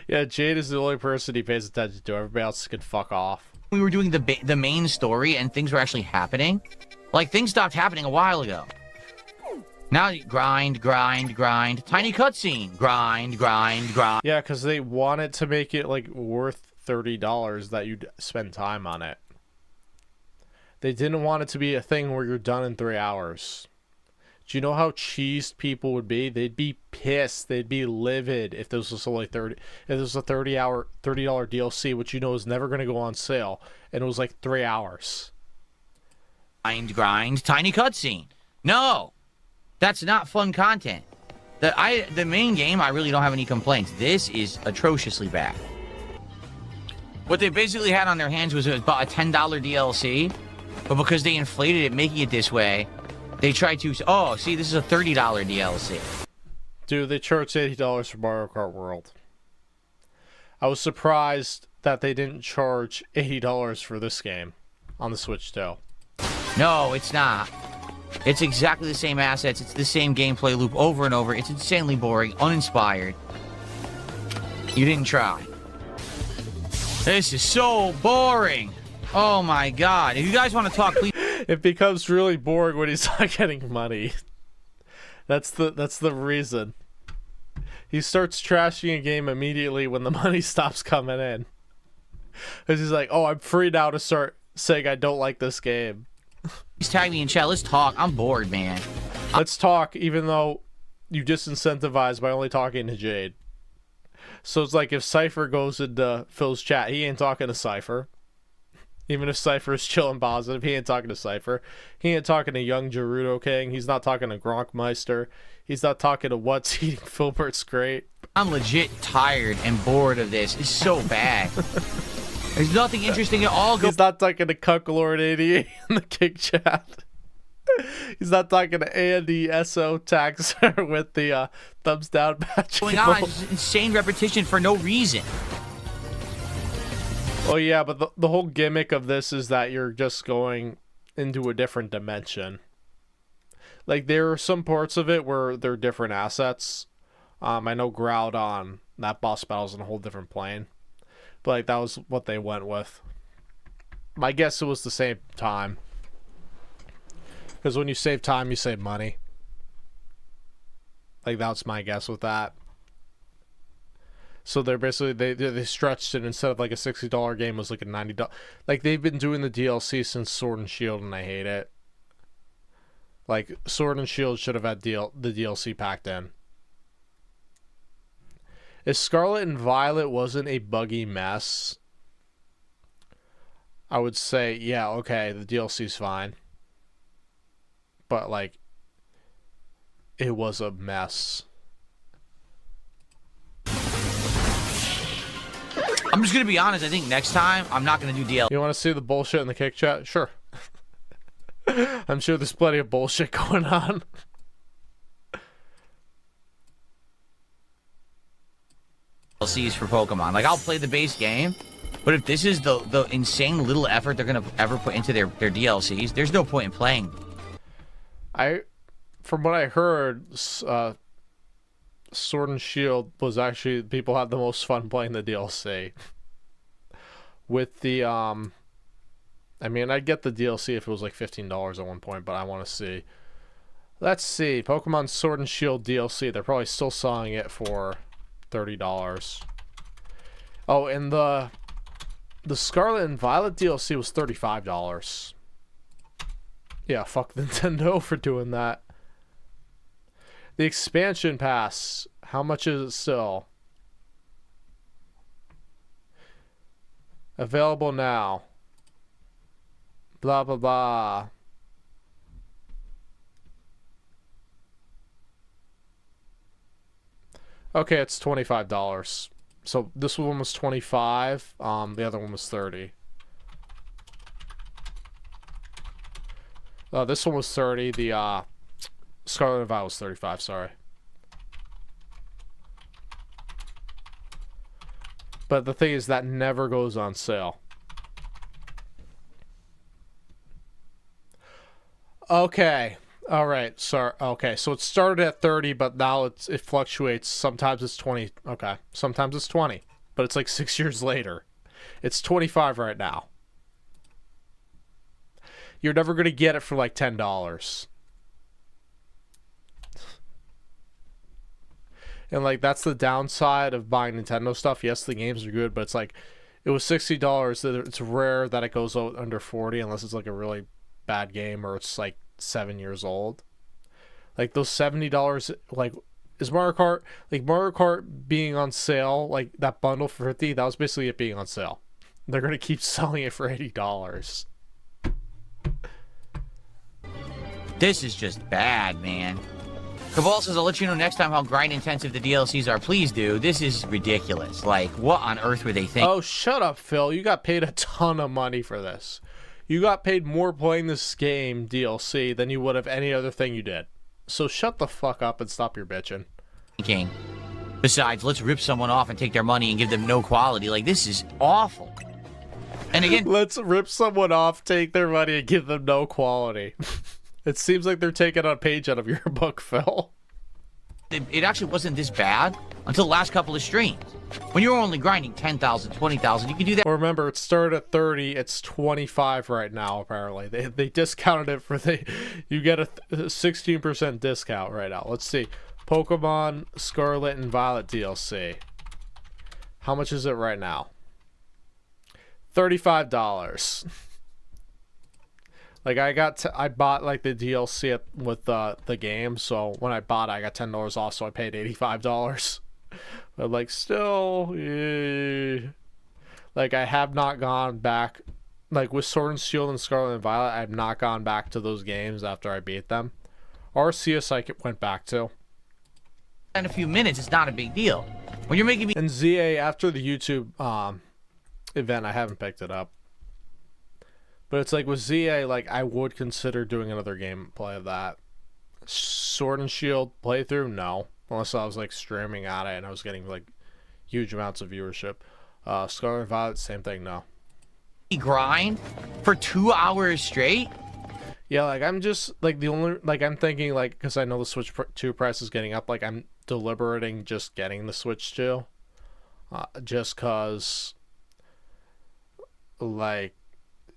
Yeah, Jade is the only person he pays attention to. Everybody else can fuck off. We were doing the main story and things were actually happening. Like, things stopped happening a while ago. Now, grind, grind, grind. Tiny cutscene. Grind, grind, grind. Yeah, because they wanted to make it, like, worth $30 that you'd spend time on it. They didn't want it to be a thing where you're done in 3 hours. Do you know how cheesed people would be? They'd be pissed. They'd be livid if this was only 30. If this was a $30 DLC, which you know is never going to go on sale, and it was like 3 hours. Grind, grind, tiny cutscene. No, that's not fun content. The main game, I really don't have any complaints. This is atrociously bad. What they basically had on their hands was about a $10 DLC, but because they inflated it, making it this way, they tried to... Oh, see, this is a $30 DLC. Dude, they charged $80 for Mario Kart World. I was surprised that they didn't charge $80 for this game on the Switch, too. No, it's not. It's exactly the same assets. It's the same gameplay loop over and over. It's insanely boring, uninspired. You didn't try. This is so boring. Oh, my God. If you guys want to talk, please... It becomes really boring when he's not getting money. That's the reason. He starts trashing a game immediately when the money stops coming in. Because he's like, oh, I'm free now to start saying I don't like this game. Please tag me in chat. Let's talk. I'm bored, man. Let's talk, even though you disincentivize by only talking to Jade. So it's like if Cypher goes into Phil's chat, he ain't talking to Cypher. Even if Cypher's chilling positive, he ain't talking to Cypher. He ain't talking to young Gerudo King. He's not talking to Gronkmeister. He's not talking to what's eating Filbert's great. I'm legit tired and bored of this. It's so bad. There's nothing interesting at all. He's not talking to Cucklord88 in the kick chat. He's not talking to Andy SO Taxer with the thumbs down badge. Going on, it's just insane repetition for no reason. Oh yeah, but the whole gimmick of this is that you're just going into a different dimension. Like, there are some parts of it where they're different assets. I know Groudon, that boss battle's in a whole different plane. But like, that was what they went with. My guess it was the same time. Because when you save time, you save money. Like, that's my guess with that. So they're basically, they stretched it. Instead of like a $60 game, it was like a $90. Like, they've been doing the DLC since Sword and Shield, and I hate it. Like, Sword and Shield should have had the DLC packed in. If Scarlet and Violet wasn't a buggy mess, I would say, yeah, okay, the DLC's fine. But, like, it was a mess. I'm just going to be honest. I think next time, I'm not going to do DLC. You want to see the bullshit in the kick chat? Sure. I'm sure there's plenty of bullshit going on. DLCs for Pokemon. Like, I'll play the base game, but if this is the insane little effort they're going to ever put into their DLCs, there's no point in playing. From what I heard, Sword and Shield was actually, people had the most fun playing the DLC. With the, I mean, I'd get the DLC if it was like $15 at one point, but I want to see. Let's see. Pokemon Sword and Shield DLC. They're probably still selling it for $30. Oh, and the Scarlet and Violet DLC was $35. Yeah, fuck Nintendo for doing that. The expansion pass. How much is it still? Available now. Blah, blah, blah. Okay, it's $25. So this one was $25. The other one was $30. This one was $30. The Scarlet and Violet was $35. Sorry. But the thing is, that never goes on sale. Okay. All right. Sorry. Okay. So it started at 30, but now it fluctuates. Sometimes it's 20. Okay. Sometimes it's 20, but it's like 6 years later. It's 25 right now. You're never going to get it for like $10. And like, that's the downside of buying Nintendo stuff. Yes, the games are good, but it's like, it was $60. It's rare that it goes out under 40 unless it's like a really bad game or it's like 7 years old. Like, those $70, like, is Mario Kart, like Mario Kart being on sale, like that bundle for 50, that was basically it being on sale. They're going to keep selling it for $80. This is just bad, man. Cabal says, I'll let you know next time how grind intensive the DLCs are. Please do. This is ridiculous. Like, what on earth were they thinking? Oh, shut up, Phil. You got paid a ton of money for this. You got paid more playing this game DLC than you would have any other thing you did. So shut the fuck up and stop your bitching. Besides, let's rip someone off and take their money and give them no quality. Like, this is awful. And again, let's rip someone off, take their money, and give them no quality. It seems like they're taking a page out of your book, Phil. It actually wasn't this bad until the last couple of streams. When you were only grinding 10,000, 20,000, you could do that. Well, remember, it started at 30. It's 25 right now, apparently. They discounted it for you get a 16% discount right now. Let's see. Pokemon Scarlet and Violet DLC. How much is it right now? $35. Like, I bought like the DLC with the game, so when I bought it, I got $10 off, so I paid $85. But like, still, like, I have not gone back like with Sword and Shield and Scarlet and Violet, I've not gone back to those games after I beat them. Arceus I went back to. In a few minutes, it's not a big deal. When you're making me... And ZA, after the YouTube event, I haven't picked it up. But it's like with ZA, like I would consider doing another gameplay of that. Sword and Shield playthrough, no. Unless I was like streaming at it and I was getting like huge amounts of viewership. Scarlet and Violet, same thing, no. Grind for 2 hours straight? Yeah, like I'm just like the only like I'm thinking like because I know the Switch 2 price is getting up, like I'm deliberating just getting the Switch 2, just cause like,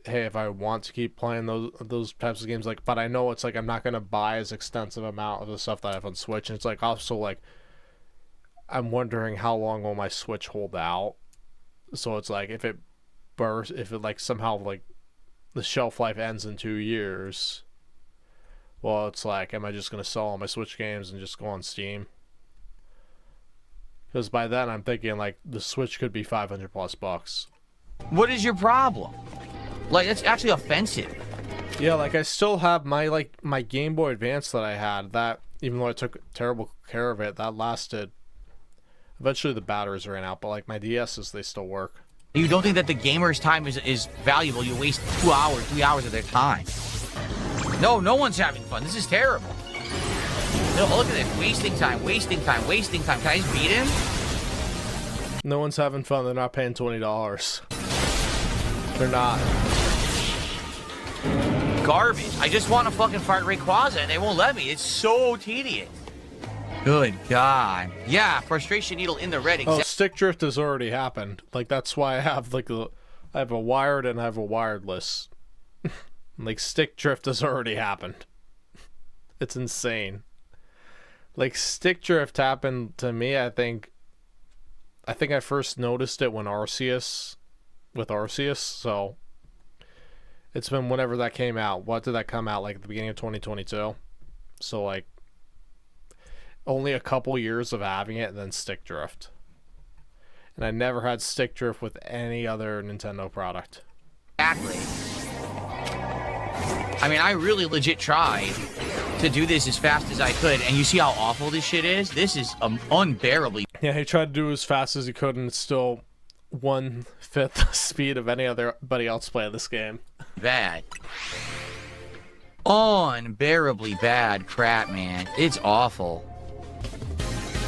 hey, if I want to keep playing those types of games, like, but I know it's like I'm not gonna buy as extensive amount of the stuff that I have on Switch, and it's like also like I'm wondering how long will my Switch hold out, so it's like if it bursts, if it like somehow like the shelf life ends in 2 years, well, it's like, am I just going to sell all my Switch games and just go on Steam? Because by then, I'm thinking, like, the Switch could be $500+. What is your problem? Like, it's actually offensive. Yeah, like, I still have my Game Boy Advance that I had, that, even though I took terrible care of it, that lasted, eventually the batteries ran out, but, like, my DS's, they still work. You don't think that the gamer's time is valuable? You waste 2 hours, 3 hours of their time. No one's having fun. This is terrible. No, look at this. Wasting time, wasting time, wasting time. Can I just beat him? No one's having fun. They're not paying $20. They're not. Garbage. I just want to fucking fight Rayquaza and they won't let me. It's so tedious. Good God. Yeah, frustration needle in the red. Oh, stick drift has already happened. Like, that's why I have, like, I have a wired and I have a wireless. Like, stick drift has already happened. It's insane. Like, stick drift happened to me, I think I first noticed it when Arceus, so it's been whenever that came out. What did that come out, like, at the beginning of 2022? So, like, only a couple years of having it, and then stick drift. And I never had stick drift with any other Nintendo product. Exactly. I mean, I really legit tried to do this as fast as I could, and you see how awful this shit is? This is unbearably... Yeah, he tried to do as fast as he could, and it's still 1/5 the speed of anybody else playing this game. Bad. Unbearably bad crap, man. It's awful.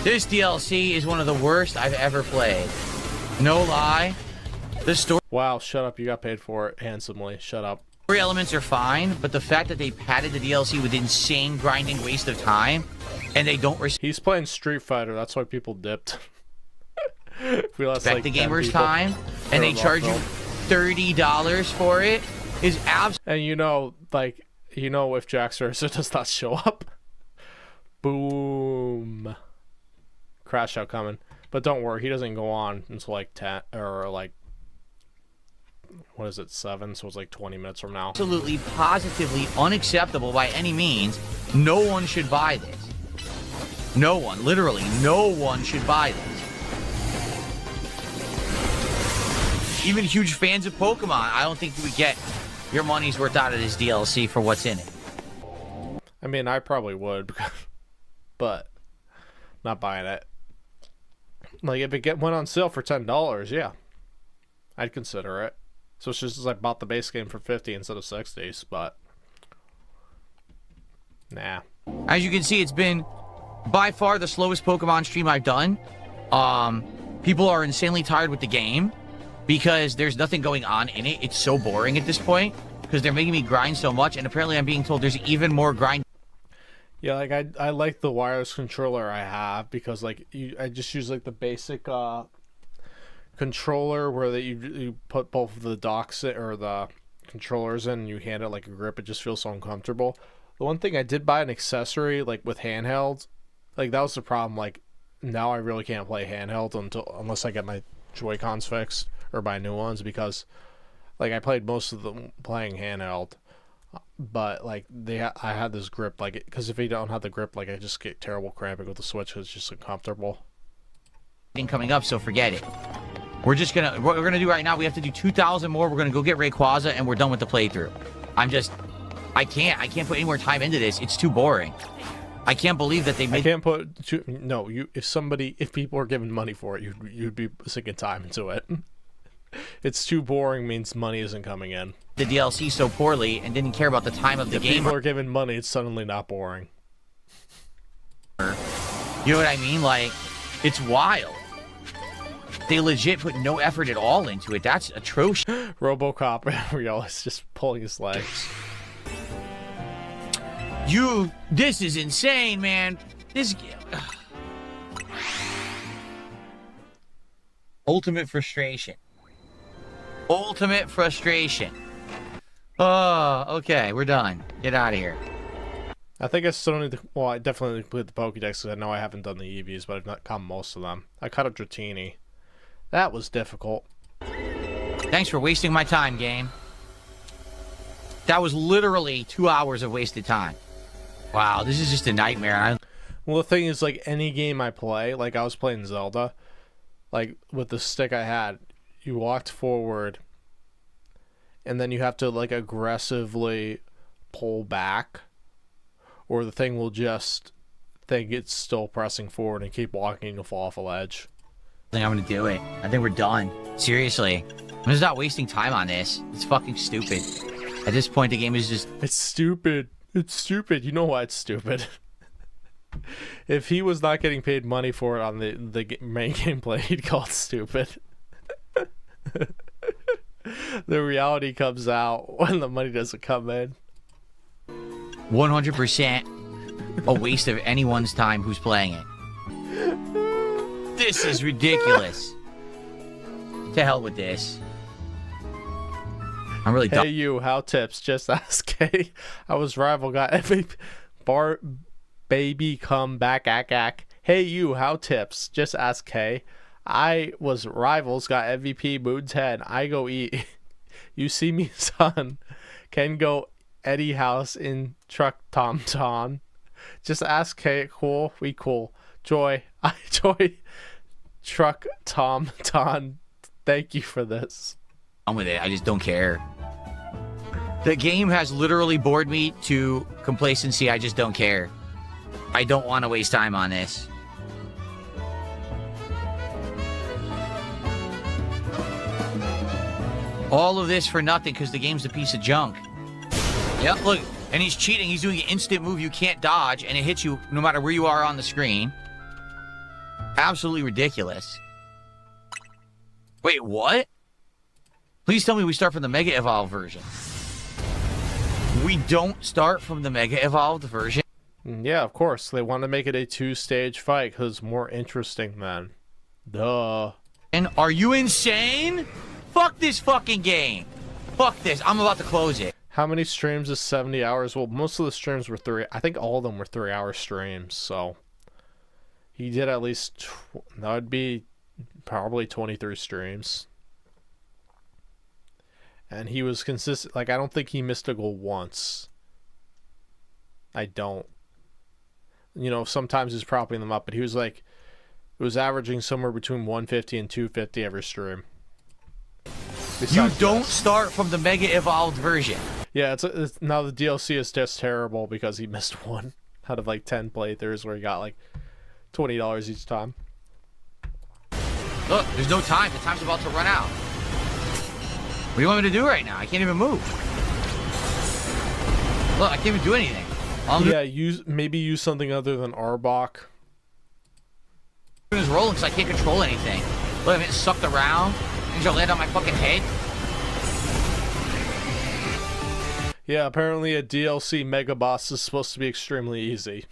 This DLC is one of the worst I've ever played. No lie. The story... Wow, shut up. You got paid for it handsomely. Shut up. Story elements are fine, but the fact that they padded the DLC with insane grinding waste of time, and they don't He's playing Street Fighter. That's why people dipped. Respect like the gamer's time, and they charge you $30 for it, is absolutely... And you know, like, if Jax Racer does not show up, boom. Crash out coming. But don't worry, he doesn't go on until like 10 or like, what is it, 7, so it's like 20 minutes from now. Absolutely positively unacceptable by any means. No one should buy this. No one, literally no one should buy this. Even huge fans of Pokemon, I don't think you would get your money's worth out of this DLC for what's in it. I mean, I probably would, but not buying it. Like, if it went on sale for $10, yeah, I'd consider it. So it's just as I bought the base game for $50 instead of $60, but nah. As you can see, it's been by far the slowest Pokemon stream I've done. People are insanely tired with the game because there's nothing going on in it. It's so boring at this point because they're making me grind so much, and apparently I'm being told there's even more grind. Yeah, like I like the wireless controller I have because like I just use like the basic controller where you put both of the docks or the controllers in and you hand it like a grip. It just feels so uncomfortable. The one thing I did buy an accessory like with handheld, like that was the problem. Like now I really can't play handheld unless I get my Joy-Cons fixed or buy new ones because like I played most of them playing handheld. But like I had this grip, like because if you don't have the grip, like I just get terrible cramping with the Switch because it's just uncomfortable. Coming up, so forget it. We're just gonna, what we're gonna do right now, we have to do 2,000 more. We're gonna go get Rayquaza, and we're done with the playthrough. I can't put any more time into this. It's too boring. I can't believe that they made. I can't put no. If people are giving money for it, you'd be sinking time into it. It's too boring means money isn't coming in. The DLC so poorly and didn't care about the time of the game. If people are giving money, it's suddenly not boring. You know what I mean? Like, it's wild. They legit put no effort at all into it. That's atrocious. RoboCop, Real is just pulling his legs. This is insane, man. This ultimate frustration. Ultimate frustration. Oh, okay, we're done. Get out of here. I think I still need to. Well, I definitely need to complete the Pokédex because I know I haven't done the EVs, but I've not caught most of them. I caught a Dratini. That was difficult. Thanks for wasting my time, game. That was literally 2 hours of wasted time. Wow, this is just a nightmare. Well, the thing is, like, any game I play, like I was playing Zelda, like with the stick I had, you walked forward, and then you have to like aggressively pull back, or the thing will just think it's still pressing forward and keep walking and you'll fall off a ledge. I think I'm gonna do it. I think we're done. Seriously. I'm just not wasting time on this. It's fucking stupid. At this point, the game is just... It's stupid. It's stupid. You know why it's stupid. If he was not getting paid money for it on the main gameplay, he'd call it stupid. The reality comes out when the money doesn't come in. 100% a waste of anyone's time who's playing it. This is ridiculous. To hell with this. I'm really done. Hey you, how tips? Just ask K. I was rival got MVP. Baby come back ack. Hey you, how tips? Just ask K. I was rivals got MVP Moon's head. I go eat. You see me son. Can go Eddie house in truck Tom Tom. Just ask K. Cool, we cool. Joy. I joy. Truck Tom Tom. Thank you for this. I'm with it. I just don't care. The game has literally bored me to complacency. I just don't care. I don't want to waste time on this. All of this for nothing because the game's a piece of junk. Yep, look. And he's cheating. He's doing an instant move you can't dodge, and it hits you no matter where you are on the screen. Absolutely ridiculous. Wait, what? Please tell me we start from the Mega Evolved version. We don't start from the Mega Evolved version? Yeah, of course. They want to make it a 2-stage fight because it's more interesting then. Duh. And are you insane? Fuck this fucking game. Fuck this. I'm about to close it. How many streams is 70 hours? Well, most of the streams were 3. I think all of them were 3-hour streams, so he did at least that would be probably 23 streams. And he was consistent. Like, I don't think he missed a goal once. I don't. You know, sometimes he's propping them up, but he was like, it was averaging somewhere between 150 and 250 every stream. You don't start from the Mega Evolved version. Yeah, it's now the DLC is just terrible because he missed one out of like 10 playthroughs where he got like $20 each time. Look, there's no time. The time's about to run out. What do you want me to do right now? I can't even move. Look, I can't even do anything. Maybe use something other than Arbok. It's rolling because I can't control anything. Look, I'm getting sucked around. Things are land on my fucking head. Yeah, apparently a DLC Mega Boss is supposed to be extremely easy.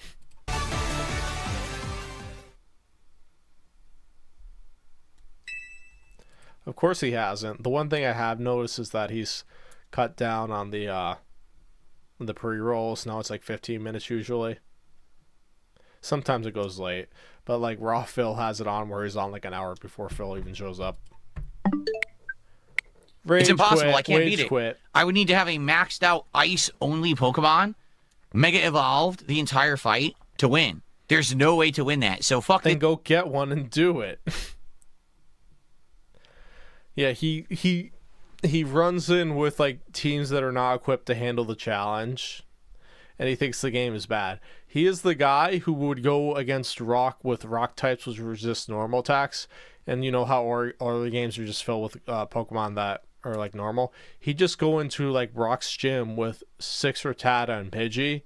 Of course he hasn't. The one thing I have noticed is that he's cut down on the pre-rolls. Now it's like 15 minutes usually. Sometimes it goes late. But like Raw Phil has it on where he's on like an hour before Phil even shows up. It's impossible. I can't beat it. I would need to have a maxed out ice-only Pokemon, Mega Evolved the entire fight to win. There's no way to win that. So fuck it. Then go get one and do it. Yeah, he runs in with like teams that are not equipped to handle the challenge, and he thinks the game is bad. He is the guy who would go against rock with rock types which resist normal attacks, and you know how early games are just filled with Pokemon that are like normal. He'd just go into like Rock's gym with 6 Rattata and Pidgey,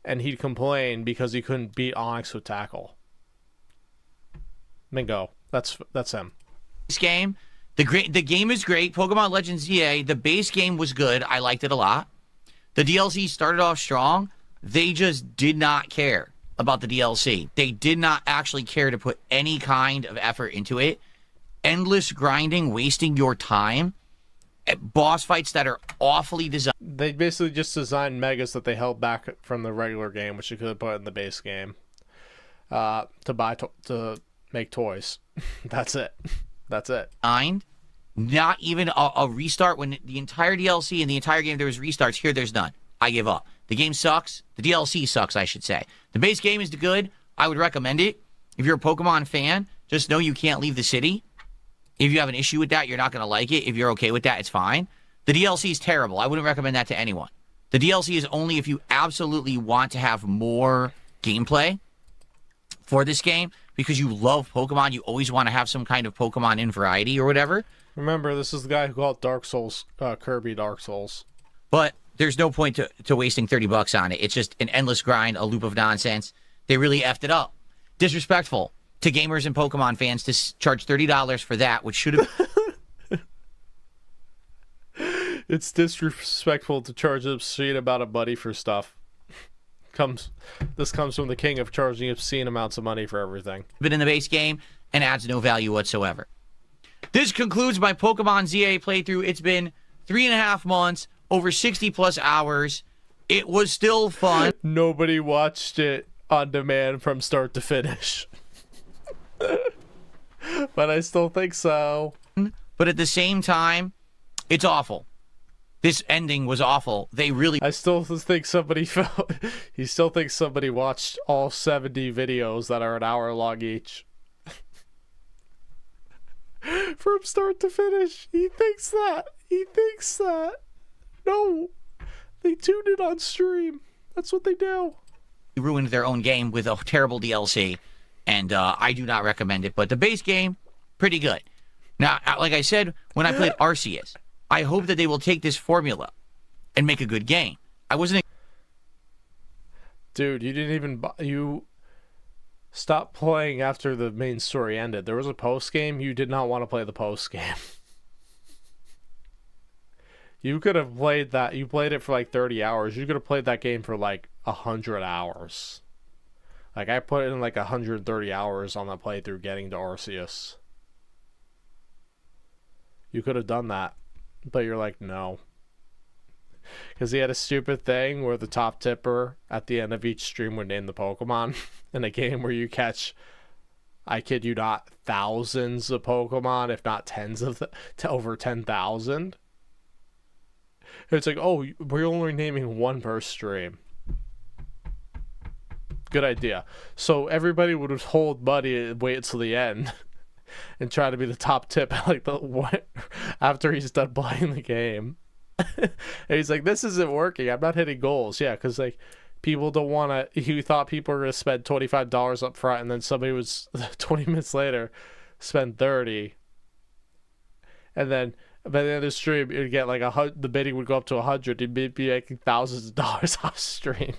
and he'd complain because he couldn't beat Onix with Tackle. Bingo. That's him. This game, the game is great. Pokemon Legends ZA, the base game was good. I liked it a lot. The DLC started off strong. They just did not care about the DLC. They did not actually care to put any kind of effort into it. Endless grinding, wasting your time. Boss fights that are awfully designed. They basically just designed megas that they held back from the regular game, which you could have put in the base game, to make toys. That's it. Not even a restart when the entire DLC and the entire game there was restarts. Here, there's none. I give up. The game sucks. The DLC sucks, I should say. The base game is good. I would recommend it. If you're a Pokemon fan, just know you can't leave the city. If you have an issue with that, you're not going to like it. If you're okay with that, it's fine. The DLC is terrible. I wouldn't recommend that to anyone. The DLC is only if you absolutely want to have more gameplay for this game because you love Pokemon. You always want to have some kind of Pokemon in variety or whatever. Remember, this is the guy who called Dark Souls, Kirby Dark Souls. But there's no point to wasting $30 on it. It's just an endless grind, a loop of nonsense. They really effed it up. Disrespectful to gamers and Pokemon fans to charge $30 for that, which should have... It's disrespectful to charge an obscene amount of money for stuff. This comes from the king of charging obscene amounts of money for everything. Been in the base game and adds no value whatsoever. This concludes my Pokemon ZA playthrough. It's been 3.5 months, over 60+ hours. It was still fun. Nobody watched it on demand from start to finish. But I still think so. But at the same time, it's awful. This ending was awful. I still think somebody felt... He still thinks somebody watched all 70 videos that are an hour long each. From start to finish. He thinks that. No. They tuned it on stream. That's what they do. Ruined their own game with a terrible DLC. And I do not recommend it. But the base game, pretty good. Now, like I said, when I played Arceus, I hope that they will take this formula and make a good game. I wasn't... Dude, you didn't even... You stopped playing after the main story ended. There was a post-game. You did not want to play the post-game. You could have played that... You played it for like 30 hours. You could have played that game for like 100 hours. Like, I put in like 130 hours on that playthrough getting to Arceus. You could have done that. But you're like, no. Because he had a stupid thing where the top tipper at the end of each stream would name the Pokemon in a game where you catch, I kid you not, thousands of Pokemon, if not tens of to over 10,000. It's like, oh, we're only naming one per stream. Good idea. So everybody would hold Buddy and wait until the end and try to be the top tip like after he's done playing the game. And he's like, this isn't working. I'm not hitting goals. Yeah, because like people don't want to... He thought people were going to spend $25 up front, and then somebody was 20 minutes later spend 30. And then by the end of the stream, you'd get like the bidding would go up to 100. You'd be making thousands of dollars off stream.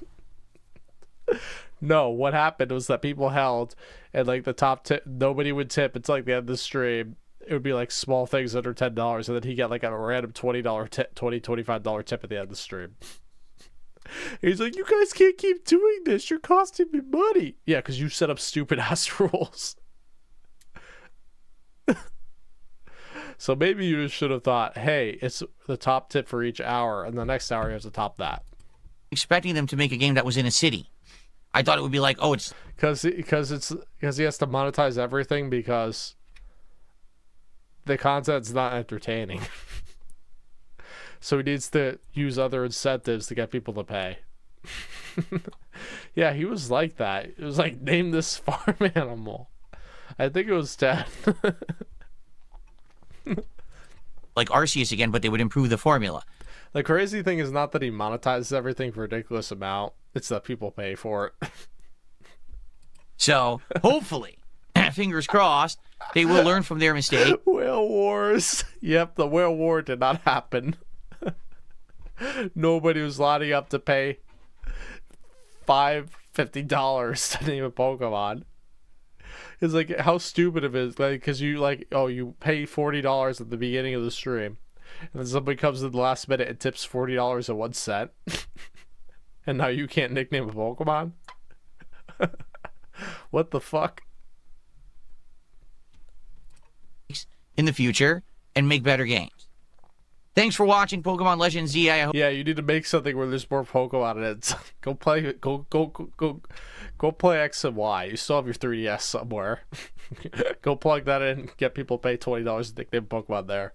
No, what happened was that people held, and like the top tip, nobody would tip until like the end of the stream. It would be like small things under $10, and then he get like a random $20 tip, $25 tip at the end of the stream. He's like, you guys can't keep doing this. You're costing me money. Yeah, because you set up stupid ass rules. So maybe you should have thought, hey, it's the top tip for each hour, and the next hour you have to top that. Expecting them to make a game that was in a city. I thought it would be like, oh, it's because he has to monetize everything because the content's not entertaining. So he needs to use other incentives to get people to pay. Yeah, he was like that. It was like, name this farm animal. I think it was 10. like Arceus again, but they would improve the formula. The crazy thing is not that he monetizes everything for a ridiculous amount. It's that people pay for it. So hopefully, fingers crossed, they will learn from their mistake. Whale Wars. Yep, the Whale War did not happen. Nobody was lining up to pay $50 to name a Pokemon. It's like, how stupid it is. Like, because you, like, oh, you pay $40 at the beginning of the stream. And then somebody comes in the last minute and tips $40.01. And now you can't nickname a Pokemon? What the fuck? In the future and make better games. Thanks for watching Pokemon Legends Z. I hope Yeah, you need to make something where there's more Pokemon in it. Go play X and Y. You still have your 3DS somewhere. Go plug that in. Get people to pay $20 to nickname Pokemon there.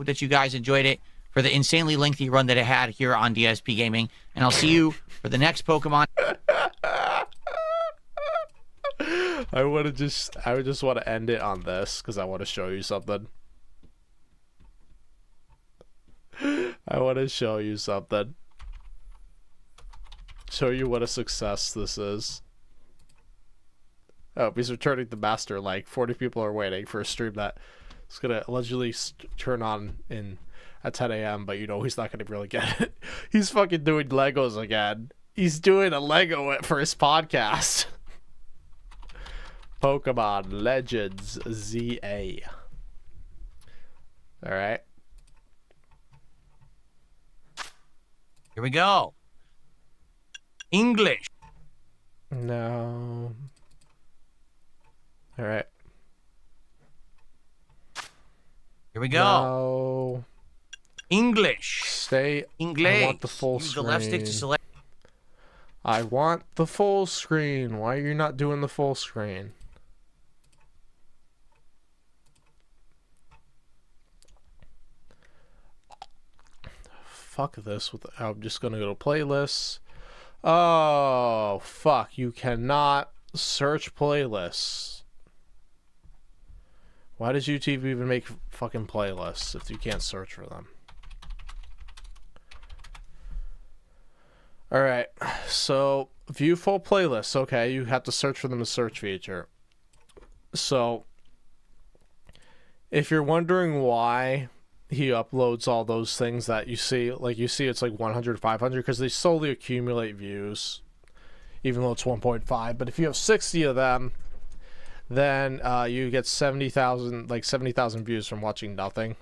that you guys enjoyed it for the insanely lengthy run that it had here on DSP Gaming. And I'll see you for the next Pokemon. I would just want to end it on this because I want to show you something. I want to show you something. Show you what a success this is. Oh, he's returning the master. Like 40 people are waiting for a stream that is gonna allegedly turn on at 10 a.m. But you know he's not gonna really get it. He's fucking doing Legos again. He's doing a Lego for his podcast. Pokemon Legends ZA. All right. Here we go. English. No. All right. Here we go. No. English. Stay. English. I want the full Use screen. the left stick to select. I want the full screen. Why are you not doing the full screen? Fuck this. I'm just gonna go to playlists. Oh, fuck. You cannot search playlists. Why does YouTube even make fucking playlists if you can't search for them? Alright, so view full playlists. Okay, you have to search for them in the search feature. So, if you're wondering why he uploads all those things that you see, like you see it's like 100, 500, because they slowly accumulate views, even though it's 1.5. But if you have 60 of them, then you get 70,000, like 70,000 views from watching nothing.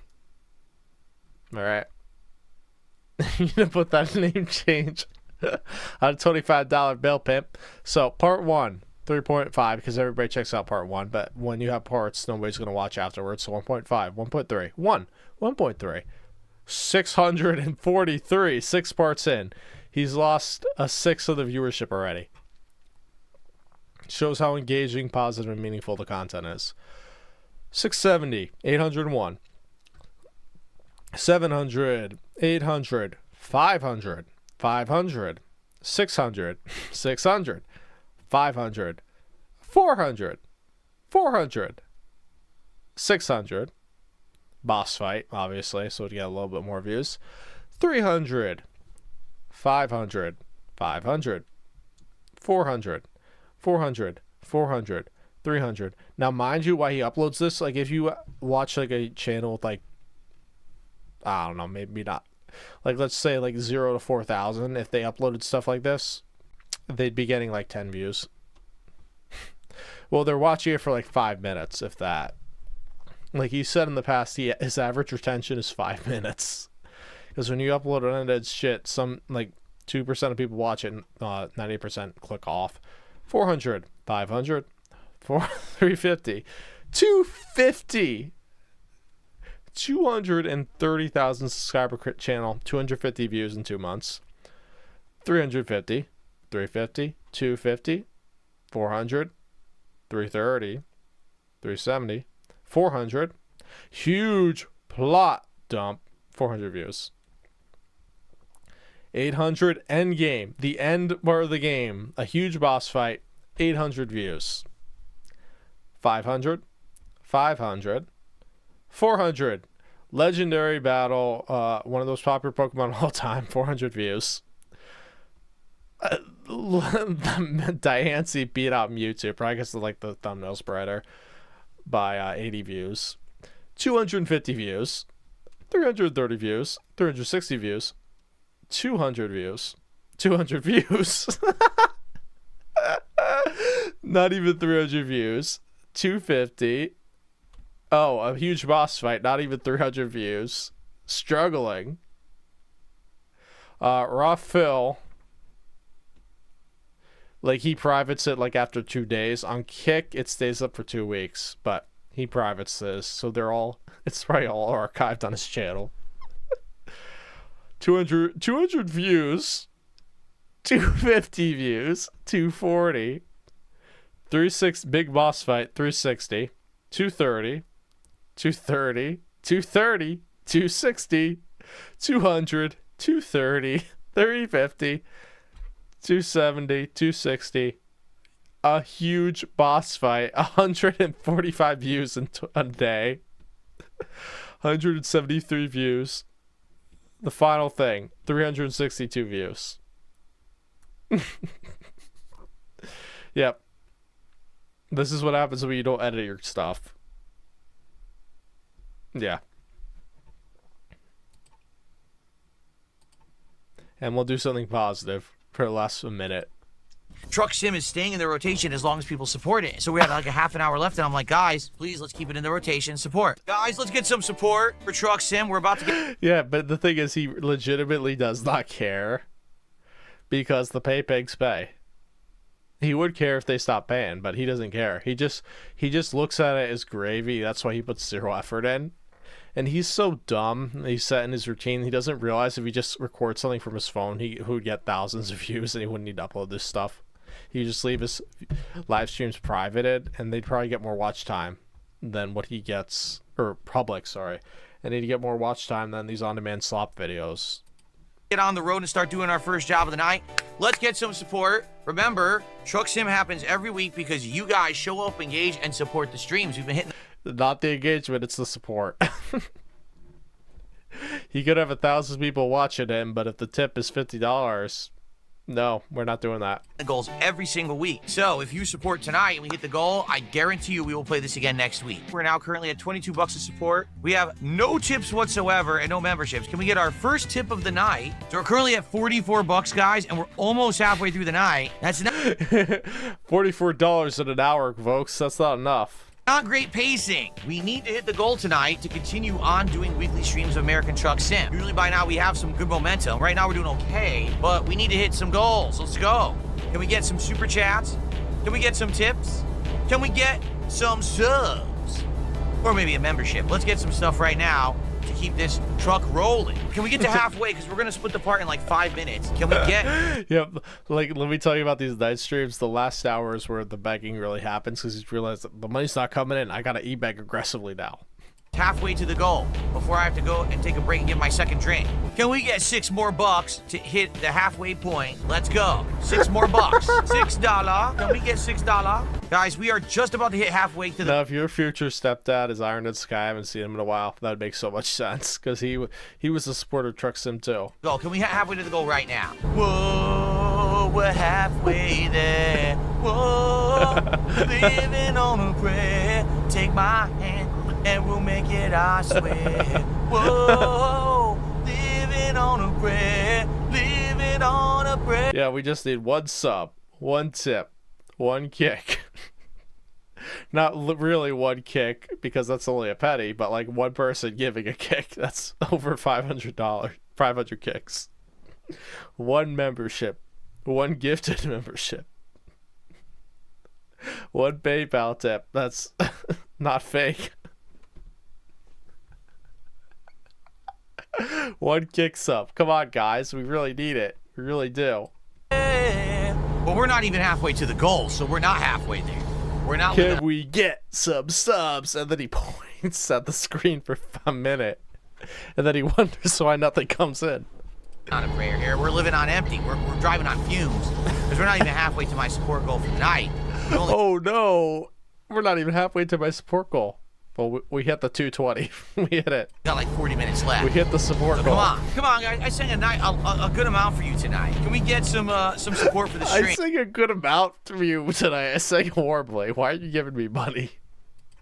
All right. You gonna put that name change on a $25 bill, pimp. So part 1, 3.5, because everybody checks out part 1. But when you have parts, nobody's gonna watch afterwards. So 1.5, 1.3, 1.3, 643, 6 parts in. He's lost a sixth of the viewership already. Shows how engaging, positive, and meaningful the content is. 670, 801, 700, 800, 500, 500, 600, 600, 500, 400, 400, 600. Boss fight, obviously, so to get a little bit more views. 300, 500, 500, 400, 400, 400, 300. Now, mind you, why he uploads this, like, if you watch, like, a channel with, like, I don't know, maybe not, like, let's say, like, 0 to 4,000, if they uploaded stuff like this, they'd be getting, like, 10 views. Well, they're watching it for, like, 5 minutes, if that. Like he said in the past, his average retention is 5 minutes. Because when you upload unedited shit, some, like, 2% of people watch it, 90% click off. 400, 500, 350, 250, 230,000 subscriber channel, 250 views in 2 months. 350, 350, 250, 400, 330, 370, 400. Huge plot dump, 400 views. 800 end game, the end part of the game, a huge boss fight, 800 views. 500, 500, 400, Legendary battle, one of those popular Pokemon of all time, 400 views. Diancie beat out Mewtwo, probably because like the thumbnail's brighter, by 80 views. 250 views. 330 views. 360 views. 200 views. 200 views. Not even 300 views. 250. Oh, a huge boss fight. Not even 300 views. Struggling. Raw Phil. Like, he privates it, like, after 2 days. On Kick, it stays up for 2 weeks. But he privates this. So they're all... It's probably all archived on his channel. 200 views. 250 views. 240. 360. Big boss fight. 360. 230. 230, 230, 260, 200, 230, 350, 270, 260. A huge boss fight. 145 views in a day. 173 views. The final thing. 362 views. Yep. This is what happens when you don't edit your stuff. Yeah. And we'll do something positive for less a minute. Truck Sim is staying in the rotation as long as people support it. So we have like a half an hour left, and I'm like, guys, please, let's keep it in the rotation. Support. Guys, let's get some support for Truck Sim. We're about to get... Yeah, but the thing is, he legitimately does not care. Because the pay pigs pay. He would care if they stopped paying, but he doesn't care. He just looks at it as gravy. That's why he puts zero effort in. And he's so dumb. He's set in his routine. He doesn't realize if he just records something from his phone, he would get thousands of views and he wouldn't need to upload this stuff. He'd just leave his live streams privated and they'd probably get more watch time than what he gets, or public, sorry. And he'd get more watch time than these on-demand slop videos. Get on the road and start doing our first job of the night. Let's get some support. Remember, Truck Sim happens every week because you guys show up, engage, and support the streams. We've been hitting... Not the engagement, it's the support. He could have 1,000 people watching him, but if the tip is $50, no, we're not doing that. The goals every single week. So if you support tonight and we hit the goal, I guarantee you we will play this again next week. We're now currently at 22 bucks of support. We have no tips whatsoever and no memberships. Can we get our first tip of the night? So we're currently at 44 bucks, guys, and we're almost halfway through the night. That's not $44 in an hour, folks. That's not enough. Not great pacing. We need to hit the goal tonight to continue on doing weekly streams of American Truck Sim. Usually by now we have some good momentum. Right now we're doing okay, but we need to hit some goals. Let's go. Can we get some super chats? Can we get some tips? Can we get some subs? Or maybe a membership. Let's get some stuff right now to keep this truck rolling. Can we get to halfway? Because we're going to split the part in like 5 minutes. Can we get... Yep. Like, let me tell you about these night streams. The last hour is where the begging really happens because he's realized that the money's not coming in. I got to e-beg aggressively now. Halfway to the goal before I have to go and take a break and get my second drink. Can we get 6 more bucks to hit the halfway point? Let's go. 6 more bucks. $6. Can we get $6? Guys, we are just about to hit halfway to the... Now, if your future stepdad is Iron in the Sky, I haven't seen him in a while. That would make so much sense because he was a supporter of Truck Sim too. Go. Can we halfway to the goal right now? Whoa, we're halfway there. Whoa, living on a prayer. Take my hand. And we'll make it, I swear. Whoa, living on a prayer, living on a prayer. Yeah, we just need 1 sub, 1 tip, 1 kick. Not really 1 kick, because that's only a penny, but like 1 person giving a kick. That's over $500, 500 kicks. 1 membership, 1 gifted membership. 1 PayPal tip. That's not fake. 1 kick sub. Come on, guys. We really need it. We really do. Well, we're not even halfway to the goal, so we're not halfway there. We're not. Can we get some subs? And then he points at the screen for a minute. And then he wonders why nothing comes in. On a prayer here. We're living on empty. We're driving on fumes. Because we're not even halfway to my support goal for the night. Oh, no. We're not even halfway to my support goal. Well, we hit the 220. We hit it. Got like 40 minutes left. We hit the support So goal. come on, guys. I sang a good amount for you tonight. Can we get some support for the I stream? sing a good amount for you tonight. I sang horribly. Why are you giving me money?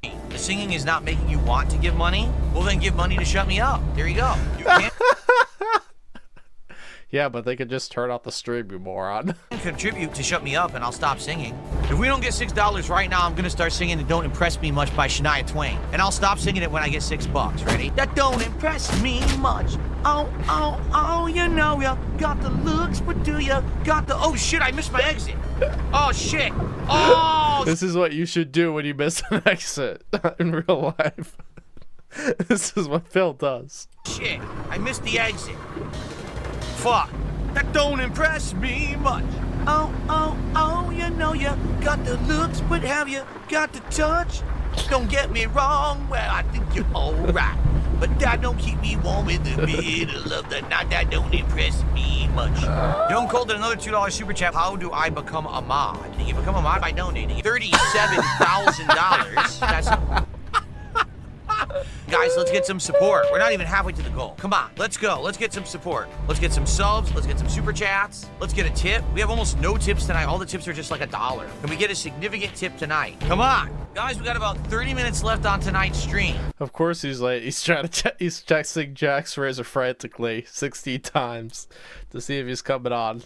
The singing is not making you want to give money. Well, then give money to shut me up. There you go. You can't Yeah, but they could just turn off the stream, you moron. contribute to shut me up, and I'll stop singing. If we don't get $6 right now, I'm gonna start singing "It Don't Impress Me Much" by Shania Twain, and I'll stop singing it when I get $6. Ready? That don't impress me much. Oh, oh, oh, you know you got the looks, but do you got the? Oh shit! I missed my exit. Oh shit! Oh. This is what you should do when you miss an exit in real life. This is what Phil does. Shit, I missed the exit. Fuck, that don't impress me much. Oh, oh, oh, you know you got the looks, but have you got the touch? Don't get me wrong, well, I think you're alright. But that don't keep me warm in the middle of the night. That don't impress me much. Don't call it another $2 super chat. How do I become a mod? You become a mod by donating $37,000. That's... Guys, let's get some support. We're not even halfway to the goal. Come on, let's go. Let's get some support. Let's get some subs. Let's get some super chats. Let's get a tip. We have almost no tips tonight. All the tips are just like $1. Can we get a significant tip tonight? Come on. Guys, we got about 30 minutes left on tonight's stream. Of course he's like, he's texting Jax Razor frantically 16 times to see if he's coming on.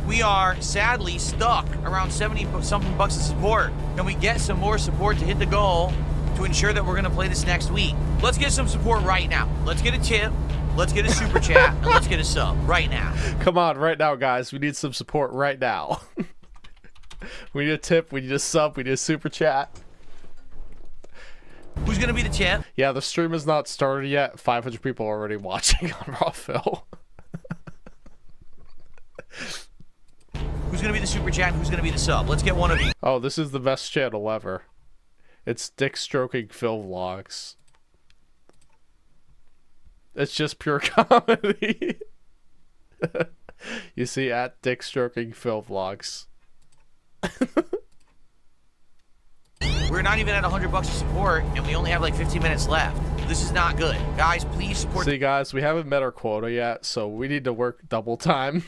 We are sadly stuck around 70-something bucks of support. Can we get some more support to hit the goal to ensure that we're going to play this next week? Let's get some support right now. Let's get a tip. Let's get a super chat. And let's get a sub right now. Come on, right now, guys. We need some support right now. We need a tip. We need a sub. We need a super chat. Who's going to be the tip? Yeah, the stream is not started yet. 500 people are already watching on Raw Phil. Who's going to be the super chat? Who's going to be the sub? Let's get one of you. Oh, this is the best channel ever. It's Dick Stroking Phil Vlogs. It's just pure comedy. You see, at Dick Stroking Phil Vlogs. We're not even at 100 bucks of support, and we only have like 15 minutes left. This is not good. Guys, please support. See, guys, we haven't met our quota yet, so we need to work double time.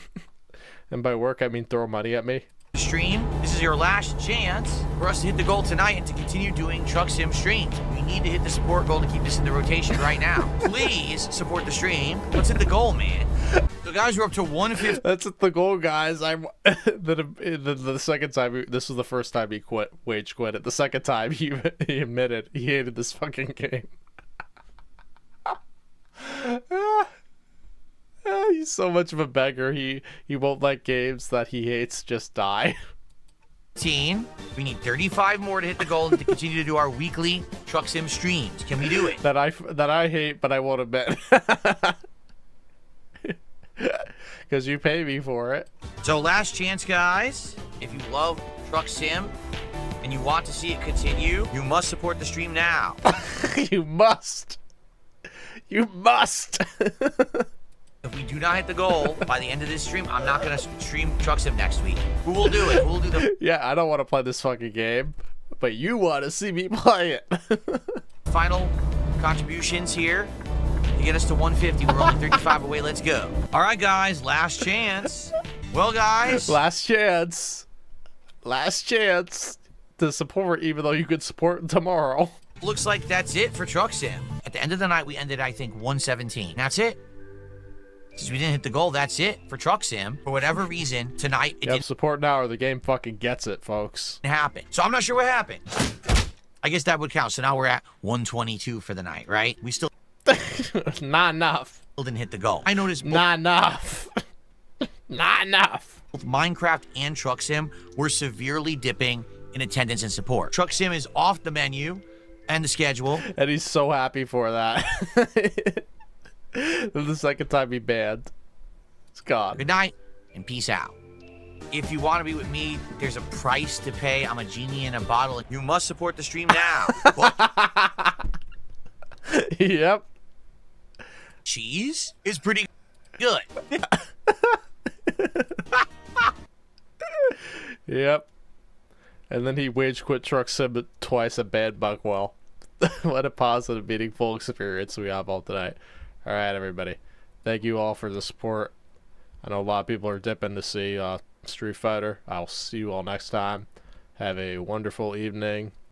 And by work, I mean throw money at me. Stream. This is your last chance for us to hit the goal tonight and to continue doing Truck Sim streams. We need to hit the support goal to keep this in the rotation right now. Please support the stream. Let's hit the goal, man. So guys, we're up to 150. That's the goal, guys. I'm the second time. This was the first time he quit. Wage quit it. The second time he admitted he hated this fucking game. He's so much of a beggar. He won't let games that he hates just die. We need 35 more to hit the goal and to continue to do our weekly Truck Sim streams. Can we do it? That I hate, but I won't admit. Because you pay me for it. So last chance, guys. If you love Truck Sim and you want to see it continue, you must support the stream now. You must. You must. If we do not hit the goal by the end of this stream, I'm not going to stream Truck Sim next week. Who will do it? Who will do the... Yeah, I don't want to play this fucking game, but you want to see me play it. Final contributions here to get us to 150. We're only 35 away. Let's go. All right, guys. Last chance. Well, guys. Last chance. Last chance to support, even though you could support tomorrow. Looks like that's it for Truck Sim. At the end of the night, we ended, I think, 117. That's it. Since we didn't hit the goal, that's it for Truck Sim. For whatever reason, tonight it didn't support now or the game fucking gets it, folks. happen. So I'm not sure what happened. I guess that would count. So now we're at 122 for the night, right? We still not enough. Didn't hit the goal. I noticed not enough. Not enough. Both Minecraft and Truck Sim were severely dipping in attendance and support. Truck Sim is off the menu and the schedule. And he's so happy for that. The second time he banned. It's gone. Good night and peace out. If you want to be with me, there's a price to pay. I'm a genie in a bottle. You must support the stream now. Yep. Cheese is pretty good. Yep. And then he wage quit Truck Sim twice at Bad Buckwell. What a positive, meaningful experience we have all tonight. All right, everybody. Thank you all for the support. I know a lot of people are dipping to see Street Fighter. I'll see you all next time. Have a wonderful evening.